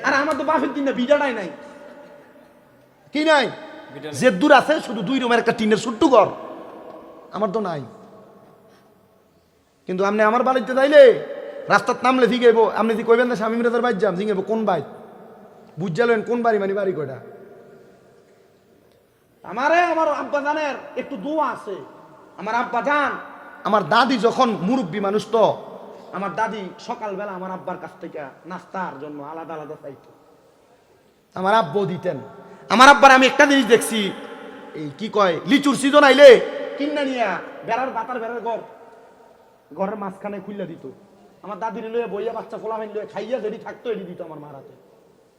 আর আমার তো বাপের দিন বিজাটাই নাই, কি নাই? যে দূর আছে শুধু 2 রুমের একটা টিনের ছোট্ট ঘর, আমার তো নাই। কিন্তু আপনি আমার বাড়িতে যাইলে রাস্তার নামলে জিগাইব, আপনি যদি কইবেন না স্বামী মিরাজের বাইর যাম, জিগাইব কোন বাইর, বুঝালেন কোন বাড়ি, মানে বাড়ি কয়টা। আমারে আমার আব্বা জানের একটু দোয়া আছে। আমার আব্বা জান, আমার দাদি যখন মুরব্বী মানুষ, তো আমার দাদি সকালবেলা আমার আব্বার কাছ থেকে নাস্তার জন্য আলাদা আলাদা চাইতো, আমার আব্বু দিতেন। আমার আব্বার আমি একটা জিনিস দেখছি, এই কি কয় লিচুর সিজন আইলে কিনা নিয়া বেড়ার বাতার বেড়ার ঘরের মাঝখানে খুললে দিত। আমার দাদির লয়ে বইয়া বাচ্চা ফোলামেন লয়ে খাইয়া যদি থাকতো এটি দিত আমার মার হাতে।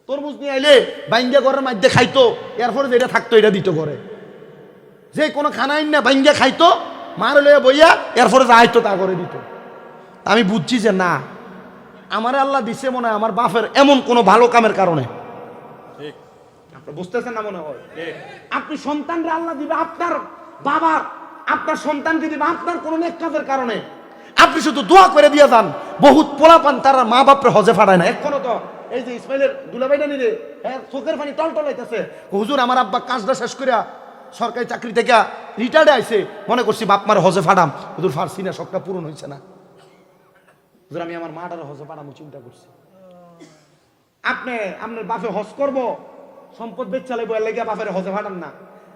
তরমুজ নিয়ে আইলে বাইঙ্গা ঘরের মধ্যে খাইতো, এরপরে যেটা থাকতো এটা দিত ঘরে। যে কোনো খানা না বাইঙ্গা খাইতো, মার লয়ে বইয়া এরপরে যা আইতো তা করে দিত। আমি বুঝছি যে না, আমার আল্লাহ দিছে মনে হয় আমার বাপের এমন কোনো ভালো কামের কারণে। আপনি বুঝতেছেন না মনে হয়? আপনি সন্তানরা আল্লাহ দিবে আপনার বাবার, আপনার সন্তানকে দিবে আপনার কোনো নেক কাজের কারণে। আপনি শুধু দোয়া করে দিয়ে যান। বহুত পোলাপান তারা মা বাপরে হজে ফাটায় না। এখনো তো এই যে ইসমাইলের দুলাভাইটা নিলে চোখের পানি টলটলাইতেছে, হুজুর আমার আব্বা কাজটা শেষ করিয়া সরকারি চাকরি থেকে রিটায়ার্ডে আইছে, মনে করছি বাপ মার হজে ফাটাম। হুজুর ফারসি না, শখটা পূরণ হয়েছে না। হুজুর আমি আমার মাটার হজে ফাটামো চিন্তা করছি। আপনি আপনার বাপে হজ করব, সম্পদ বেচ চালাইবো, এর লাগিয়া বাপের হজে ফাটান না।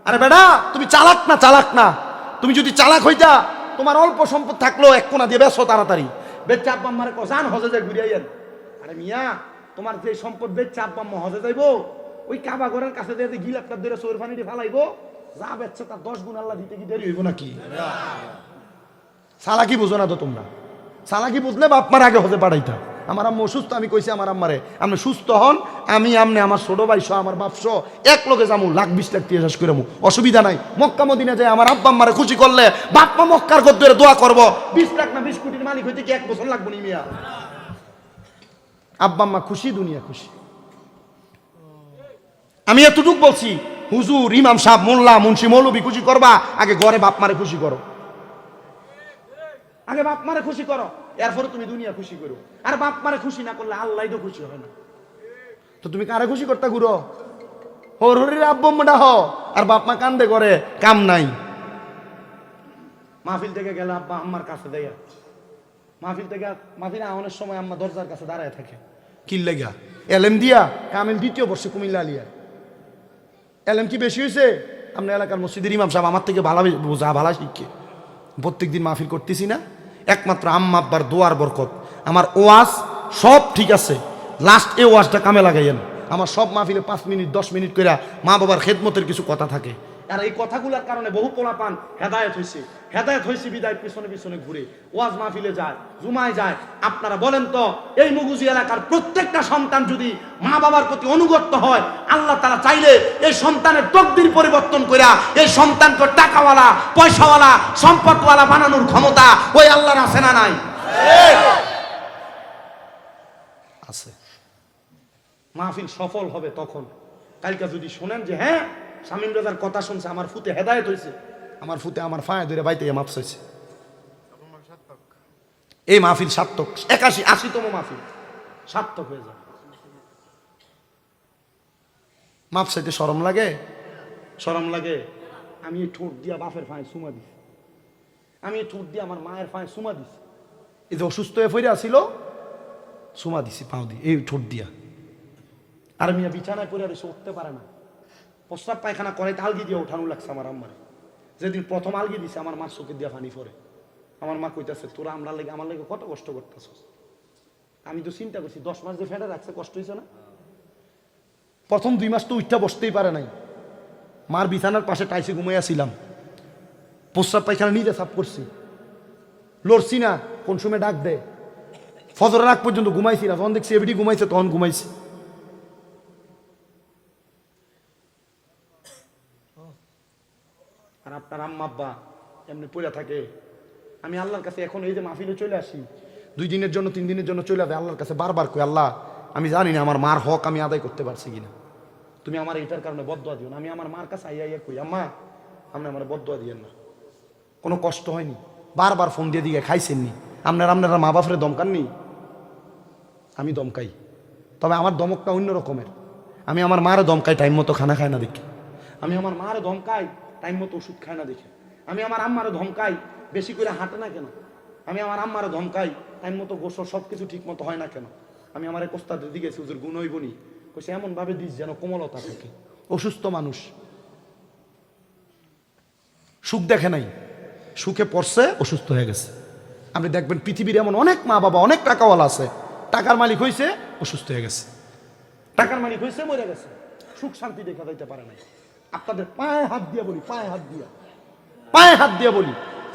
আরে বেটা তুমি চালাক না, চালাক না। তুমি যদি চালাক হইতা, তোমার অল্প সম্পদ থাকলো এক কোনা দিয়ে বেচো তাড়াতাড়ি, বেচে আব্বা আম্মারে কজান হজে যাই ঘুরে আইয়েন। আরে মিয়া, তোমার যে সম্পদ বেচে আব্বা আম্মা হজে যাইবো, ওই কাবা ঘরের কাছে দিয়ে গিলাপটা ধরে চোর পানিটি ফালাইবো, যা বেচছে তার 10 গুণ আল্লাহ দিতে কি দেরি হইব নাকি? চালাকি বুঝো না তো তোমরা। চালাকি বুঝলে বাপ মার আগে হজে পাঠাইতা। আমার আম্মা অসুস্থ, আমি কইছি আমার আম্মারে আপনি সুস্থ হন, আমি আমনে আমার ছোট ভাই সহ আমার বাপ সহ এক লোকে যামু, লাখ 20 লাখ দিয়ে শেষ করে মু, অসুবিধা নাই। মক্কা মদিনা যায় আমার আব্বা আম্মারে খুশি করলে বাপ মা মক্কার গদ্দরে দোয়া করবো। 20 লাখ না 20 কোটির মালিক হইতে কি 1 বছর লাগবো নি মিয়া? আব্বা আম্মা খুশি, দুনিয়া খুশি। আমি এতটুকু বলছি, হুজুর ইমাম সাহেব মোল্লা মুন্সি মৌলবি খুশি করবা, আগে ঘরে বাপ মারে খুশি করো। আগে বাপ মারে খুশি করো, এরপরে তুমি দুনিয়া খুশি করো। আর বাপ মারে খুশি না করলে আল্লাহ তো খুশি হয় না। তো তুমি কারে খুশি করতে ঘুরো? হরির আব্বম্মাটা হ, আর বাপ মা কান্দে করে কাম নাই। মাহফিল থেকে গেলে আব্বা আম্মার কাছে দেয়া, মাহফিল থেকে মাহফিল আহনের সময় আম্মা দরজার কাছে দাঁড়ায় থাকে। কি লেগা? এলএম দিয়া কামিল 2য় বর্ষে কুমিল্লা আলিয়া। এলএম কি বেশি হয়েছে? আপনার এলাকার মসজিদের ইমাম সাহেব আমার থেকে ভালো বোঝা, ভালো শিখে। প্রত্যেক দিন মাহফিল করতেছি না, একমাত্র আম্মা আব্বার দোয়ার বরকত। আমার ওয়াজ সব ঠিক আছে, লাস্ট এই ওয়াজটা কামে লাগাইয়েন। আমার সব মাহফিলে 5 মিনিট 10 মিনিট করে মা বাবার খেদমতের কিছু কথা থাকে। আর এই কথাগুলোর কারণে বহু পোলাপান হেদায়েত হয়েছে বিদায় পিছনে পিছনে ঘুরে ওয়াজ মাহফিলে যায়, জুমায় যায়। আপনারা বলেন তো, এই মুগুজি এলাকার প্রত্যেকটা সন্তান যদি মা বাবার প্রতি অনুগত হয়, আল্লাহ তাআলা চাইলে এই সন্তানের তকদির পরিবর্তন কইরা এই সন্তানকে টাকাওয়ালা, পয়সাওয়ালা, সম্পদওয়ালা বানানোর ক্ষমতা ওই আল্লাহর আছে না নাই? আছে। মাহফিল সফল হবে তখন, কালকে যদি শোনেন যে হ্যাঁ শামীম রাজার কথা শুনছে, আমার ফুতে হেদায়েত হয়েছে, আমার ফুতে আমার ফায়া ধরে বাইতে মাপ চাইছে। এই মাহফিল সার্থক, 81-80তম মাহফিল সার্থক হয়ে যায়। মাপ চাইতে শরম লাগে? শরম লাগে? আমি এই ঠোঁট দিয়া বাপের ফাঁয়ে চুমা দিছি, আমি এই ঠোঁট দিয়ে আমার মায়ের ফাঁয়ে চুমা দিছি। এই যে অসুস্থ হয়ে ফিরে আসিল, চুমা দিছি পাও দিয়ে, এই ঠোঁট দিয়া। আর মিয়া বিছানায় পড়ে আর এসে উঠতে পারে না, প্রস্রাব পায়খানা করে আলগি দিয়ে ওঠানো লাগছে আমার আম্মারে। যেদিন প্রথম আলগি দিছে আমার মার চোখে দিয়া পানি পড়ে। আমার মা কইতাছে তোরা আমার লাগে কত কষ্ট করতেছস। আমি তো চিন্তা করছি 10 মাস যে ফেটে রাখছে, কষ্ট হয়েছে না? প্রথম 2 মাস তো উঠটা বসতেই পারে নাই। মার বিছানার পাশে টাইসে ঘুমাইয়াছিলাম, প্রস্রাব পায়খানা নিজে সাফ করছি, লড়ছি না। কোন সময় ডাক দেয়, ফজরের আগ পর্যন্ত ঘুমাইছি না। যখন দেখছি এবিটি ঘুমাইছে তখন ঘুমাইছি। আর আপনার আম্মা আব্বা এমনি পড়ে থাকে। আমি আল্লাহর কাছে এখন এই যে মাহফিলে চলে আসি, 2 দিনের জন্য 3 দিনের জন্য চলে আসে আল্লাহর কাছে বারবার কই, আল্লাহ আমি জানি না আমার মার হক আমি আদায় করতে পারছি কিনা, তুমি আমার এটার কারণে বদদোয়া দিও না। আমি আমার মার কাছে আইয়া কই, আম্মা আপনি আমার বদদোয়া দিয়েন না, কোনো কষ্ট হয়নি। বারবার ফোন দিয়ে দিকে খাইছেননি, আপনারা মা বাপরে দমকাননি? আমি দমকাই, তবে আমার দমকটা অন্য রকমের। আমি আমার মারে দমকাই টাইম মতো খানা খায় না দেখি, আমি আমার মারে ধমকাই টাইম মতো ওষুধ খায় না দেখে, আমি আমার আম্মারে ধমকাই বেশি করে হাঁটে না কেন, আমি আমার আম্মারে ধমকাই টাইম মতো গোসল সব কিছু ঠিক মতো হয় না কেন। আমি আমার এক ওস্তাদের দিকে হুজুর গুণ হইবনি, কইছে এমন ভাবে দিস যেন কোমলতা থাকে। অসুস্থ মানুষ সুখ দেখে নাই, সুখে পড়ছে, অসুস্থ হয়ে গেছে। আপনি দেখবেন পৃথিবীর এমন অনেক মা বাবা, অনেক টাকাওয়ালা আছে, টাকার মালিক হয়েছে, অসুস্থ হয়ে গেছে, টাকার মালিক হয়েছে, মরে গেছে, সুখ শান্তি দেখা দিতে পারে নাই। আপনাদের পায়ে হাত দিয়ে বলি, পায়ে হাত দিয়ে বলি,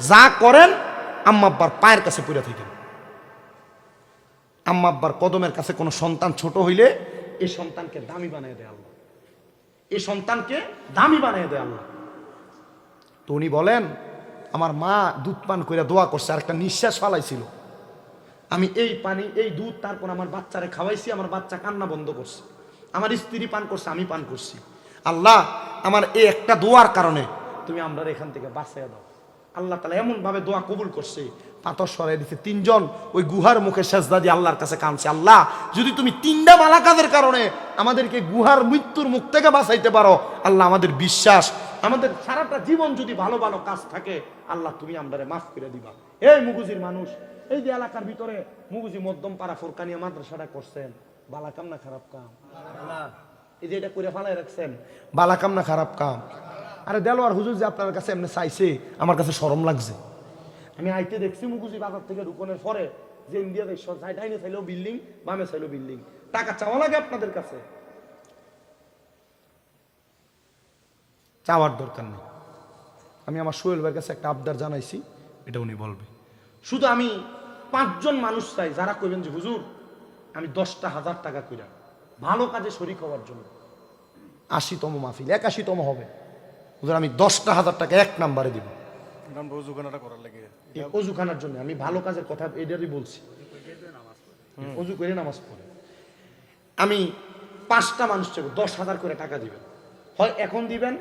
যা করেন আম্মা আব্বার পায়ের কাছে পড়ে থাকেন। আম্মা আব্বার কদমের কাছে কোনো সন্তান ছোট হইলে এই সন্তানকে দামি বানিয়ে দেয় আল্লাহ, এই সন্তানকে দামি বানিয়ে দেয় আল্লাহ। তো উনি বলেন, আমার মা দুধ পান করে দোয়া করছে, আর একটা নিঃশ্বাস ফালাইছিল, আমি এই পানি এই দুধ তারপর আমার বাচ্চারে খাওয়াইছি, আমার বাচ্চা কান্না বন্ধ করছে, আমার স্ত্রী পান করছে, আমি পান করছি। আল্লাহ, আমার এই একটা দোয়ার কারণে তুমি আমরা এখান থেকে বাঁচিয়ে দাও। আল্লাহ তাআলা এমন ভাবে দোয়া কবুল করছে, পাথর সরাই দিচ্ছে। তিনজন ওই গুহার মুখে সেজদা দিয়ে আল্লাহর কাছে কাঁদছে, আল্লাহ যদি তুমি তিনটা ভালো কাজের কারণে আমাদেরকে গুহার মৃত্যুর মুখ থেকে বাঁচাইতে পারো, আল্লাহ আমাদের বিশ্বাস, আমাদের সারাটা জীবন যদি ভালো ভালো কাজ থাকে, আল্লাহ তুমি আমরারে মাফ করে দিবা। এই মুগুজির মানুষ, এই যে এলাকার ভিতরে মুগুজি মধ্যম পাড়া ফোরকানিয়া মাদ্রাসাটা করছেন, বালা কাম না খারাপ কাম? এই যে এটা করে ফালাই রাখছেন, বালা কাম না খারাপ কাম? আরে দেলোয়ার হুজুর যে আপনার কাছে এমনি চাইছে, আমার কাছে শরম লাগছে। আমি আইতে দেখছি মুগুজি বাজার থেকে ঢুকনের পরে যে ইন্ডিয়া দেশ ডাইনে চাইলেও বিল্ডিং, বামে চাইলেও বিল্ডিং, টাকা চাওয়া লাগে আপনাদের কাছে? চাওয়ার দরকার নেই। আমি আমার সোহেল ভাইয়ের কাছে একটা আবদার জানাইছি, এটা উনি বলবে। শুধু আমি 5 জন মানুষ চাই যারা কইবেন যে হুজুর আমি 10টা 1000 টাকা কইরা ভালো কাজে শরীক হওয়ার জন্য, 80তম মাহফিল 81তম হবে, হুজুর আমি 10টা 1000 টাকা এক নাম্বারে দিব অজুখানার জন্য। আমি ভালো কাজের কথা এটারই বলছি, অজু করে নামাজ পড়ে। আমি 5টা মানুষ চাইব 10,000 করে টাকা দিবেন, হয় এখন দিবেন